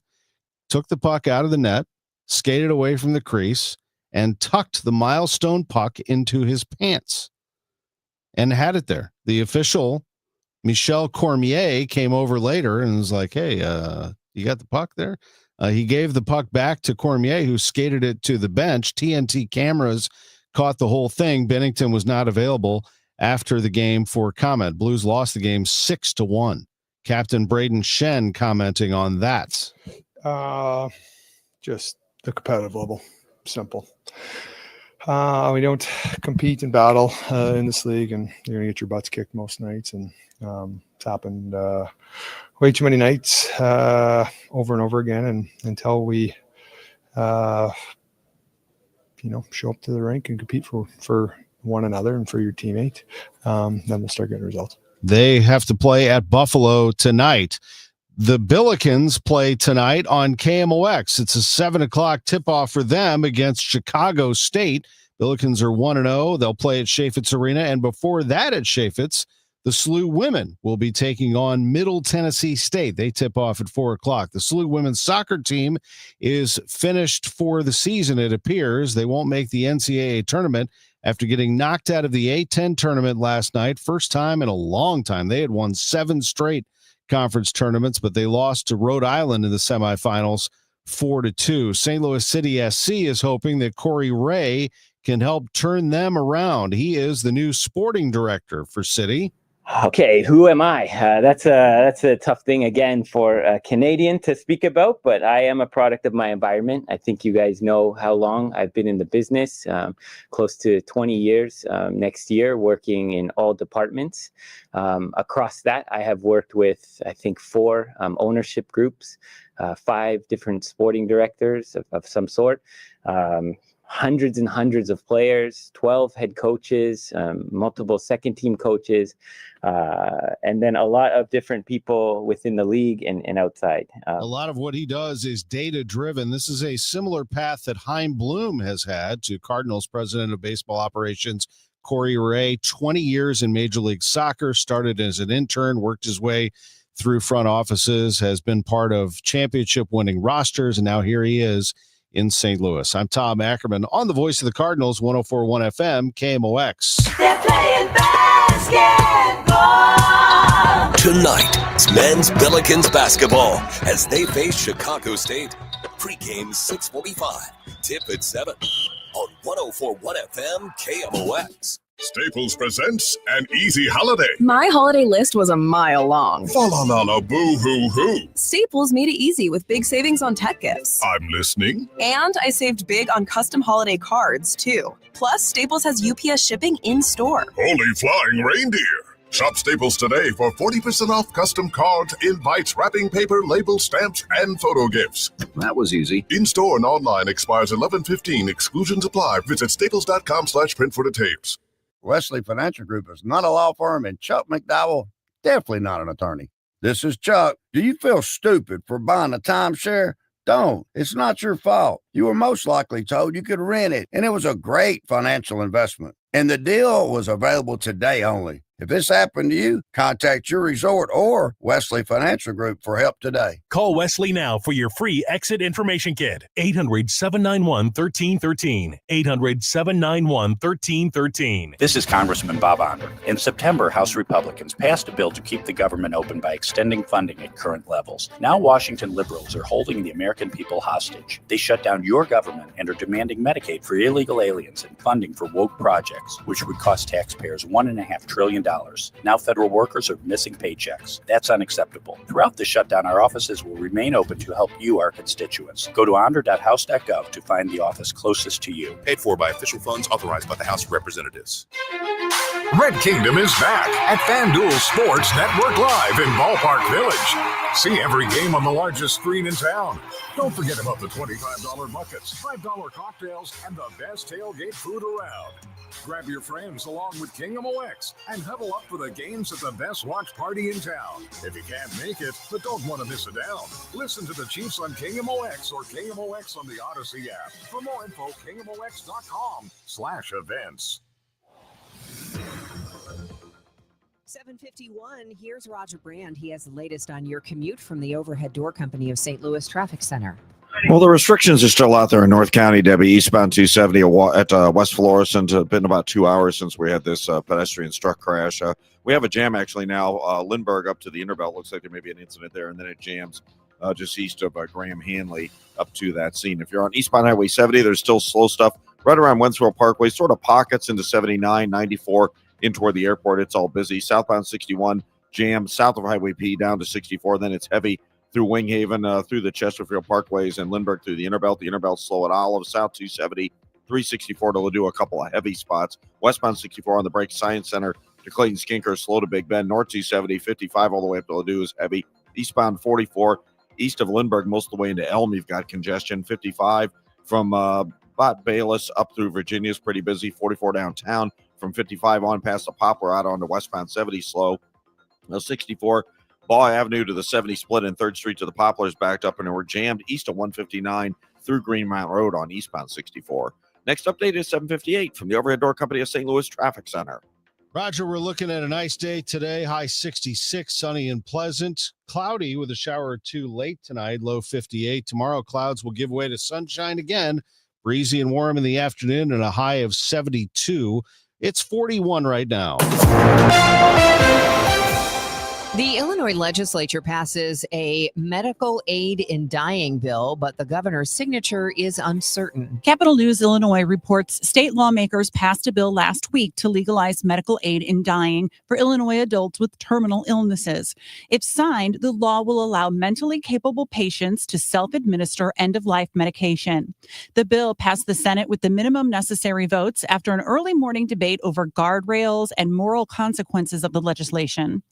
took the puck out of the net, skated away from the crease, and tucked the milestone puck into his pants and had it there. The official, Michel Cormier, came over later and was like, hey, you got the puck there? He gave the puck back to Cormier, who skated it to the bench. TNT cameras caught the whole thing. Binnington was not available after the game for comment. Blues lost the game 6-1. Captain Braden Shen commenting on that. Just the competitive level. Simple. We don't compete and battle in this league, and you're going to get your butts kicked most nights. And it's happened way too many nights over and over again. And until we, show up to the rink and compete for one another and for your teammate, then we'll start getting results. They have to play at Buffalo tonight. The Billikens play tonight on KMOX. It's a 7:00 tip-off for them against Chicago State. Billikens are 1-0. They'll play at Chaffetz Arena. And before that at Chaffetz, the SLU women will be taking on Middle Tennessee State. They tip off at 4:00. The SLU women's soccer team is finished for the season, it appears. They won't make the NCAA tournament after getting knocked out of the A-10 tournament last night. First time in a long time. They had won 7 straight conference tournaments, but they lost to Rhode Island in the semifinals 4-2. St. Louis City SC is hoping that Corey Ray can help turn them around. He is the new sporting director for City. Okay, who am I? That's a tough thing again for a Canadian to speak about, but I am a product of my environment. I think you guys know how long I've been in the business, close to 20 years next year, working in all departments. Across that, I have worked with, I think, 4 ownership groups, 5 different sporting directors of some sort, hundreds and hundreds of players, 12 head coaches, multiple second team coaches, and then a lot of different people within the league and outside. A lot of what he does is data driven. This is a similar path that Chaim Bloom has had to Cardinals president of baseball operations, Corey Ray. 20 years in Major League Soccer, started as an intern, worked his way through front offices, has been part of championship winning rosters, and now here he is in St. Louis. I'm Tom Ackerman on the voice of the Cardinals, 104.1 FM, KMOX. They're playing basketball. Tonight, it's men's Billikens basketball as they face Chicago State. Pre-game 6:45. Tip at 7 on 104.1 FM, KMOX. Staples presents an easy holiday. My holiday list was a mile long. Fa la la la boo hoo hoo. Staples made it easy with big savings on tech gifts. I'm listening. And I saved big on custom holiday cards, too. Plus, Staples has UPS shipping in store. Holy flying reindeer. Shop Staples today for 40% off custom cards, invites, wrapping paper, labels, stamps, and photo gifts. That was easy. In-store and online expires 11/15. Exclusions apply. Visit staples.com/print for details. Wesley Financial Group is not a law firm, and Chuck McDowell, definitely not an attorney. This is Chuck. Do you feel stupid for buying a timeshare? Don't. It's not your fault. You were most likely told you could rent it, and it was a great financial investment. And the deal was available today only. If this happened to you, contact your resort or Wesley Financial Group for help today. Call Wesley now for your free exit information kit. 800-791-1313. 800-791-1313. This is Congressman Bob Onder. In September, House Republicans passed a bill to keep the government open by extending funding at current levels. Now Washington liberals are holding the American people hostage. They shut down your government and are demanding Medicaid for illegal aliens and funding for woke projects, which would cost taxpayers $1.5 trillion. Now federal workers are missing paychecks. That's unacceptable. Throughout the shutdown, our offices will remain open to help you, our constituents. Go to onder.house.gov to find the office closest to you. Paid for by official funds authorized by the House of Representatives. Red Kingdom is back at FanDuel Sports Network Live in Ballpark Village. See every game on the largest screen in town. Don't forget about the $25 buckets, $5 cocktails, and the best tailgate food around. Grab your friends along with Kingdom OX and huddle up for the games at the best watch party in town. If you can't make it, but don't want to miss it down, listen to the Chiefs on Kingdom OX or Kingdom OX on the Odyssey app. For more info, kingdomox.com/events. 7:51. Here's Roger Brand. He has the latest on your commute from the Overhead Door Company of St. Louis Traffic Center. Well, the restrictions are still out there in North County, Debbi. Eastbound 270 at West Florissant. It's been about 2 hours since we had this pedestrian struck crash. We have a jam actually now. Lindbergh up to the Interbelt. Looks like there may be an incident there, and then it jams just east of Graham Hanley up to that scene. If you're on eastbound Highway 70, there's still slow stuff right around Wentzville Parkway, sort of pockets into 79, 94 in toward the airport. It's all busy. Southbound 61 jam south of Highway P down to 64. Then it's heavy through Winghaven, through the Chesterfield Parkways, and Lindbergh through the Interbelt. The Interbelt slow at Olive, South 270, 364 to Ladue, a couple of heavy spots. Westbound 64 on the break, Science Center to Clayton Skinker, slow to Big Bend. North 270, 55 all the way up to Ladue is heavy. Eastbound 44, east of Lindbergh, most of the way into Elm, you've got congestion. 55 from Bot Bayless up through Virginia is pretty busy. 44 downtown from 55 on past the Poplar out onto westbound 70 slow. 64 Ball Avenue to the 70 split and 3rd Street to the Poplars backed up, and we're jammed east of 159 through Greenmount Road on eastbound 64. Next update is 7:58 from the Overhead Door Company of St. Louis Traffic Center. Roger, we're looking at a nice day today. High 66, sunny and pleasant. Cloudy with a shower or two late tonight, low 58. Tomorrow, clouds will give way to sunshine again. Breezy and warm in the afternoon and a high of 72. It's 41 right now. The Illinois legislature passes a medical aid in dying bill, but the governor's signature is uncertain. Capital News Illinois reports state lawmakers passed a bill last week to legalize medical aid in dying for Illinois adults with terminal illnesses. If signed, the law will allow mentally capable patients to self-administer end-of-life medication. The bill passed the Senate with the minimum necessary votes after an early morning debate over guardrails and moral consequences of the legislation.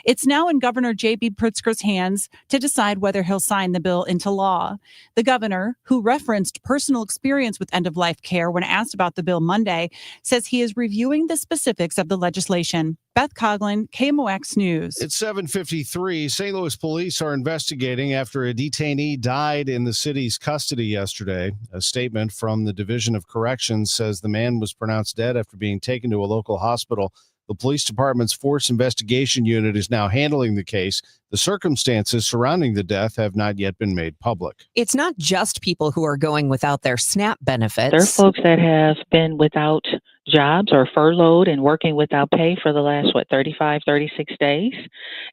It's now in Governor J.B. Pritzker's hands to decide whether he'll sign the bill into law. The governor, who referenced personal experience with end-of-life care when asked about the bill Monday, says he is reviewing the specifics of the legislation. Beth Coughlin, KMOX News. It's 7:53. St. Louis police are investigating after a detainee died in the city's custody yesterday. A statement from the Division of Corrections says the man was pronounced dead after being taken to a local hospital. The police department's Force Investigation Unit is now handling the case. The circumstances surrounding the death have not yet been made public. It's not just people who are going without their SNAP benefits. There are folks that have been without jobs or furloughed and working without pay for the last, 35, 36 days.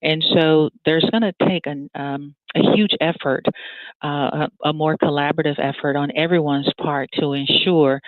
And so there's going to take a huge effort, a more collaborative effort on everyone's part to ensure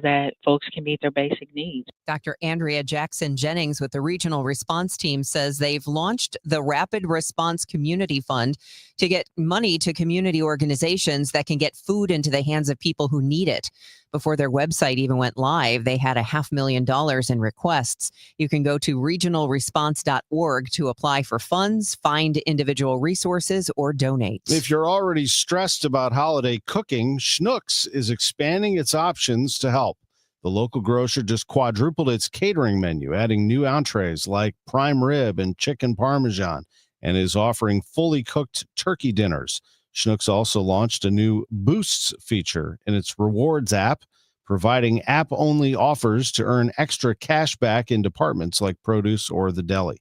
that folks can meet their basic needs. Dr. Andrea Jackson Jennings with the Regional Response Team says they've launched the Rapid Response Community Fund to get money to community organizations that can get food into the hands of people who need it. Before their website even went live, they had $500,000 in requests. You can go to regionalresponse.org to apply for funds, find individual resources, or donate. If you're already stressed about holiday cooking, Schnucks is expanding its options to help. The local grocer just quadrupled its catering menu, adding new entrees like prime rib and chicken parmesan, and is offering fully cooked turkey dinners. Schnucks also launched a new Boosts feature in its rewards app. providing app-only offers to earn extra cash back in departments like produce or the deli.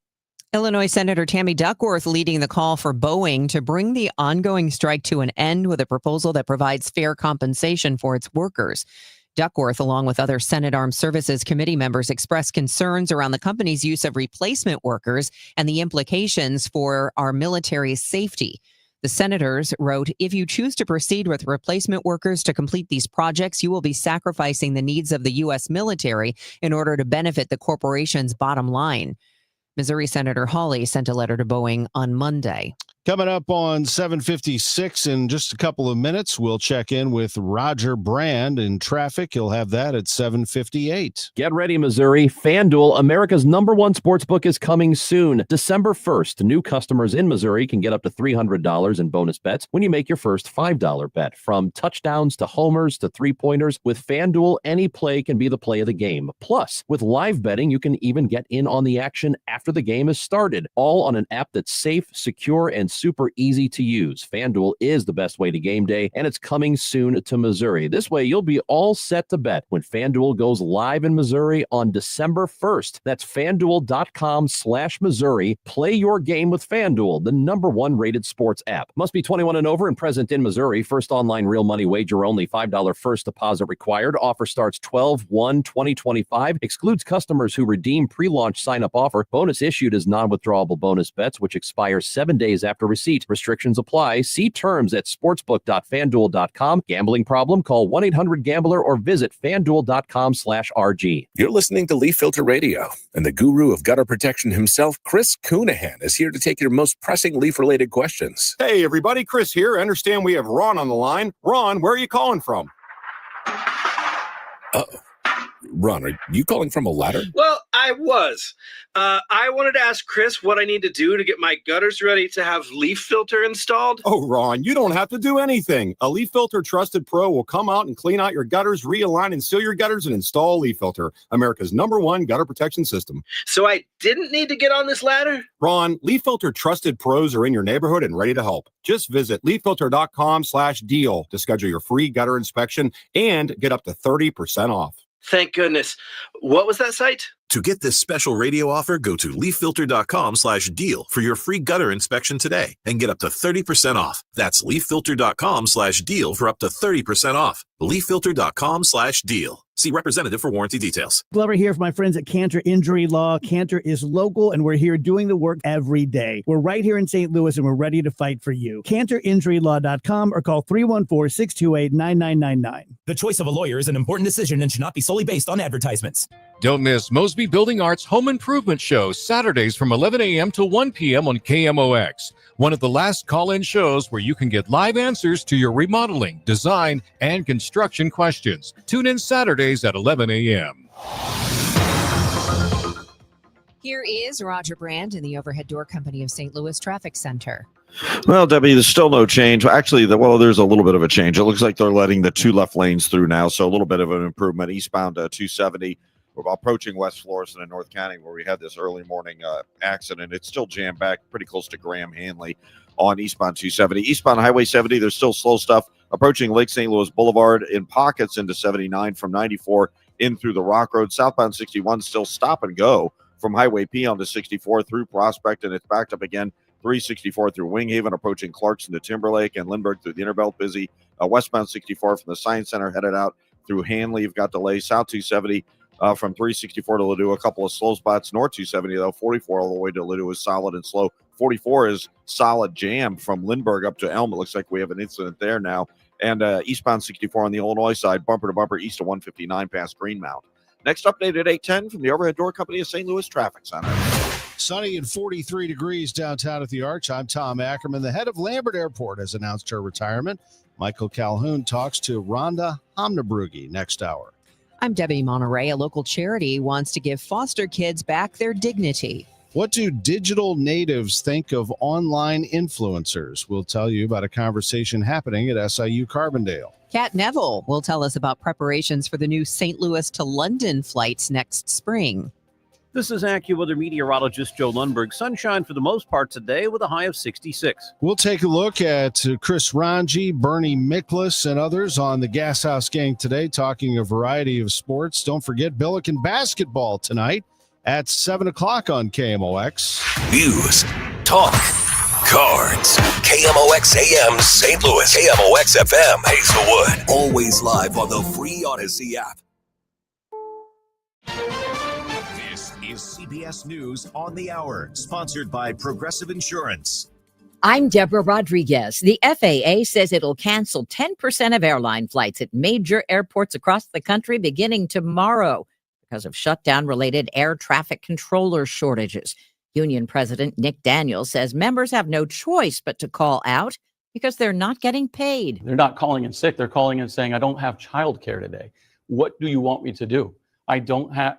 Illinois Senator Tammy Duckworth leading the call for Boeing to bring the ongoing strike to an end with a proposal that provides fair compensation for its workers. Duckworth, along with other Senate Armed Services Committee members, expressed concerns around the company's use of replacement workers and the implications for our military's safety. The senators wrote, "If you choose to proceed with replacement workers to complete these projects, you will be sacrificing the needs of the U.S. military in order to benefit the corporation's bottom line." Missouri Senator Hawley sent a letter to Boeing on Monday. Coming up on 7:56 in just a couple of minutes, we'll check in with Roger Brand in traffic. He'll have that at 7:58. Get ready, Missouri. FanDuel, America's #1 sportsbook, is coming soon. December 1st, new customers in Missouri can get up to $300 in bonus bets when you make your first $5 bet. From touchdowns to homers to three-pointers, with FanDuel, any play can be the play of the game. Plus, with live betting, you can even get in on the action after the game has started, all on an app that's safe, secure, and super easy to use. FanDuel is the best way to game day, and it's coming soon to Missouri. This way, you'll be all set to bet when FanDuel goes live in Missouri on December 1st. That's FanDuel.com/Missouri. Play your game with FanDuel, the #1 rated sports app. Must be 21 and over and present in Missouri. First online real money wager only. $5 first deposit required. Offer starts 12/1/2025. Excludes customers who redeem pre-launch sign-up offer. Bonus issued as non-withdrawable bonus bets, which expire 7 days after receipt. Restrictions apply. See terms at sportsbook.fanduel.com. Gambling problem? Call 1-800-GAMBLER or visit fanduel.com/RG. You're listening to Leaf Filter Radio, and the guru of gutter protection himself, Chris Coonahan, is here to take your most pressing leaf-related questions. Hey, everybody, Chris here. I understand we have Ron on the line. Ron, where are you calling from? Ron, are you calling from a ladder? Well, I was. I wanted to ask Chris what I need to do to get my gutters ready to have leaf filter installed. Oh, Ron, you don't have to do anything. A Leaf Filter Trusted Pro will come out and clean out your gutters, realign and seal your gutters, and install Leaf Filter, America's #1 gutter protection system. So I didn't need to get on this ladder? Ron, Leaf Filter Trusted Pros are in your neighborhood and ready to help. Just visit leaffilter.com/deal to schedule your free gutter inspection and get up to 30% off. Thank goodness. What was that site? To get this special radio offer, go to leaffilter.com/deal for your free gutter inspection today and get up to 30% off. That's leaffilter.com/deal for up to 30% off. leaffilter.com/deal. See representative for warranty details. Glover here for my friends at Cantor Injury Law. Cantor is local, and we're here doing the work every day. We're right here in St. Louis, and we're ready to fight for you. CantorInjuryLaw.com or call 314-628-9999. The choice of a lawyer is an important decision and should not be solely based on advertisements. Don't miss Mosby Building Arts Home Improvement Show, Saturdays from 11 a.m. to 1 p.m. on KMOX. One of the last call-in shows where you can get live answers to your remodeling, design, and construction questions. Tune in Saturdays at 11 a.m. Here is Roger Brand in the Overhead Door Company of St. Louis Traffic Center. Well, Debbie, there's still no change. Actually, there's a little bit of a change. It looks like they're letting the two left lanes through now, so a little bit of an improvement. Eastbound 270. We're approaching West Florissant in North County where we had this early morning accident. It's still jammed back pretty close to Graham Hanley on eastbound 270. Eastbound Highway 70, there's still slow stuff approaching Lake St. Louis Boulevard in pockets into 79 from 94 in through the Rock Road. Southbound 61 still stop and go from Highway P onto 64 through Prospect, and it's backed up again 364 through Winghaven, approaching Clarkson to Timberlake, and Lindbergh through the Innerbelt busy. Westbound 64 from the Science Center headed out through Hanley. You've got delays. South 270 from 364 to Ladue, a couple of slow spots. North 270, though, 44 all the way to Ladue is solid and slow. 44 is solid jam from Lindbergh up to Elm. It looks like we have an incident there now. And eastbound 64 on the Illinois side, bumper to bumper east of 159 past Greenmount. Next update at 8:10 from the Overhead Door Company of St. Louis Traffic Center. Sunny and 43 degrees downtown at the Arch. I'm Tom Ackerman. The head of Lambert Airport has announced her retirement. Michael Calhoun talks to Rhonda Hamnabrugi next hour. I'm Debbi Monterrey. A local charity wants to give foster kids back their dignity. What do digital natives think of online influencers? We'll tell you about a conversation happening at SIU Carbondale. Kat Neville will tell us about preparations for the new St. Louis to London flights next spring. This is AccuWeather meteorologist Joe Lundberg. Sunshine for the most part today with a high of 66. We'll take a look at Chris Ranji, Bernie Miklas, and others on the Gas House Gang today, talking a variety of sports. Don't forget Billiken basketball tonight at 7 o'clock on KMOX. News, talk, cards. KMOX AM St. Louis. KMOX FM Hazelwood. Always live on the free Odyssey app. This is CBS News on the Hour, sponsored by Progressive Insurance. I'm Deborah Rodriguez. The FAA says it'll cancel 10% of airline flights at major airports across the country beginning tomorrow because of shutdown-related air traffic controller shortages. Union President Nick Daniels says members have no choice but to call out because they're not getting paid. They're not calling in sick. They're calling in saying, I don't have childcare today. What do you want me to do? I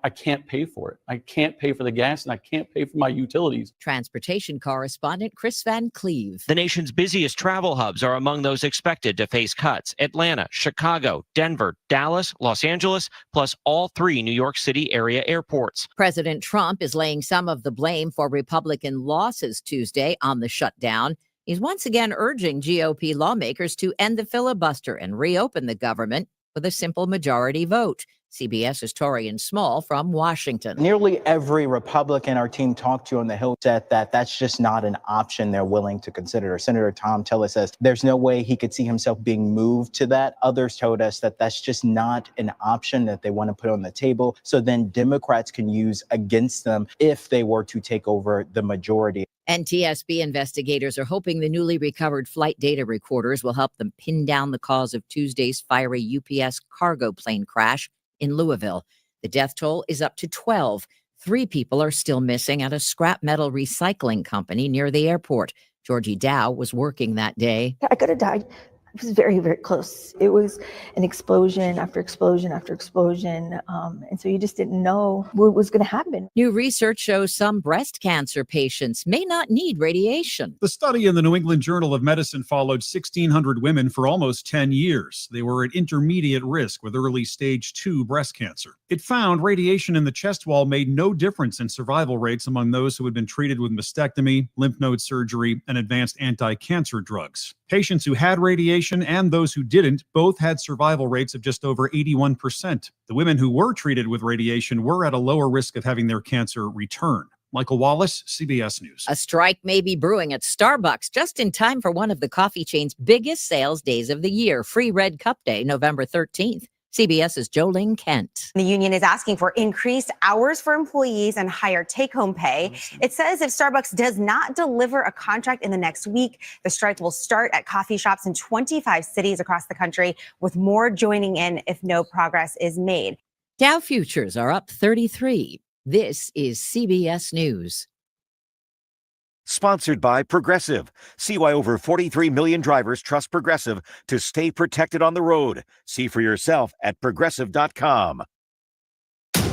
can't pay for it. I can't pay for the gas and I can't pay for my utilities. Transportation correspondent Chris Van Cleve. The nation's busiest travel hubs are among those expected to face cuts. Atlanta, Chicago, Denver, Dallas, Los Angeles, plus all 3 New York City area airports. President Trump is laying some of the blame for Republican losses Tuesday on the shutdown. He's once again urging GOP lawmakers to end the filibuster and reopen the government with a simple majority vote. CBS's Torian Small from Washington. Nearly every Republican our team talked to on the Hill said that that's just not an option they're willing to consider. Senator Tom Tillis says there's no way he could see himself being moved to that. Others told us that that's just not an option that they want to put on the table. So then Democrats can use against them if they were to take over the majority. NTSB investigators are hoping the newly recovered flight data recorders will help them pin down the cause of Tuesday's fiery UPS cargo plane crash in Louisville. The death toll is up to 12. 3 people are still missing at a scrap metal recycling company near the airport. Georgie Dow was working that day. I could have died. It was very, very close. It was an explosion after explosion after explosion. And so you just didn't know what was going to happen. New research shows some breast cancer patients may not need radiation. The study in the New England Journal of Medicine followed 1,600 women for almost 10 years. They were at intermediate risk with early stage 2 breast cancer. It found radiation in the chest wall made no difference in survival rates among those who had been treated with mastectomy, lymph node surgery, and advanced anti-cancer drugs. Patients who had radiation and those who didn't both had survival rates of just over 81%. The women who were treated with radiation were at a lower risk of having their cancer return. Michael Wallace, CBS News. A strike may be brewing at Starbucks just in time for one of the coffee chain's biggest sales days of the year, Free Red Cup Day, November 13th. CBS's Jolene Kent. The union is asking for increased hours for employees and higher take-home pay. It says if Starbucks does not deliver a contract in the next week, the strike will start at coffee shops in 25 cities across the country, with more joining in if no progress is made. Dow futures are up 33. This is CBS News. Sponsored by Progressive. See why over 43 million drivers trust Progressive to stay protected on the road. See for yourself at Progressive.com. At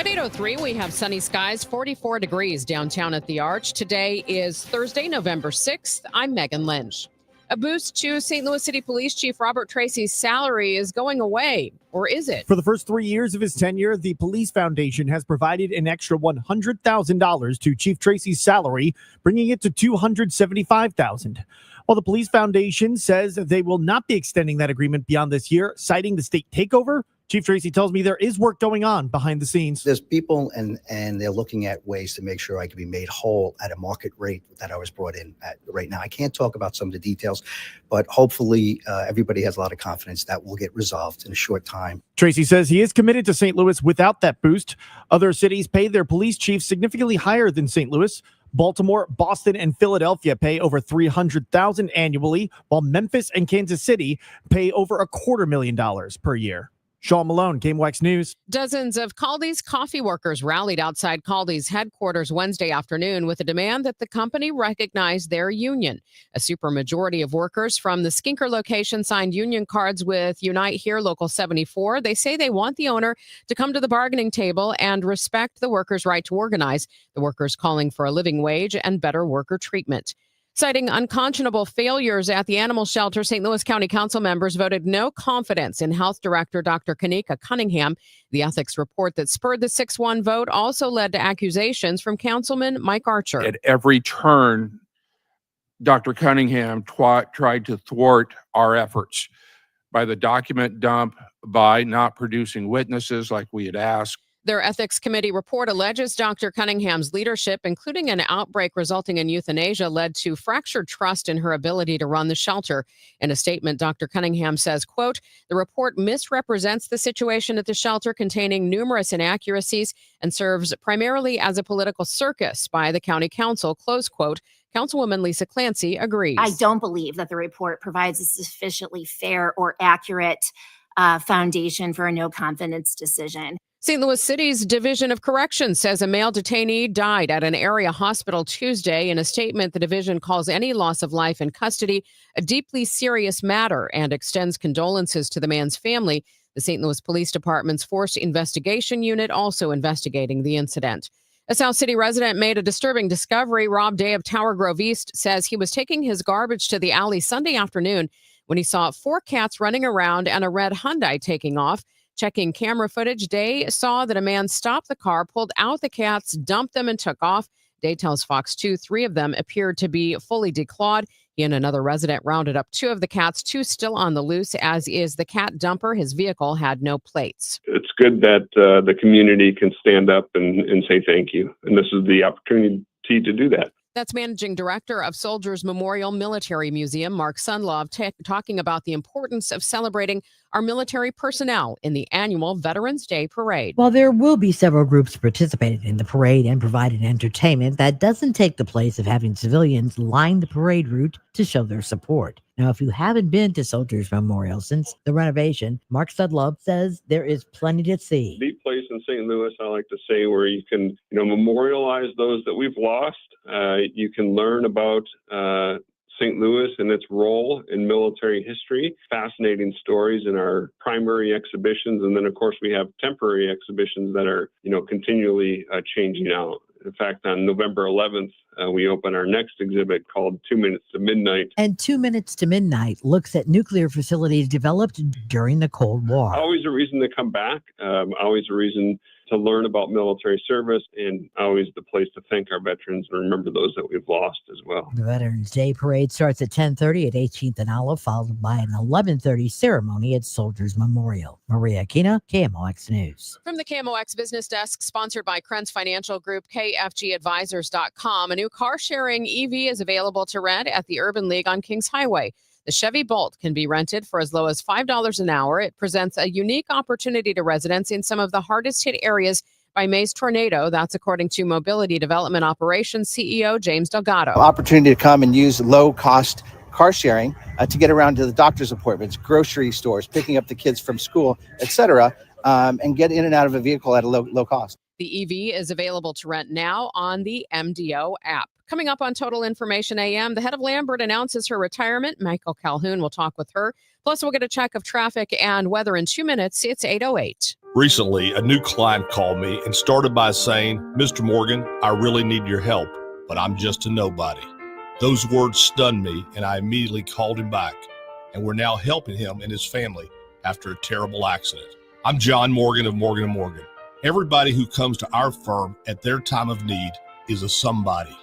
8:03, we have sunny skies, 44 degrees downtown at the Arch. Today is Thursday, November 6th. I'm Megan Lynch. A boost to St. Louis City Police Chief Robert Tracy's salary is going away, or is it? For the first 3 years of his tenure, the Police Foundation has provided an extra $100,000 to Chief Tracy's salary, bringing it to $275,000. While the Police Foundation says they will not be extending that agreement beyond this year, citing the state takeover, Chief Tracy tells me there is work going on behind the scenes. There's people and they're looking at ways to make sure I can be made whole at a market rate that I was brought in at right now. I can't talk about some of the details, but hopefully everybody has a lot of confidence that will get resolved in a short time. Tracy says he is committed to St. Louis without that boost. Other cities pay their police chiefs significantly higher than St. Louis. Baltimore, Boston, and Philadelphia pay over $300,000 annually, while Memphis and Kansas City pay over $250,000 per year. Sean Malone, KMOX News. Dozens of Caldi's coffee workers rallied outside Caldi's headquarters Wednesday afternoon with a demand that the company recognize their union. A supermajority of workers from the Skinker location signed union cards with Unite Here Local 74. They say they want the owner to come to the bargaining table and respect the workers' right to organize. The workers calling for a living wage and better worker treatment. Citing unconscionable failures at the animal shelter, St. Louis County Council members voted no confidence in Health Director Dr. Kanika Cunningham. The ethics report that spurred the 6-1 vote also led to accusations from Councilman Mike Archer. At every turn, Dr. Cunningham tried to thwart our efforts by the document dump, by not producing witnesses like we had asked. Their ethics committee report alleges Dr. Cunningham's leadership, including an outbreak resulting in euthanasia, led to fractured trust in her ability to run the shelter. In a statement, Dr. Cunningham says, quote, "The report misrepresents the situation at the shelter, containing numerous inaccuracies, and serves primarily as a political circus by the county council," close quote. Councilwoman Lisa Clancy agrees. I don't believe that the report provides a sufficiently fair or accurate foundation for a no confidence decision. St. Louis City's Division of Corrections says a male detainee died at an area hospital Tuesday. In a statement, the division calls any loss of life in custody a deeply serious matter and extends condolences to the man's family. The St. Louis Police Department's Forced Investigation Unit also investigating the incident. A South City resident made a disturbing discovery. Rob Day of Tower Grove East says he was taking his garbage to the alley Sunday afternoon when he saw 4 cats running around and a red Hyundai taking off. Checking camera footage, Day saw that a man stopped the car, pulled out the cats, dumped them, and took off. Day tells Fox 2 3 of them appeared to be fully declawed. He and another resident rounded up 2 of the cats, 2 still on the loose, as is the cat dumper. His vehicle had no plates. It's good that the community can stand up and say thank you. And this is the opportunity to do that. That's Managing Director of Soldiers Memorial Military Museum, Mark Sunlove, talking about the importance of celebrating our military personnel in the annual Veterans Day Parade. While there will be several groups participating in the parade and providing entertainment, that doesn't take the place of having civilians line the parade route to show their support. Now, if you haven't been to Soldiers Memorial since the renovation, Mark Sunlove says there is plenty to see. The place in St. Louis, I like to say, where you can memorialize those that we've lost. You can learn about St. Louis and its role in military history, fascinating stories in our primary exhibitions. And then, of course, we have temporary exhibitions that are, continually changing out. In fact, on November 11th, we open our next exhibit called 2 Minutes to Midnight. And 2 Minutes to Midnight looks at nuclear facilities developed during the Cold War. Always a reason to come back, always a reason to learn about military service, and always the place to thank our veterans and remember those that we've lost as well. The Veterans Day Parade starts at 10:30 at 18th and Olive, followed by an 11:30 ceremony at Soldiers Memorial. Maria Aquina, KMOX News. From the KMOX Business Desk, sponsored by Krenz Financial Group, KFGadvisors.com, a new car-sharing EV is available to rent at the Urban League on Kings Highway. The Chevy Bolt can be rented for as low as $5 an hour. It presents a unique opportunity to residents in some of the hardest hit areas by May's tornado. That's according to Mobility Development Operations CEO James Delgado. Opportunity to come and use low-cost car sharing to get around to the doctor's appointments, grocery stores, picking up the kids from school, etc., and get in and out of a vehicle at a low cost. The EV is available to rent now on the MDO app. Coming up on Total Information AM, the head of Lambert announces her retirement. Michael Calhoun will talk with her. Plus, we'll get a check of traffic and weather in 2 minutes. It's 8:08. Recently, a new client called me and started by saying, "Mr. Morgan, I really need your help, but I'm just a nobody." Those words stunned me, and I immediately called him back. And we're now helping him and his family after a terrible accident. I'm John Morgan of Morgan & Morgan. Everybody who comes to our firm at their time of need is a somebody.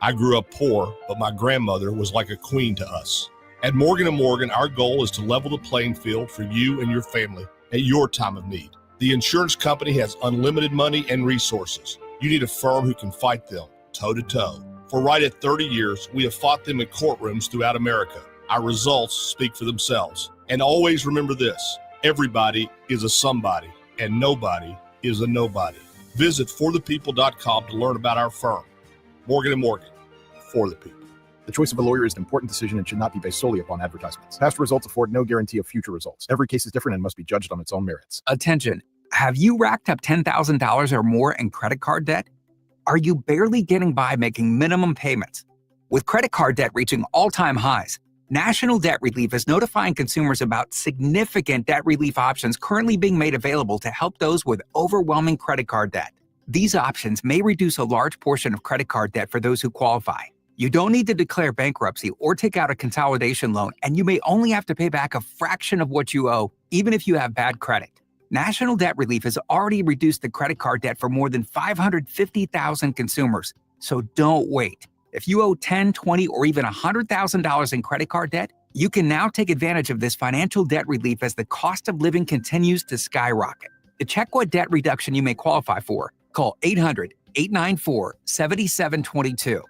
I grew up poor, but my grandmother was like a queen to us. At Morgan & Morgan, our goal is to level the playing field for you and your family at your time of need. The insurance company has unlimited money and resources. You need a firm who can fight them toe-to-toe. For right at 30 years, we have fought them in courtrooms throughout America. Our results speak for themselves. And always remember this, everybody is a somebody, and nobody is a nobody. Visit forthepeople.com to learn about our firm. Morgan & Morgan, for the people. The choice of a lawyer is an important decision and should not be based solely upon advertisements. Past results afford no guarantee of future results. Every case is different and must be judged on its own merits. Attention. Have you racked up $10,000 or more in credit card debt? Are you barely getting by making minimum payments? With credit card debt reaching all-time highs, National Debt Relief is notifying consumers about significant debt relief options currently being made available to help those with overwhelming credit card debt. These options may reduce a large portion of credit card debt for those who qualify. You don't need to declare bankruptcy or take out a consolidation loan, and you may only have to pay back a fraction of what you owe, even if you have bad credit. National Debt Relief has already reduced the credit card debt for more than 550,000 consumers. So don't wait. If you owe $10, $20, or even $100,000 in credit card debt, you can now take advantage of this financial debt relief as the cost of living continues to skyrocket. To check what debt reduction you may qualify for, call 800-894-7722.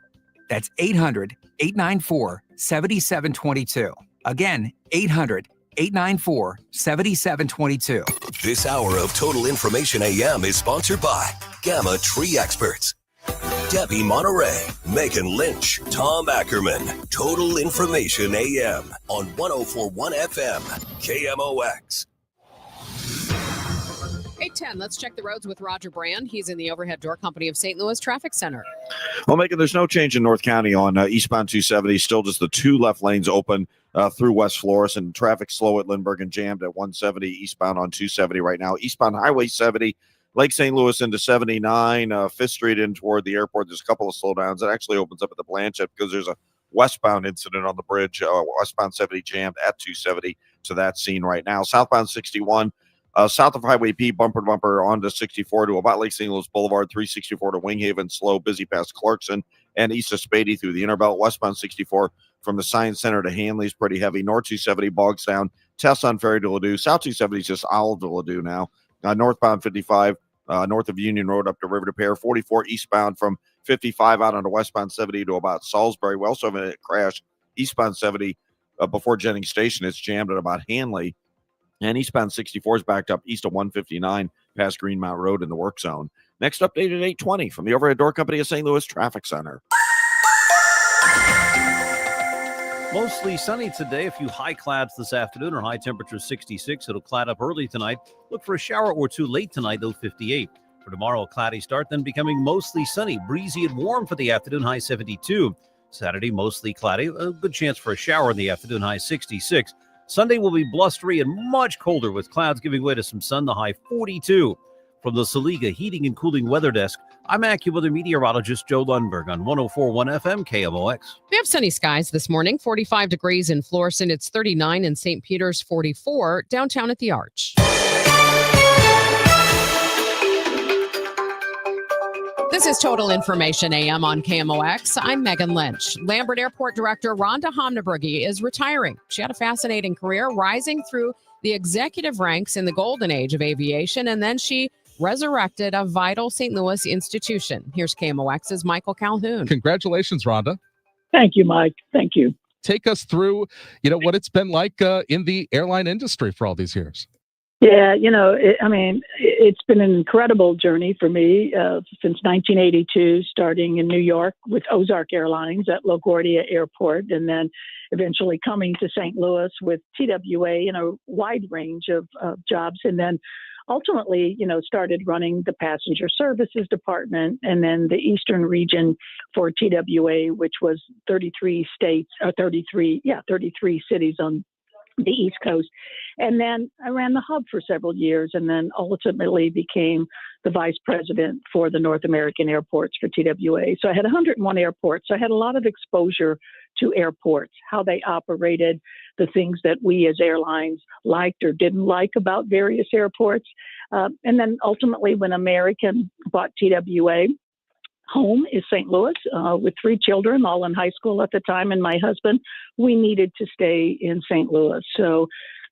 That's 800-894-7722. Again, 800-894-7722. This hour of Total Information AM is sponsored by Gamma Tree Experts. Debbi Monterrey, Megan Lynch, Tom Ackerman. Total Information AM on 104.1 FM, KMOX. 8:10. Let's check the roads with Roger Brand. He's in the Overhead Door Company of St. Louis Traffic Center. Well, Megan, there's no change in North County on eastbound 270. Still just the two left lanes open through West Flores, and traffic slow at Lindbergh and jammed at 170 eastbound on 270 right now. Eastbound Highway 70, Lake St. Louis into 79, 5th Street in toward the airport. There's a couple of slowdowns. It actually opens up at the Blanchette because there's a westbound incident on the bridge. Westbound 70 jammed at 270 to that scene right now. Southbound 61. South of Highway P, bumper to bumper onto 64 to about Lake St. Louis Boulevard, 364 to Winghaven, slow, busy past Clarkson, and east of Spady through the Interbelt. Westbound 64 from the Science Center to Hanley is pretty heavy. North 270, Bogstown, Tesson Ferry to Ladue. South 270 is just Olive to Ladue now. Northbound 55, north of Union Road up to River to Pear. 44 eastbound from 55 out onto westbound 70 to about Salisbury. We also have a crash eastbound 70 before Jennings Station. It's jammed at about Hanley. And eastbound 64 is backed up east of 159 past Greenmount Road in the work zone. Next update at 8:20 from the Overhead Door Company of St. Louis Traffic Center. Mostly sunny today. A few high clouds this afternoon. Our high temperature 66. It'll cloud up early tonight. Look for a shower or two late tonight, though 58. For tomorrow, a cloudy start, then becoming mostly sunny. Breezy and warm for the afternoon, high 72. Saturday, mostly cloudy. A good chance for a shower in the afternoon, high 66. Sunday will be blustery and much colder with clouds giving way to some sun, the high 42. From the Saliga Heating and Cooling Weather Desk, I'm AccuWeather meteorologist Joe Lundberg on 104.1 FM KMOX. We have sunny skies this morning, 45 degrees in Florissant. It's 39 in St. Peter's, 44 downtown at the Arch. This is Total Information AM on KMOX. I'm Megan Lynch. Lambert Airport Director Rhonda Homnebrugge is retiring. She had a fascinating career, rising through the executive ranks in the golden age of aviation, and then she resurrected a vital St. Louis institution. Here's KMOX's Michael Calhoun. Congratulations, Rhonda. Thank you, Mike. Thank you. Take us through, what it's been like in the airline industry for all these years. Yeah, it's been an incredible journey for me since 1982, starting in New York with Ozark Airlines at LaGuardia Airport, and then eventually coming to St. Louis with TWA in a wide range of jobs, and then ultimately, started running the passenger services department and then the Eastern region for TWA, which was 33 cities on the East Coast. And then I ran the hub for several years and then ultimately became the vice president for the North American airports for TWA. So I had 101 airports. So I had a lot of exposure to airports, how they operated, the things that we as airlines liked or didn't like about various airports. And then ultimately when American bought TWA, home is St. Louis with 3 children, all in high school at the time, and my husband, we needed to stay in St. Louis. So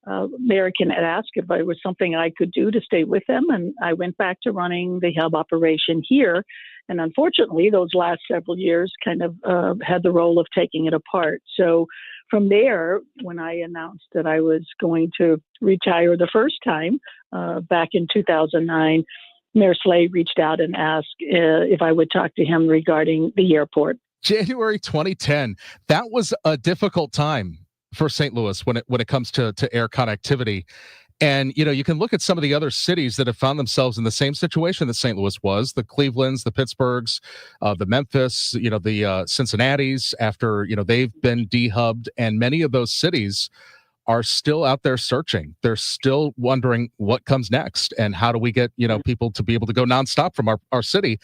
American had asked if there was something I could do to stay with them, and I went back to running the hub operation here. And unfortunately, those last several years kind of had the role of taking it apart. So from there, when I announced that I was going to retire the first time back in 2009, Mayor Slay reached out and asked if I would talk to him regarding the airport. January 2010, that was a difficult time for St. Louis when it comes to air connectivity. And, you can look at some of the other cities that have found themselves in the same situation that St. Louis was, the Clevelands, the Pittsburghs, the Memphis, the Cincinnati's after, they've been dehubbed, and many of those cities are still out there searching. They're still wondering what comes next and how do we get, people to be able to go nonstop from our city.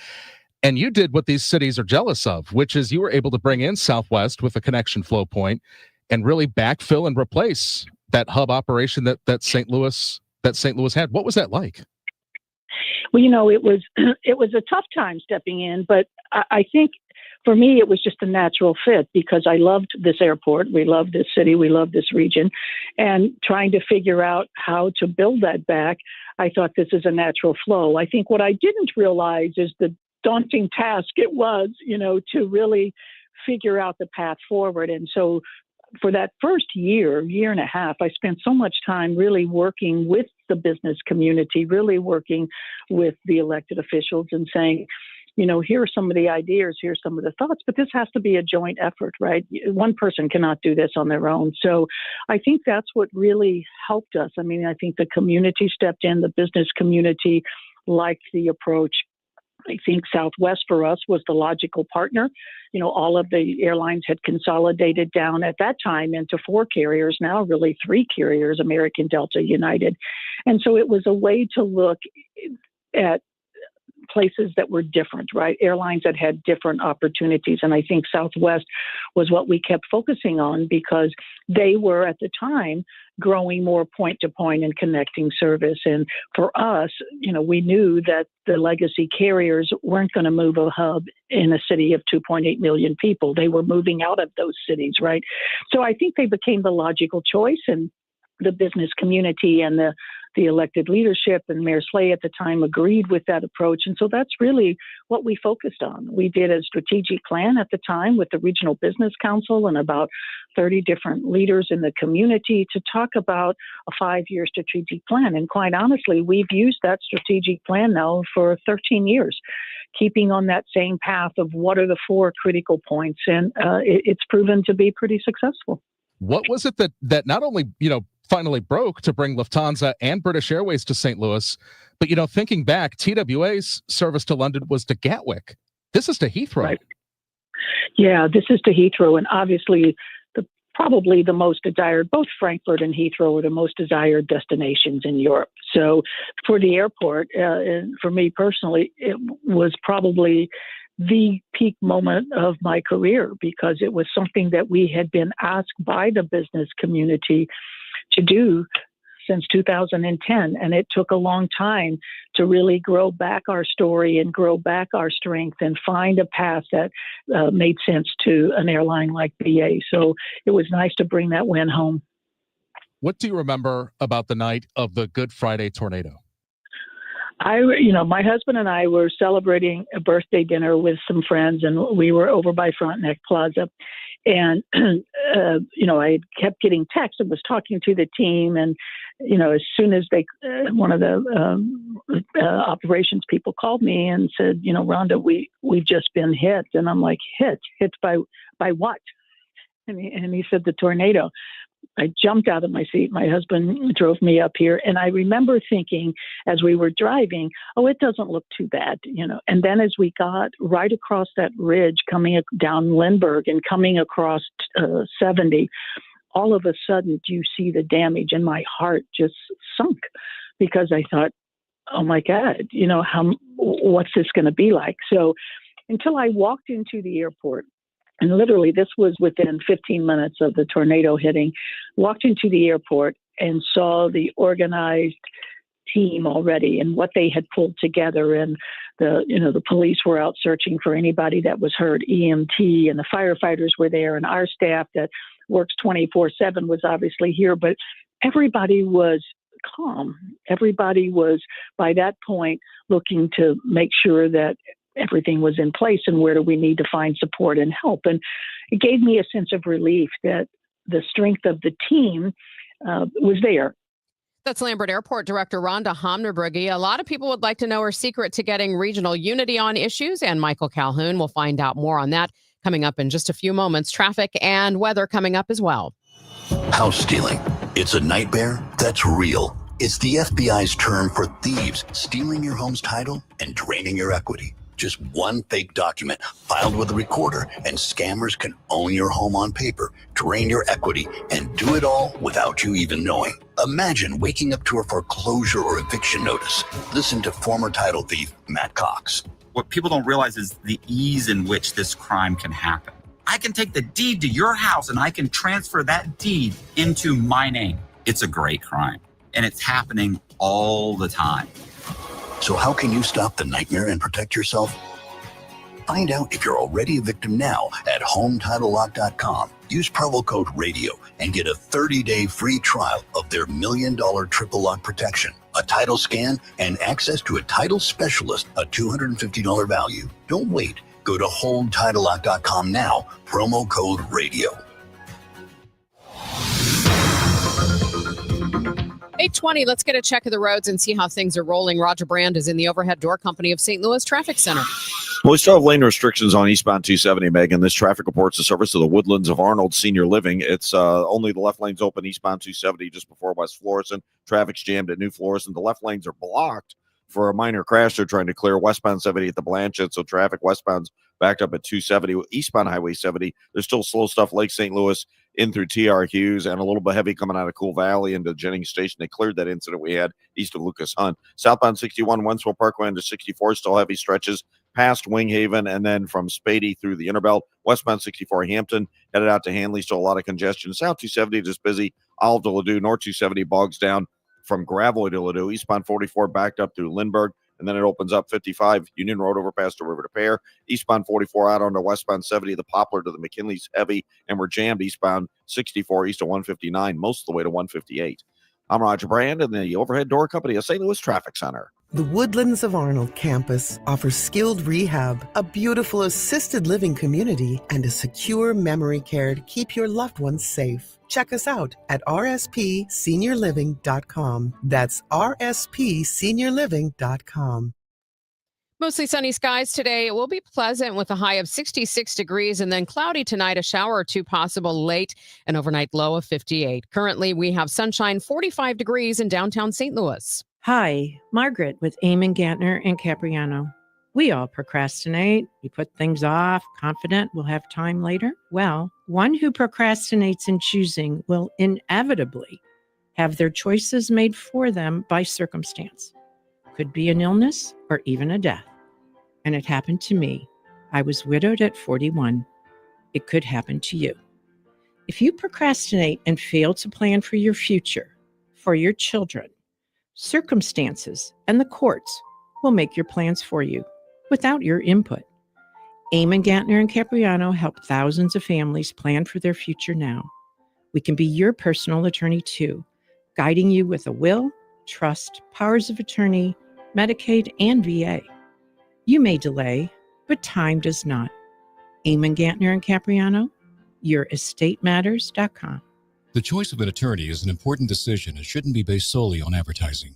And you did what these cities are jealous of, which is you were able to bring in Southwest with a connection flow point and really backfill and replace that hub operation that St. Louis had. What was that like? Well, it was a tough time stepping in, but I think for me it was just a natural fit because I loved this airport, we love this city, we love this region, and trying to figure out how to build that back, I thought this is a natural flow. I think what I didn't realize is the daunting task it was, to really figure out the path forward. And so for that first year and a half, I spent so much time really working with the business community, really working with the elected officials and saying, here are some of the ideas, here's some of the thoughts, but this has to be a joint effort, right? One person cannot do this on their own. So I think that's what really helped us. I mean, I think the community stepped in, the business community liked the approach. I think Southwest for us was the logical partner. All of the airlines had consolidated down at that time into 4 carriers, now really 3 carriers, American, Delta, United. And so it was a way to look at places that were different, right? Airlines that had different opportunities. And I think Southwest was what we kept focusing on because they were at the time growing more point to point and connecting service. And for us, we knew that the legacy carriers weren't going to move a hub in a city of 2.8 million people. They were moving out of those cities, right? So I think they became the logical choice, and the business community and the elected leadership and Mayor Slay at the time agreed with that approach. And so that's really what we focused on. We did a strategic plan at the time with the Regional Business Council and about 30 different leaders in the community to talk about a 5-year strategic plan. And quite honestly, we've used that strategic plan now for 13 years, keeping on that same path of what are the 4 critical points. And it's proven to be pretty successful. What was it that not only, finally broke to bring Lufthansa and British Airways to St. Louis, but, thinking back, TWA's service to London was to Gatwick. This is to Heathrow. Right. Yeah, this is to Heathrow. And obviously, probably the most desired, both Frankfurt and Heathrow are the most desired destinations in Europe. So for the airport, and for me personally, it was probably the peak moment of my career because it was something that we had been asked by the business community to do since 2010. And it took a long time to really grow back our story and grow back our strength and find a path that made sense to an airline like BA. So it was nice to bring that win home. What do you remember about the night of the Good Friday tornado? My husband and I were celebrating a birthday dinner with some friends, and we were over by Frontenac Plaza. And, I kept getting texts and was talking to the team. And, as soon as one of the operations people called me and said, Rhonda, we've just been hit. And I'm like, hit by what? And he said, the tornado. I jumped out of my seat. My husband drove me up here. And I remember thinking as we were driving, it doesn't look too bad, And then as we got right across that ridge coming down Lindbergh and coming across 70, all of a sudden you see the damage and my heart just sunk because I thought, oh my God, what's this going to be like? So until I walked into the airport, and literally, this was within 15 minutes of the tornado hitting, walked into the airport and saw the organized team already and what they had pulled together. And the police were out searching for anybody that was hurt. EMT and the firefighters were there, and our staff that works 24/7 was obviously here. But everybody was calm. Everybody was, by that point, looking to make sure that everything was in place and where do we need to find support and help. And it gave me a sense of relief that the strength of the team was there. That's Lambert Airport Director Rhonda Homnerbrugge. A lot of people would like to know her secret to getting regional unity on issues, and Michael Calhoun will find out more on that coming up in just a few moments. Traffic and weather coming up as well. House stealing. It's a nightmare that's real. It's the FBI's term for thieves stealing your home's title and draining your equity. Just one fake document filed with a recorder, and scammers can own your home on paper, drain your equity, and do it all without you even knowing. Imagine waking up to a foreclosure or eviction notice. Listen to former title thief Matt Cox. What people don't realize is the ease in which this crime can happen. I can take the deed to your house and I can transfer that deed into my name. It's a great crime, and it's happening all the time. So how can you stop the nightmare and protect yourself? Find out if you're already a victim now at HomeTitleLock.com. Use promo code RADIO and get a 30-day free trial of their $1 million triple lock protection, a title scan, and access to a title specialist, a $250 value. Don't wait. Go to HomeTitleLock.com now, promo code RADIO. 8:20, let's get a check of the roads and see how things are rolling. Roger Brand is in the Overhead Door Company of St. Louis Traffic Center. Well, we still have lane restrictions on eastbound 270, Megan. This traffic reports the service of the Woodlands of Arnold Senior Living. It's only the left lanes open eastbound 270 just before West Florissant. Traffic's jammed at New Florissant. The left lanes are blocked for a minor crash they're trying to clear. Westbound 70 at the Blanchette, so traffic westbound's backed up at 270. Eastbound Highway 70, there's still slow stuff Lake St. Louis in through TR Hughes, and a little bit heavy coming out of Cool Valley into Jennings Station. They cleared that incident we had east of Lucas Hunt. Southbound 61, Wentzville Parkway into 64, still heavy stretches past Winghaven, and then from Spady through the Interbelt. Westbound 64 Hampton, headed out to Hanley, still a lot of congestion. South 270 just busy. Olive to Ladue, North 270 bogs down from Gravois to Ladue. Eastbound 44 backed up through Lindbergh, and then it opens up 55 Union Road over past the River to Pear. Eastbound 44 out onto westbound 70, the Poplar to the McKinley's heavy, and we're jammed eastbound 64 east of 159, most of the way to 158. I'm Roger Brand in the Overhead Door Company of St. Louis Traffic Center. The Woodlands of Arnold campus offers skilled rehab, a beautiful assisted living community, and a secure memory care to keep your loved ones safe. Check us out at rspseniorliving.com. That's rspseniorliving.com. Mostly sunny skies today. It will be pleasant with a high of 66 degrees and then cloudy tonight, a shower or two possible late, an overnight low of 58. Currently, we have sunshine 45 degrees in downtown St. Louis. Hi, Margaret with Eamon Gantner and Capriano. We all procrastinate. We put things off, confident we'll have time later. Well, one who procrastinates in choosing will inevitably have their choices made for them by circumstance. Could be an illness or even a death. And it happened to me. I was widowed at 41. It could happen to you. If you procrastinate and fail to plan for your future, for your children, circumstances and the courts will make your plans for you without your input. Eamon Gantner and Capriano help thousands of families plan for their future now. We can be your personal attorney too, guiding you with a will, trust, powers of attorney, Medicaid, and VA. You may delay, but time does not. Eamon Gantner and Capriano, yourestateMatters.com. The choice of an attorney is an important decision and shouldn't be based solely on advertising.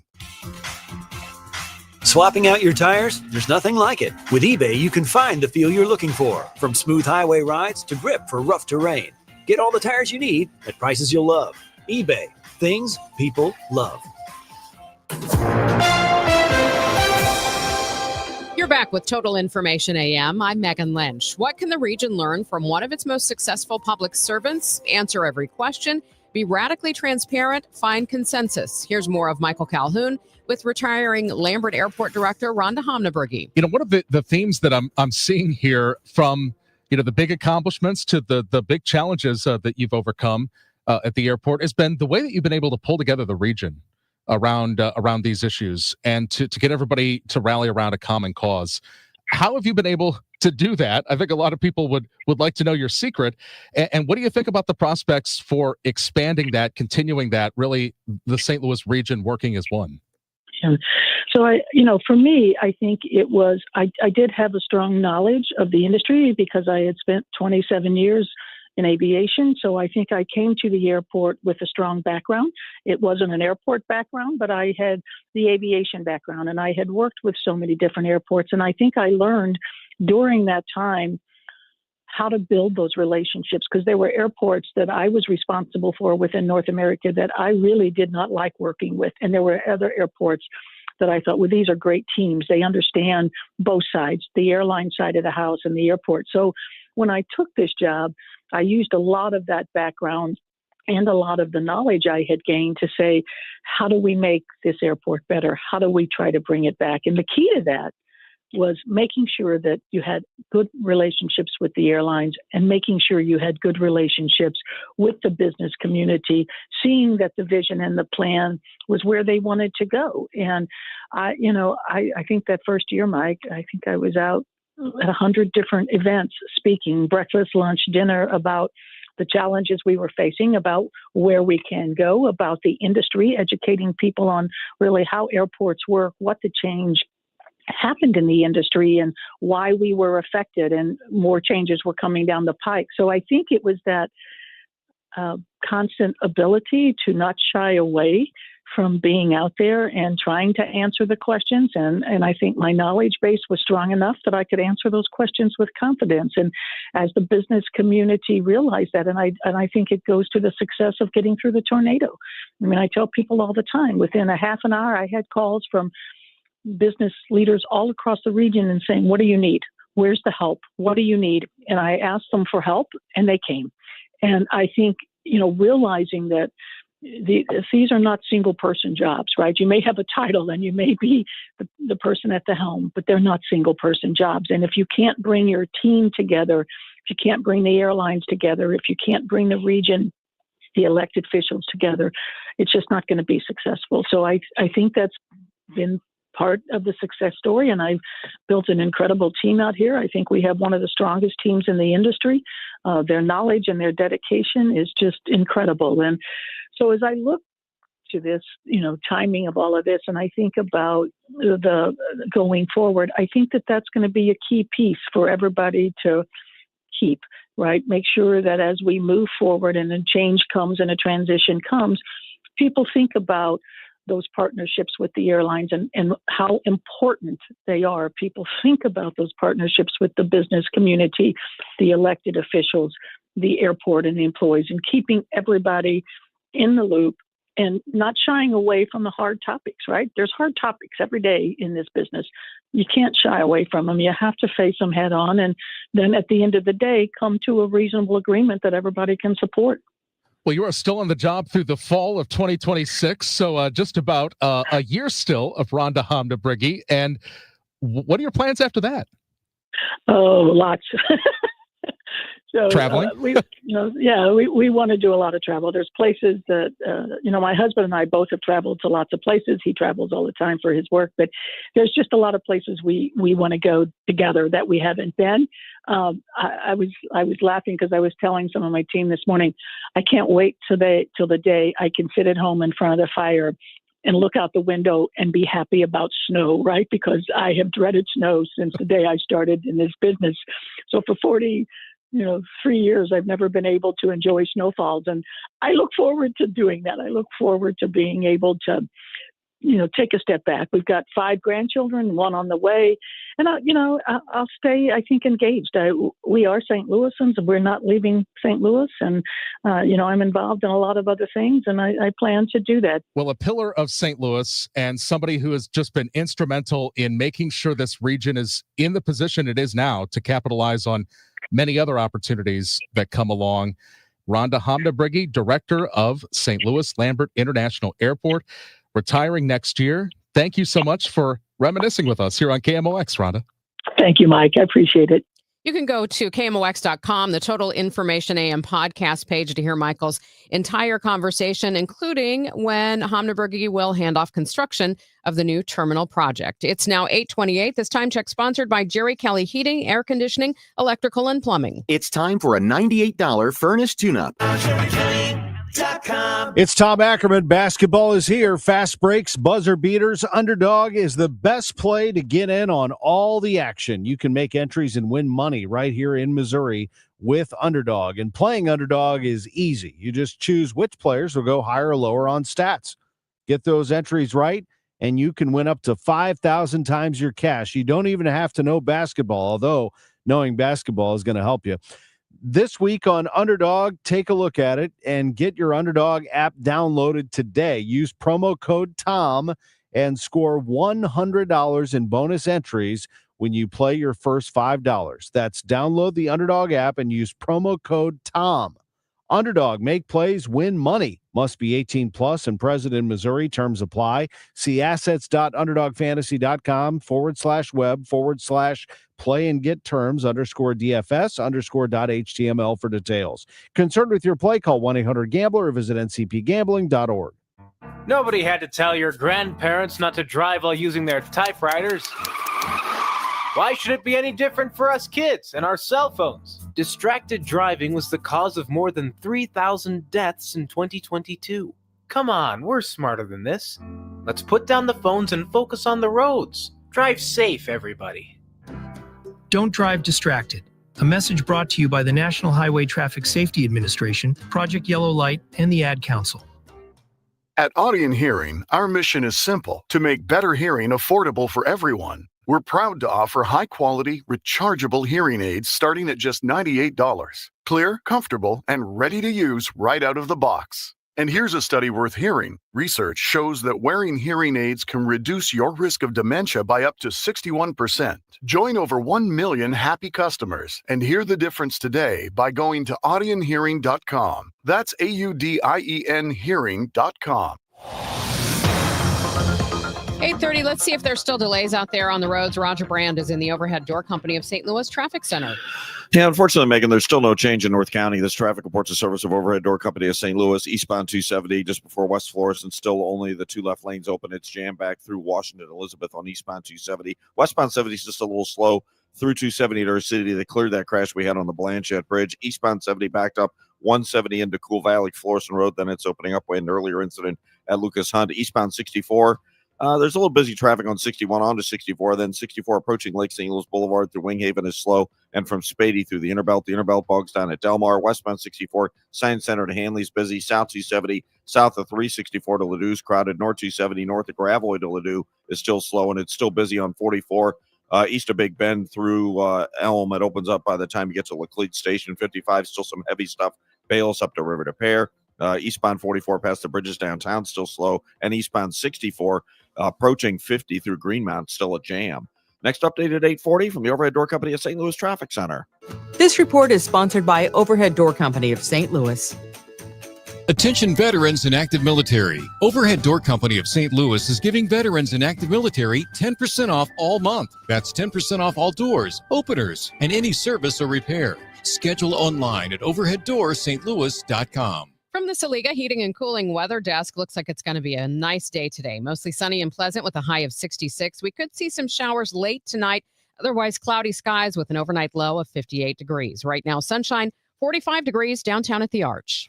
Swapping out your tires? There's nothing like it. With eBay, you can find the feel you're looking for, from smooth highway rides to grip for rough terrain. Get all the tires you need at prices you'll love. eBay, things people love. You're back with Total Information AM. I'm Megan Lynch. What can the region learn from one of its most successful public servants? Answer every question, be radically transparent, find consensus. Here's more of Michael Calhoun with retiring Lambert Airport Director Rhonda Homnabergy. You know, one of the themes that I'm seeing here, from the big accomplishments to the big challenges that you've overcome at the airport, has been the way that you've been able to pull together the region around these issues and to get everybody to rally around a common cause. How have you been able to do that? I think a lot of people would like to know your secret. And what do you think about the prospects for expanding that, continuing that, really the St. Louis region working as one? So for me, I think it was, I did have a strong knowledge of the industry because I had spent 27 years in aviation. So I think I came to the airport with a strong background. It wasn't an airport background, but I had the aviation background, and I had worked with so many different airports. And I think I learned during that time how to build those relationships, because there were airports that I was responsible for within North America that I really did not like working with. And there were other airports that I thought, well, these are great teams. They understand both sides, the airline side of the house and the airport. So when I took this job, I used a lot of that background and a lot of the knowledge I had gained to say, how do we make this airport better? How do we try to bring it back? And the key to that was making sure that you had good relationships with the airlines and making sure you had good relationships with the business community, seeing that the vision and the plan was where they wanted to go. And I think that first year, Mike, I think I was out at 100 different events speaking, breakfast, lunch, dinner, about the challenges we were facing, about where we can go, about the industry, educating people on really how airports work, what the change happened in the industry and why we were affected, and more changes were coming down the pike. So I think it was that constant ability to not shy away from being out there and trying to answer the questions. And I think my knowledge base was strong enough that I could answer those questions with confidence. And as the business community realized that, and I think it goes to the success of getting through the tornado. I mean, I tell people all the time, within a half an hour, I had calls from business leaders all across the region and saying, what do you need? Where's the help? What do you need? And I asked them for help, and they came. And I think, realizing that these are not single person jobs, right? You may have a title and you may be the person at the helm, but they're not single person jobs. And if you can't bring your team together, if you can't bring the airlines together, if you can't bring the region, the elected officials together, it's just not going to be successful. So I think that's been part of the success story. And I've built an incredible team out here. I think we have one of the strongest teams in the industry. Their knowledge and their dedication is just incredible. And so as I look to this, timing of all of this, and I think about the going forward, I think that that's going to be a key piece for everybody to keep, right? Make sure that as we move forward and a change comes and a transition comes, people think about those partnerships with the airlines and how important they are. People think about those partnerships with the business community, the elected officials, the airport, and the employees, and keeping everybody in the loop and not shying away from the hard topics, right? There's hard topics every day in this business. You can't shy away from them. You have to face them head on, and then at the end of the day, come to a reasonable agreement that everybody can support. Well, you are still on the job through the fall of 2026, so just about a year still of Rhonda Hamdabrigi. And what are your plans after that? Oh, lots. So traveling? We want to do a lot of travel. There's places that, my husband and I both have traveled to lots of places. He travels all the time for his work, but there's just a lot of places we want to go together that we haven't been. I was laughing because I was telling some of my team this morning, I can't wait till the day I can sit at home in front of the fire and look out the window and be happy about snow, right? Because I have dreaded snow since the day I started in this business. So for 3 years, I've never been able to enjoy snowfalls. And I look forward to doing that. I look forward to being able to, take a step back. We've got 5 grandchildren, 1 on the way. And, I'll stay, I think, engaged. We are St. Louisans, and we're not leaving St. Louis. And, I'm involved in a lot of other things, and I plan to do that. Well, a pillar of St. Louis and somebody who has just been instrumental in making sure this region is in the position it is now to capitalize on many other opportunities that come along. Rhonda Hamdabrigi, director of St. Louis Lambert International Airport, retiring next year. Thank you so much for reminiscing with us here on KMOX, Rhonda. Thank you, Mike. I appreciate it. You can go to KMOX.com, the Total Information AM podcast page, to hear Michael's entire conversation, including when Hamdabrigi will hand off construction of the new terminal project. It's now 8:28. This time check sponsored by Jerry Kelly Heating, Air Conditioning, Electrical, and Plumbing. It's time for a $98 furnace tune-up. It's Tom Ackerman. Basketball is here. Fast breaks, buzzer beaters. Underdog is the best play to get in on all the action. You can make entries and win money right here in Missouri with Underdog. And playing Underdog is easy. You just choose which players will go higher or lower on stats. Get those entries right, and you can win up to 5,000 times your cash. You don't even have to know basketball, although knowing basketball is going to help you. This week on Underdog, take a look at it and get your Underdog app downloaded today. Use promo code TOM and score $100 in bonus entries when you play your first $5. That's download the Underdog app and use promo code TOM. Underdog, make plays, win money. Must be 18 plus and present in Missouri. Terms apply. See assets.underdogfantasy.com/web/play and get terms _DFS_.html for details. Concerned with your play, call 1-800-GAMBLER or visit ncpgambling.org. Nobody had to tell your grandparents not to drive while using their typewriters. Why should it be any different for us kids and our cell phones? Distracted driving was the cause of more than 3,000 deaths in 2022. Come on, we're smarter than this. Let's put down the phones and focus on the roads. Drive safe, everybody. Don't drive distracted. A message brought to you by the National Highway Traffic Safety Administration, Project Yellow Light, and the Ad Council. At Audion Hearing, our mission is simple: to make better hearing affordable for everyone. We're proud to offer high-quality, rechargeable hearing aids starting at just $98. Clear, comfortable, and ready to use right out of the box. And here's a study worth hearing. Research shows that wearing hearing aids can reduce your risk of dementia by up to 61%. Join over 1 million happy customers and hear the difference today by going to audionhearing.com. That's AUDIEN hearing.com. 8:30. Let's see if there's still delays out there on the roads. Roger Brand is in the Overhead Door Company of St. Louis Traffic Center. Yeah, unfortunately, Megan, there's still no change in North County. This traffic reports a service of Overhead Door Company of St. Louis, eastbound 270, just before West Flores, and still only the two left lanes open. It's jammed back through Washington Elizabeth on eastbound 270. Westbound 70 is just a little slow through 270 to our city. They cleared that crash we had on the Blanchette Bridge. Eastbound 70 backed up 170 into Cool Valley, Florissant Road. Then it's opening up. We had an earlier incident at Lucas Hunt. Eastbound 64. There's a little busy traffic on 61 onto 64. Then 64 approaching Lake St. Louis Boulevard through Winghaven is slow. And from Spady through the Interbelt bogs down at Delmar. Westbound 64, Science Center to Hanley's busy. South 270, south of 364 to Ladou's crowded. North 270, north of Gravois to Ladue is still slow. And it's still busy on 44. East of Big Bend through Elm. It opens up by the time you get to Laclede Station. 55, still some heavy stuff. Bales up to River to Pear. Eastbound 44 past the bridges downtown, still slow. And eastbound 64 approaching 50 through Greenmount, still a jam. Next update at 8:40 from the Overhead Door Company of St. Louis Traffic Center. This report is sponsored by Overhead Door Company of St. Louis. Attention veterans and active military. Overhead Door Company of St. Louis is giving veterans and active military 10% off all month. That's 10% off all doors, openers, and any service or repair. Schedule online at overheaddoorsstlouis.com. From the Saliga Heating and Cooling Weather Desk, looks like it's going to be a nice day today. Mostly sunny and pleasant with a high of 66. We could see some showers late tonight. Otherwise, cloudy skies with an overnight low of 58 degrees. Right now, sunshine, 45 degrees downtown at the Arch.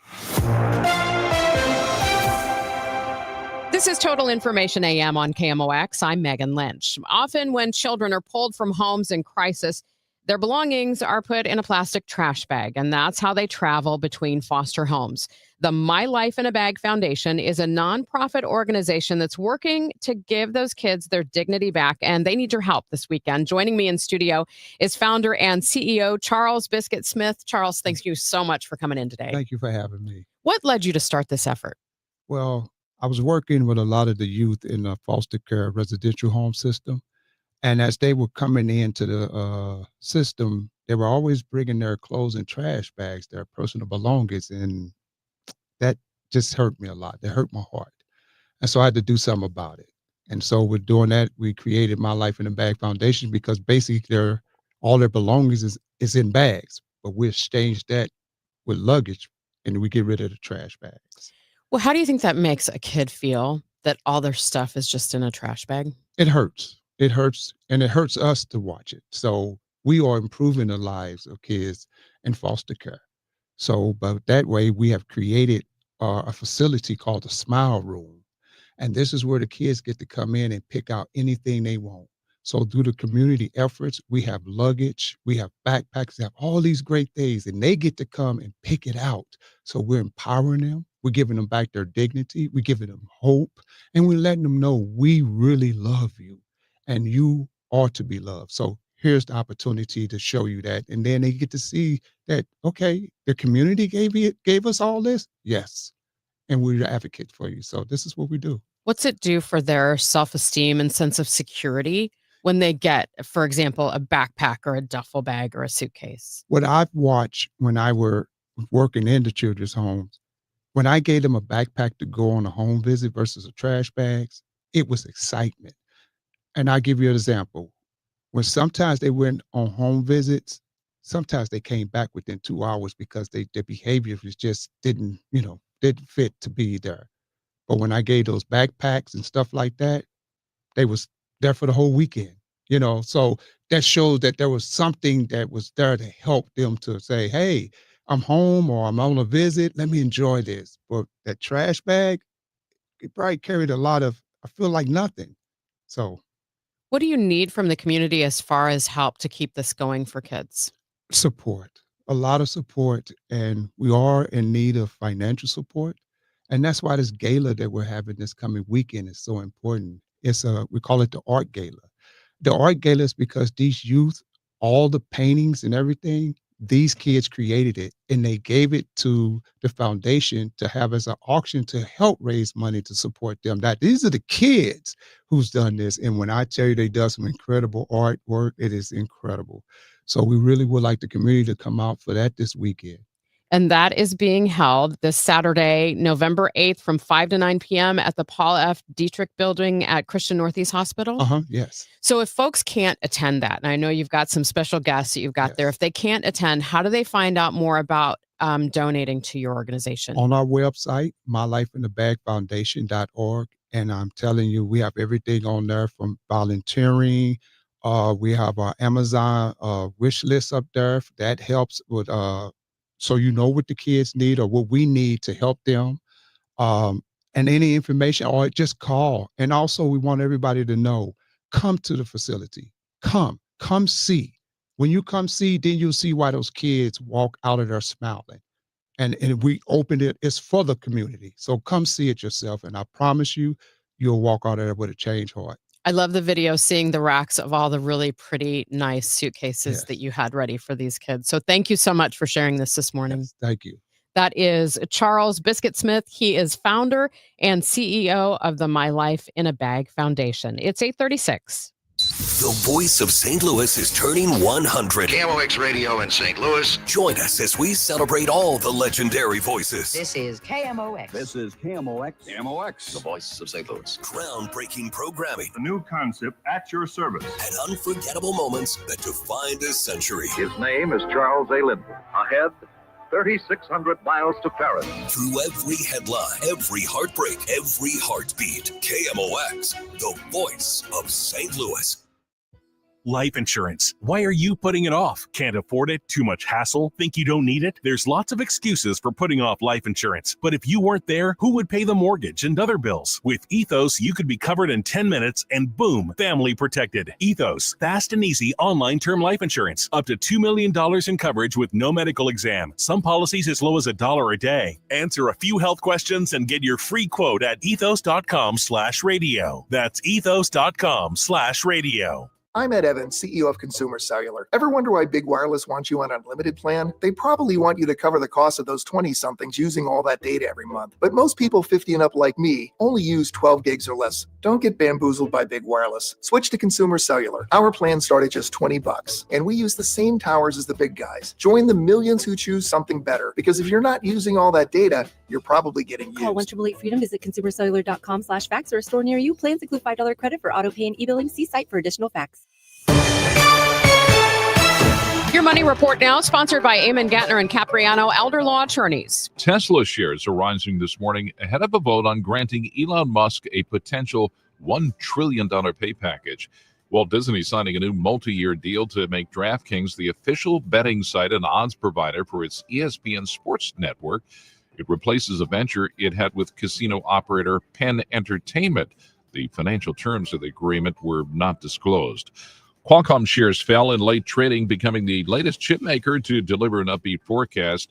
This is Total Information AM on KMOX. I'm Megan Lynch. Often when children are pulled from homes in crisis, their belongings are put in a plastic trash bag, and that's how they travel between foster homes. The My Life in a Bag Foundation is a nonprofit organization that's working to give those kids their dignity back, and they need your help this weekend. Joining me in studio is founder and CEO Charles Biscuit Smith. Charles, thank you so much for coming in today. Thank you for having me. What led you to start this effort? Well, I was working with a lot of the youth in the foster care residential home system. And as they were coming into the system, they were always bringing their clothes in trash bags, their personal belongings. And that just hurt me a lot. That hurt my heart. And so I had to do something about it. And so with doing that, we created My Life in a Bag Foundation, because basically all their belongings is in bags. But we exchange that with luggage and we get rid of the trash bags. Well, how do you think that makes a kid feel that all their stuff is just in a trash bag? It hurts. It hurts, and it hurts us to watch it. So we are improving the lives of kids in foster care. So, but that way we have created a facility called the Smile Room. And this is where the kids get to come in and pick out anything they want. So through the community efforts, we have luggage, we have backpacks, we have all these great things, and they get to come and pick it out. So we're empowering them. We're giving them back their dignity. We're giving them hope, and we're letting them know we really love you. And you are to be loved. So here's the opportunity to show you that. And then they get to see that, okay, the community gave us all this. Yes. And we're the advocate for you. So this is what we do. What's it do for their self-esteem and sense of security when they get, for example, a backpack or a duffel bag or a suitcase? What I've watched when I were working in the children's homes, When I gave them a backpack to go on a home visit versus a trash bags, it was excitement. And I'll give you an example. When sometimes they went on home visits, sometimes they came back within 2 hours because their behavior was just didn't fit to be there. But when I gave those backpacks and stuff like that, they was there for the whole weekend, So that showed that there was something that was there to help them to say, hey, I'm home or I'm on a visit. Let me enjoy this. But that trash bag, it probably carried a lot of, I feel like nothing. So What do you need from the community as far as help to keep this going for kids? support, a lot of support. And we are in need of financial support. And that's why this gala that we're having this coming weekend is so important. We call it the art gala. The art gala is because these youth, all the paintings and everything, these kids created it and they gave it to the foundation to have as an auction to help raise money to support them. That these are the kids who's done this. And when I tell you they done some incredible artwork, it is incredible. So we really would like the community to come out for that this weekend. And that is being held this Saturday, November 8th from 5 to 9 p.m. at the Paul F. Dietrich Building at Christian Northeast Hospital. Yes. So if folks can't attend that, and I know you've got some special guests that you've got there, if they can't attend, how do they find out more about donating to your organization? On our website, mylifeinthebagfoundation.org. And I'm telling you, we have everything on there from volunteering. We have our Amazon wish list up there. That helps with so you know what the kids need or what we need to help them. And any information, or just call. And also, we want everybody to know, come to the facility. Come see. When you come see, then you'll see why those kids walk out of there smiling. And we opened it, it's for the community. So come see it yourself. And I promise you, you'll walk out of there with a changed heart. I love the video, seeing the racks of all the really pretty, nice suitcases that you had ready for these kids. So thank you so much for sharing this morning. Yes, thank you. That is Charles Biscuit Smith. He is founder and CEO of the My Life in a Bag Foundation. It's 8:36. The voice of St. Louis is turning 100. KMOX Radio in St. Louis. Join us as we celebrate all the legendary voices. This is KMOX. This is KMOX. KMOX, the voice of St. Louis. Groundbreaking programming. A new concept at your service. And unforgettable moments that defined a century. His name is Charles A. Linden. Ahead, 3,600 miles to Paris. Through every headline, every heartbreak, every heartbeat. KMOX, the voice of St. Louis. Life insurance. Why are you putting it off? Can't afford it? Too much hassle? Think you don't need it? There's lots of excuses for putting off life insurance. But if you weren't there, who would pay the mortgage and other bills? With Ethos, you could be covered in 10 minutes and boom, family protected. Ethos, fast and easy online term life insurance. Up to $2 million in coverage with no medical exam. Some policies as low as $1 a day. Answer a few health questions and get your free quote at ethos.com/radio. That's ethos.com/radio. I'm Ed Evans, CEO of Consumer Cellular. Ever wonder why Big Wireless wants you on an unlimited plan? They probably want you to cover the cost of those 20-somethings using all that data every month. But most people 50 and up like me only use 12 gigs or less. Don't get bamboozled by Big Wireless. Switch to Consumer Cellular. Our plans start at just $20, and we use the same towers as the big guys. Join the millions who choose something better, because if you're not using all that data, you're probably getting used. Call 1-888-FREEDOM, visit consumercellular.com/facts or a store near you. Plans include $5 credit for auto pay and e-billing. See site for additional facts. Your Money Report now, sponsored by Eamon Gattner and Capriano Elder Law Attorneys. Tesla shares are rising this morning ahead of a vote on granting Elon Musk a potential $1 trillion pay package. Walt Disney signing a new multi-year deal to make DraftKings the official betting site and odds provider for its ESPN Sports Network. It replaces a venture it had with casino operator Penn Entertainment. The financial terms of the agreement were not disclosed. Qualcomm shares fell in late trading, becoming the latest chip maker to deliver an upbeat forecast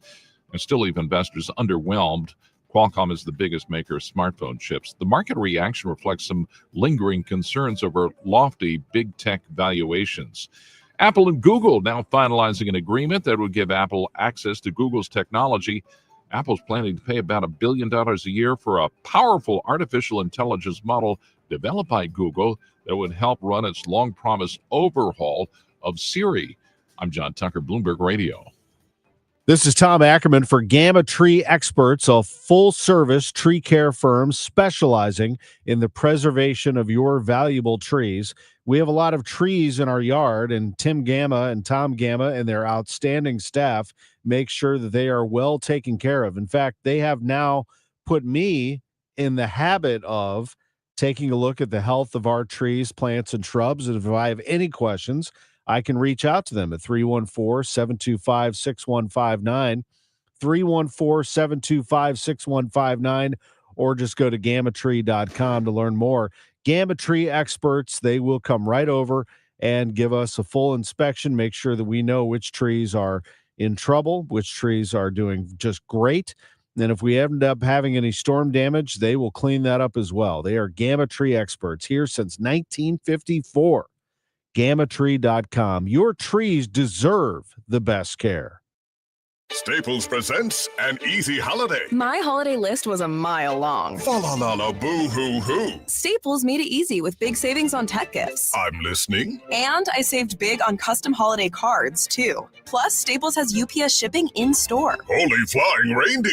and still leave investors underwhelmed. Qualcomm is the biggest maker of smartphone chips. The market reaction reflects some lingering concerns over lofty big tech valuations. Apple and Google now finalizing an agreement that would give Apple access to Google's technology. Apple's planning to pay about $1 billion a year for a powerful artificial intelligence model developed by Google that would help run its long-promised overhaul of Siri. I'm John Tucker, Bloomberg Radio. This is Tom Ackerman for Gamma Tree Experts, a full-service tree care firm specializing in the preservation of your valuable trees. We have a lot of trees in our yard, and Tim Gamma and Tom Gamma and their outstanding staff make sure that they are well taken care of. In fact, they have now put me in the habit of taking a look at the health of our trees, plants, and shrubs. And if I have any questions, I can reach out to them at 314-725-6159, 314-725-6159, or just go to gammatree.com to learn more. Gamma Tree Experts, they will come right over and give us a full inspection, make sure that we know which trees are in trouble, which trees are doing just great. And if we end up having any storm damage, they will clean that up as well. They are Gamma Tree Experts, here since 1954. gammatree.com. Your trees deserve the best care. Staples presents an easy holiday. My holiday list was a mile long. Fa la la la boo hoo hoo. Staples made it easy with big savings on tech gifts. I'm listening. And I saved big on custom holiday cards, too. Plus, Staples has UPS shipping in store. Holy flying reindeer.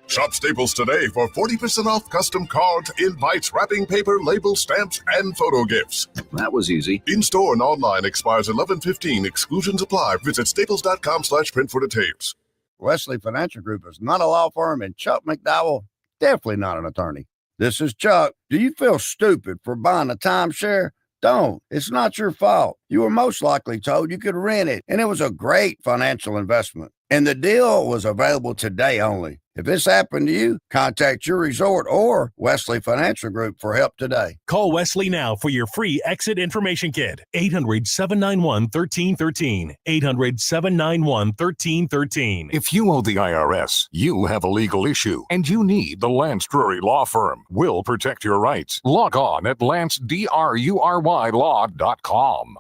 Shop Staples today for 40% off custom cards, invites, wrapping paper, label, stamps, and photo gifts. That was easy. In-store and online expires 11/15. Exclusions apply. Visit staples.com/print for details. Wesley Financial Group is not a law firm, and Chuck McDowell, definitely not an attorney. This is Chuck. Do you feel stupid for buying a timeshare? Don't. It's not your fault. You were most likely told you could rent it, and it was a great financial investment. And the deal was available today only. If this happened to you, contact your resort or Wesley Financial Group for help today. Call Wesley now for your free exit information kit. 800-791-1313. 800-791-1313. If you owe the IRS, you have a legal issue, and you need the Lance Drury Law Firm. We'll protect your rights. Log on at lancedrurylaw.com.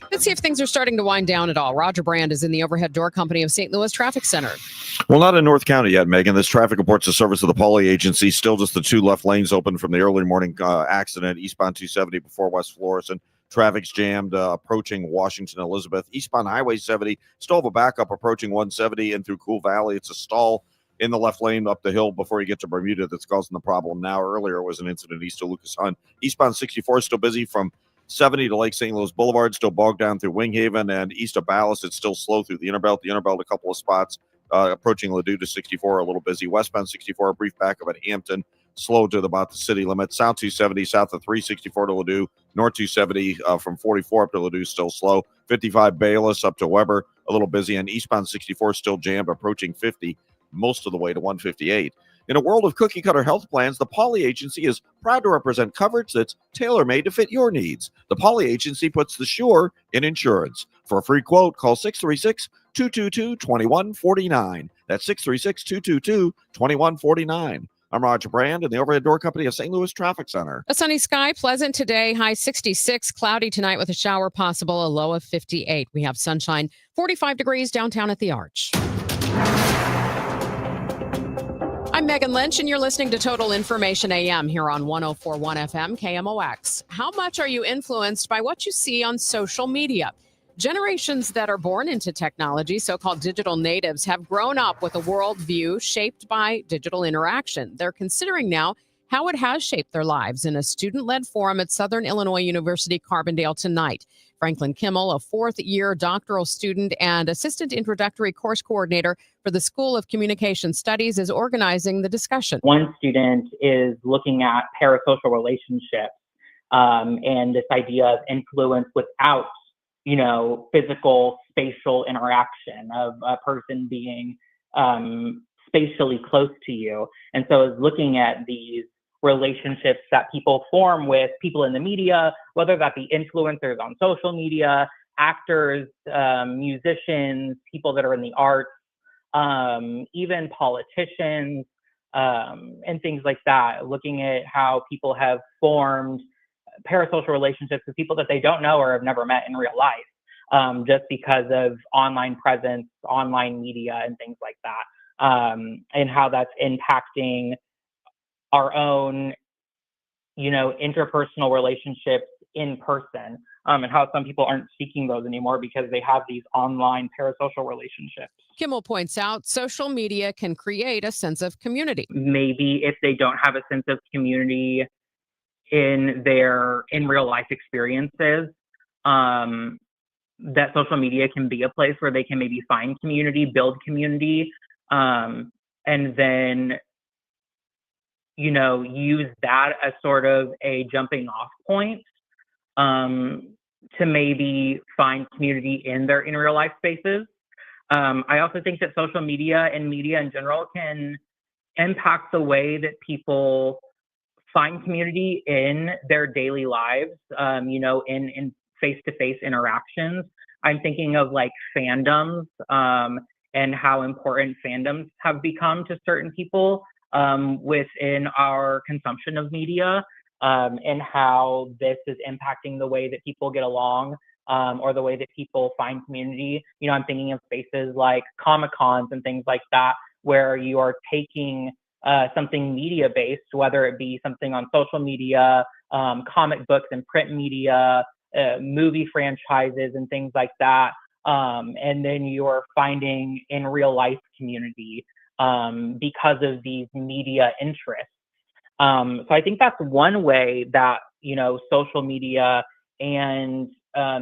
Let's see if things are starting to wind down at all. Roger Brand is in the Overhead Door Company of St. Louis Traffic Center. Well, not in North County yet, Megan. This traffic reports the service of the Pauley Agency. Still just the two left lanes open from the early morning accident, eastbound 270 before West Florissant. Traffic's jammed approaching Washington Elizabeth. Eastbound Highway 70, still have a backup approaching 170 in through Cool Valley. It's a stall in the left lane up the hill before you get to Bermuda that's causing the problem now. Earlier was an incident east of Lucas Hunt. Eastbound 64 is still busy from 70 to Lake St. Louis Boulevard, still bogged down through Winghaven, and east of Ballast, it's still slow through the Interbelt. The Interbelt, a couple of spots. Approaching Ladue to 64, a little busy. Westbound 64, a brief backup at Hampton, slow to about the city limit. South 270, south of 364 to Ladue. North 270 from 44 up to Ladue, still slow. 55 Bayless up to Weber, a little busy. And eastbound 64 still jammed, approaching 50, most of the way to 158. In a world of cookie-cutter health plans, the Pauley Agency is proud to represent coverage that's tailor-made to fit your needs. The Pauley Agency puts the sure in insurance. For a free quote, call 636-222-2149. That's 636-222-2149. I'm Roger Brand in the Overhead Door Company of St. Louis Traffic Center. A sunny sky, pleasant today, high 66, cloudy tonight with a shower possible, a low of 58. We have sunshine, 45 degrees downtown at the Arch. I'm Megan Lynch, and you're listening to Total Information AM here on 104.1 FM KMOX. How much are you influenced by what you see on social media? Generations that are born into technology, so-called digital natives, have grown up with a worldview shaped by digital interaction. They're considering now how it has shaped their lives in a student-led forum at Southern Illinois University Carbondale tonight. Franklin Kimmel, a fourth-year doctoral student and assistant introductory course coordinator for the School of Communication Studies, is organizing the discussion. One student is looking at parasocial relationships and this idea of influence without, physical, spatial interaction of a person being spatially close to you. And so is looking at these relationships that people form with people in the media, whether that be influencers on social media, actors, musicians, people that are in the arts, even politicians, and things like that, looking at how people have formed parasocial relationships with people that they don't know or have never met in real life, just because of online presence, online media, and things like that, and how that's impacting our own, interpersonal relationships in person, and how some people aren't seeking those anymore because they have these online parasocial relationships. Kimmel points out social media can create a sense of community. Maybe if they don't have a sense of community in their real life experiences, that social media can be a place where they can maybe find community, build community, and then, you know, use that as sort of a jumping off point to maybe find community in their in real life spaces. I also think that social media and media in general can impact the way that people find community in their daily lives, you know, in face-to-face interactions. I'm thinking of like fandoms and how important fandoms have become to certain people within our consumption of media, and how this is impacting the way that people get along or the way that people find community. You know, I'm thinking of spaces like Comic-Cons and things like that, where you are taking something media-based, whether it be something on social media, comic books and print media, movie franchises and things like that, and then you're finding in real life community because of these media interests. So I think that's one way that, you know, social media and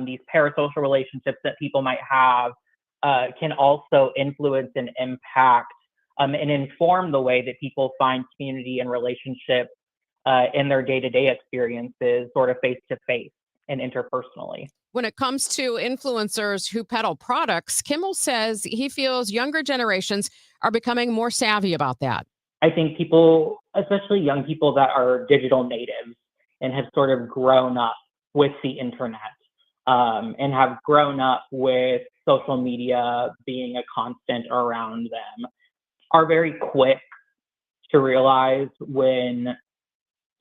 these parasocial relationships that people might have can also influence and impact and inform the way that people find community and relationships in their day-to-day experiences, sort of face-to-face and interpersonally. When it comes to influencers who peddle products, Kimmel says he feels younger generations are becoming more savvy about that. I think people, especially young people that are digital natives and have sort of grown up with the internet and have grown up with social media being a constant around them, are very quick to realize when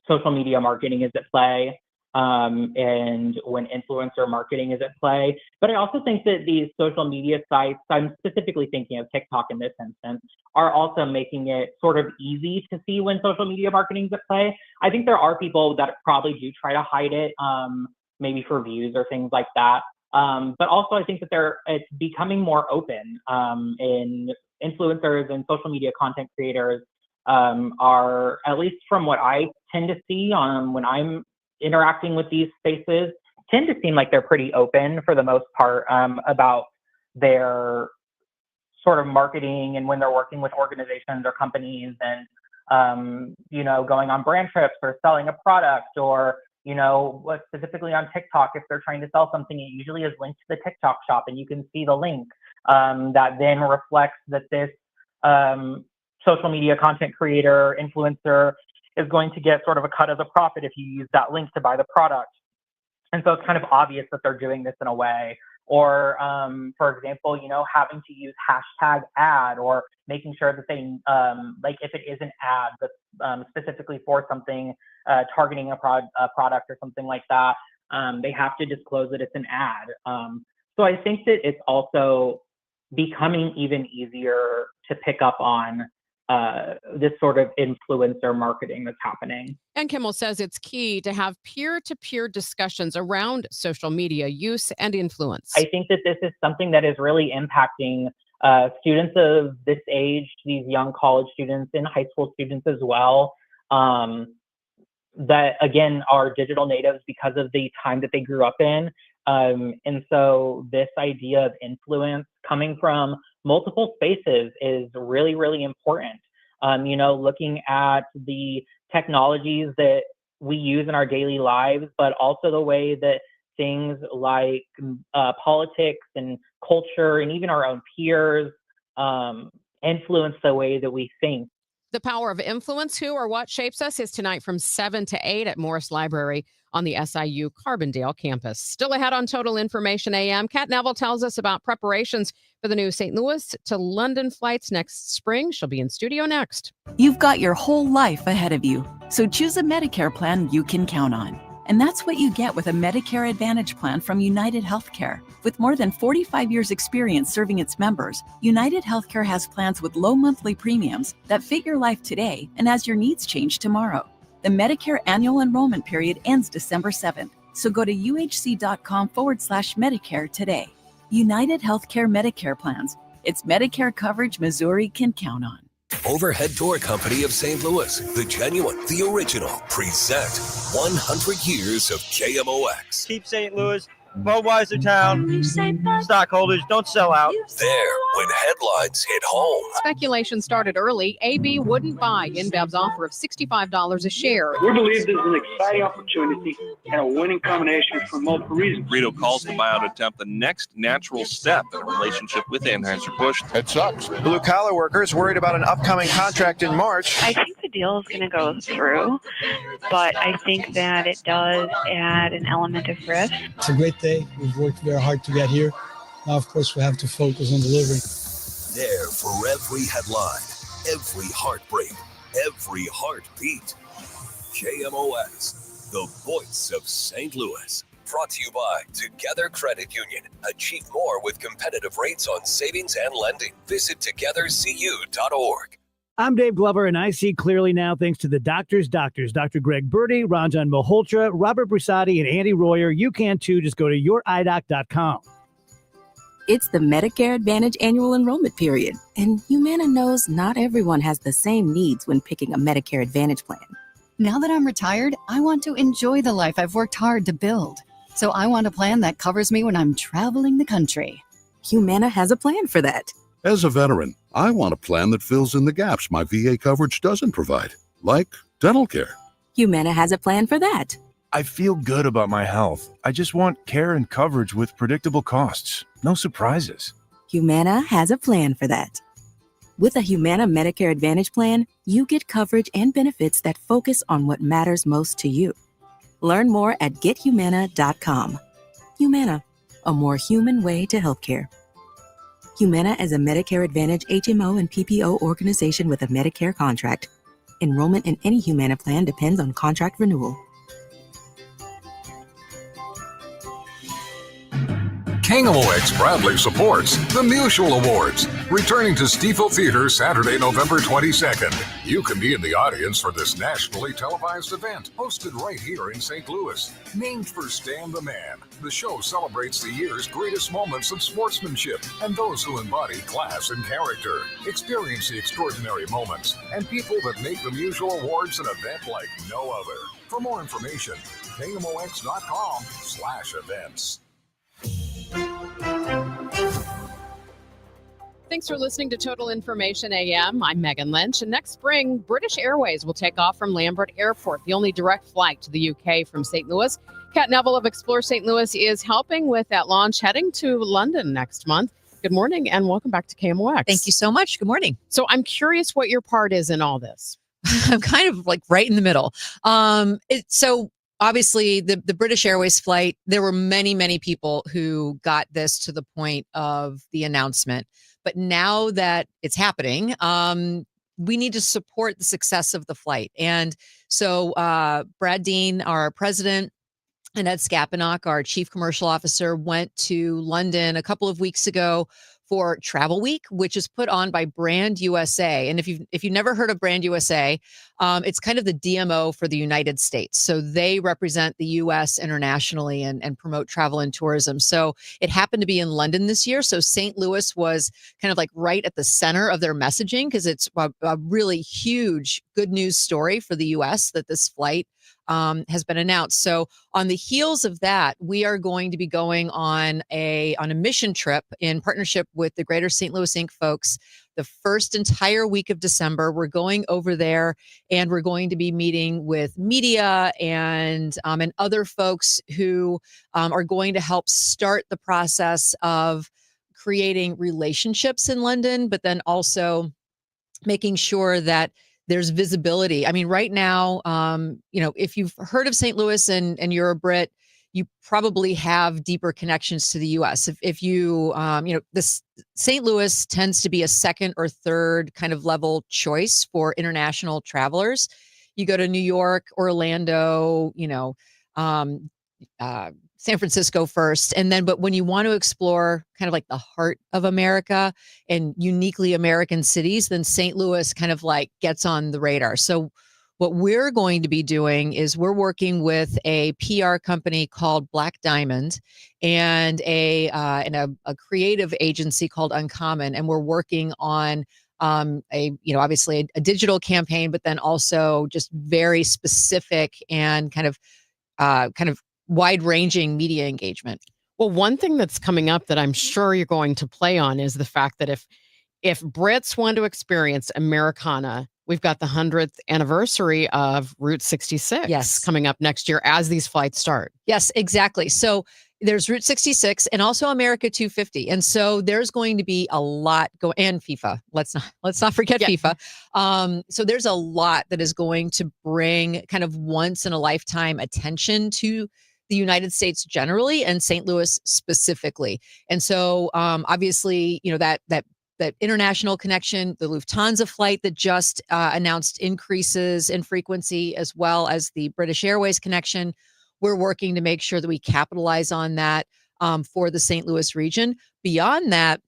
social media marketing is at play and when influencer marketing is at play. But I also think that these social media sites, I'm specifically thinking of TikTok in this instance, are also making it sort of easy to see when social media marketing is at play. I think there are people that probably do try to hide it, maybe for views or things like that. But also I think that it's becoming more open, and influencers and social media content creators are, at least from what I tend to see when I'm interacting with these spaces, tend to seem like they're pretty open for the most part about their sort of marketing and when they're working with organizations or companies and, you know, going on brand trips or selling a product, or, you know, specifically on TikTok, if they're trying to sell something, it usually is linked to the TikTok shop and you can see the link that then reflects that this social media content creator, influencer is going to get sort of a cut of the profit if you use that link to buy the product. And so it's kind of obvious that they're doing this in a way. Or, for example, you know, having to use hashtag ad, or making sure that they, like if it is an ad that's specifically for something, targeting a product or something like that, they have to disclose that it's an ad. So I think that it's also becoming even easier to pick up on this sort of influencer marketing that's happening. And Kimmel says it's key to have peer-to-peer discussions around social media use and influence. I think that this is something that is really impacting students of this age, these young college students and high school students as well, that again are digital natives because of the time that they grew up in. And so this idea of influence coming from multiple spaces is really, really important. You know, looking at the technologies that we use in our daily lives, but also the way that things like politics and culture and even our own peers influence the way that we think. The Power of Influence, Who or What Shapes Us is tonight from 7 to 8 at Morris Library on the SIU Carbondale campus. Still ahead on Total Information AM, Kat Neville tells us about preparations for the new St. Louis to London flights next spring. She'll be in studio next. You've got your whole life ahead of you, so choose a Medicare plan you can count on. And that's what you get with a Medicare Advantage plan from United Healthcare. With more than 45 years experience serving its members, United Healthcare has plans with low monthly premiums that fit your life today and as your needs change tomorrow. The Medicare annual enrollment period ends December 7th. So go to uhc.com/Medicare today. United Healthcare Medicare plans. It's Medicare coverage Missouri can count on. Overhead Door Company of St. Louis, the genuine, the original, present 100 years of KMOX. Keep St. Louis, Budweiser Town, stockholders, don't sell out. There, when headlines hit home. Speculation started early. AB wouldn't buy InBev's offer of $65 a share. We believe this is an exciting opportunity and a winning combination for multiple reasons. Rito calls the buyout attempt the next natural step in a relationship with Anheuser-Busch. It sucks. Blue-collar workers worried about an upcoming contract in March. I think the deal is going to go through, but I think that it does add an element of risk. It's a great day. We've worked very hard to get here. Now, of course, we have to focus on delivering. There for every headline, every heartbreak, every heartbeat. KMOX, the voice of St. Louis. Brought to you by Together Credit Union. Achieve more with competitive rates on savings and lending. Visit togethercu.org. I'm Dave Glover, and I see clearly now thanks to the doctors, Dr. Greg Birdie, Ranjan Malhotra, Robert Brisati, and Andy Royer. You can too. Just go to youridoc.com. It's the Medicare Advantage annual enrollment period, and Humana knows not everyone has the same needs when picking a Medicare Advantage plan. Now that I'm retired, I want to enjoy the life I've worked hard to build. So I want a plan that covers me when I'm traveling the country. Humana has a plan for that. As a veteran, I want a plan that fills in the gaps my VA coverage doesn't provide, like dental care. Humana has a plan for that. I feel good about my health. I just want care and coverage with predictable costs. No surprises. Humana has a plan for that. With a Humana Medicare Advantage plan, you get coverage and benefits that focus on what matters most to you. Learn more at gethumana.com. Humana, a more human way to healthcare. Humana is a Medicare Advantage HMO and PPO organization with a Medicare contract. Enrollment in any Humana plan depends on contract renewal. KMOX proudly supports the Musial Awards, returning to Stiefel Theater Saturday, November 22nd. You can be in the audience for this nationally televised event, hosted right here in St. Louis. Named for Stan the Man, the show celebrates the year's greatest moments of sportsmanship and those who embody class and character. Experience the extraordinary moments and people that make the Musial Awards an event like no other. For more information, KMOX.com/events. Thanks for listening to Total Information AM. I'm Megan Lynch. And next spring, British Airways will take off from Lambert Airport, the only direct flight to the UK from St. Louis. Kat Neville of Explore St. Louis is helping with that launch, heading to London next month. Good morning and welcome back to KMOX. Thank you so much. Good morning. So I'm curious what your part is in all this. I'm kind of like right in the middle. So obviously the British Airways flight, there were many, many people who got this to the point of the announcement. But now that it's happening, we need to support the success of the flight. And so Brad Dean, our president, and Ed Skapinock, our chief commercial officer, went to London a couple of weeks ago for Travel Week, which is put on by Brand USA. And if you've never heard of Brand USA, it's kind of the DMO for the United States. So they represent the U.S. internationally and promote travel and tourism. So it happened to be in London this year. So St. Louis was kind of like right at the center of their messaging because it's a really huge good news story for the U.S. that this flight has been announced. So on the heels of that, we are going to be going on a mission trip in partnership with the Greater St. Louis Inc. folks. The first entire week of December, we're going over there and we're going to be meeting with media and other folks who are going to help start the process of creating relationships in London, but then also making sure that there's visibility. I mean, right now, if you've heard of St. Louis and you're a Brit, you probably have deeper connections to the U.S. If you, this St. Louis tends to be a second or third kind of level choice for international travelers. You go to New York, Orlando, San Francisco first. And then, but when you want to explore kind of like the heart of America and uniquely American cities, then St. Louis kind of like gets on the radar. So What we're going to be doing is we're working with a PR company called Black Diamond and a creative agency called Uncommon, and we're working on obviously a digital campaign, but then also just very specific and kind of wide-ranging media engagement. Well, one thing that's coming up that I'm sure you're going to play on is the fact that if Brits want to experience Americana, we've got the 100th anniversary of Route 66 coming up next year as these flights start. Yes, exactly. So there's Route 66 and also America 250. And so there's going to be a lot and FIFA. Let's not forget FIFA. So there's a lot that is going to bring kind of once in a lifetime attention to the United States generally and St. Louis specifically. And so obviously, that international connection, the Lufthansa flight that just announced increases in frequency, as well as the British Airways connection. We're working to make sure that we capitalize on that for the St. Louis region. Beyond that,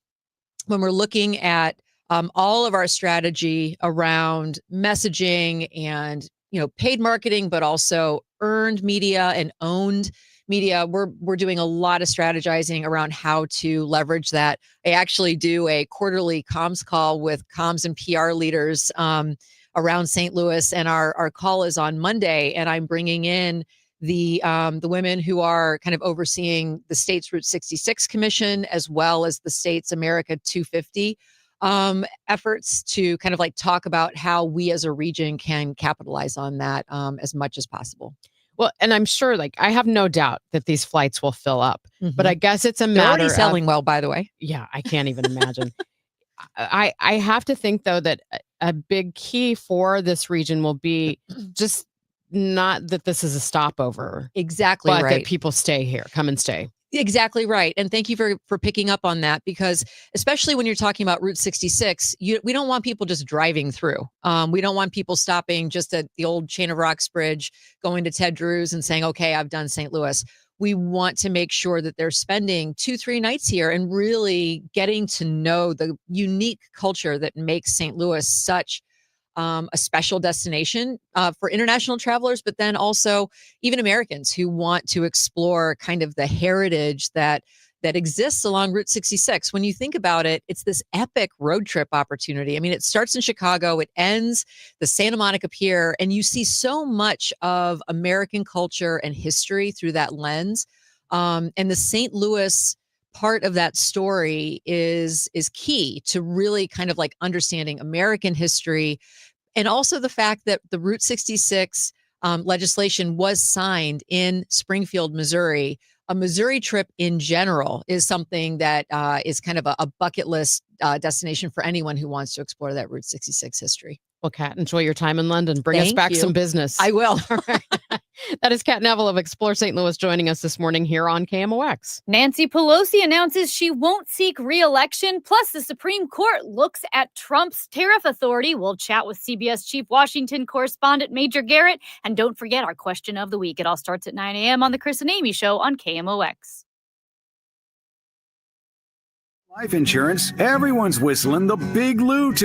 when we're looking at all of our strategy around messaging and paid marketing, but also earned media and owned media, we're doing a lot of strategizing around how to leverage that. I actually do a quarterly comms call with comms and PR leaders around St. Louis, and our call is on Monday, and I'm bringing in the women who are kind of overseeing the state's Route 66 commission, as well as the state's America 250 efforts to kind of like talk about how we as a region can capitalize on that as much as possible. Well, and I'm sure, I have no doubt that these flights will fill up, but I guess it's a matter They're already selling well, by the way. Yeah, I can't even imagine. I have to think, though, that a big key for this region will be just not that this is a stopover. Exactly but right. that people stay here, come and stay. Exactly right. And thank you for picking up on that, because especially when you're talking about Route 66, we don't want people just driving through. We don't want people stopping just at the old Chain of Rocks Bridge, going to Ted Drew's and saying, okay, I've done St. Louis. We want to make sure that they're spending 2-3 nights here and really getting to know the unique culture that makes St. Louis such a special destination for international travelers, but then also even Americans who want to explore kind of the heritage that exists along Route 66. When you think about it, it's this epic road trip opportunity. I mean, it starts in Chicago, it ends the Santa Monica Pier, and you see so much of American culture and history through that lens. And the St. Louis part of that story is key to really kind of like understanding American history. And also the fact that the Route 66 legislation was signed in Springfield, Missouri. A Missouri trip in general is something that is kind of a bucket list destination for anyone who wants to explore that Route 66 history. Well, Kat, enjoy your time in London. Bring us back some business. I will. That is Kat Neville of Explore St. Louis joining us this morning here on KMOX. Nancy Pelosi announces she won't seek re-election. Plus, the Supreme Court looks at Trump's tariff authority. We'll chat with CBS Chief Washington correspondent Major Garrett. And don't forget our question of the week. It all starts at 9 a.m. on the Chris and Amy Show on KMOX. Life insurance, everyone's whistling the big Lou to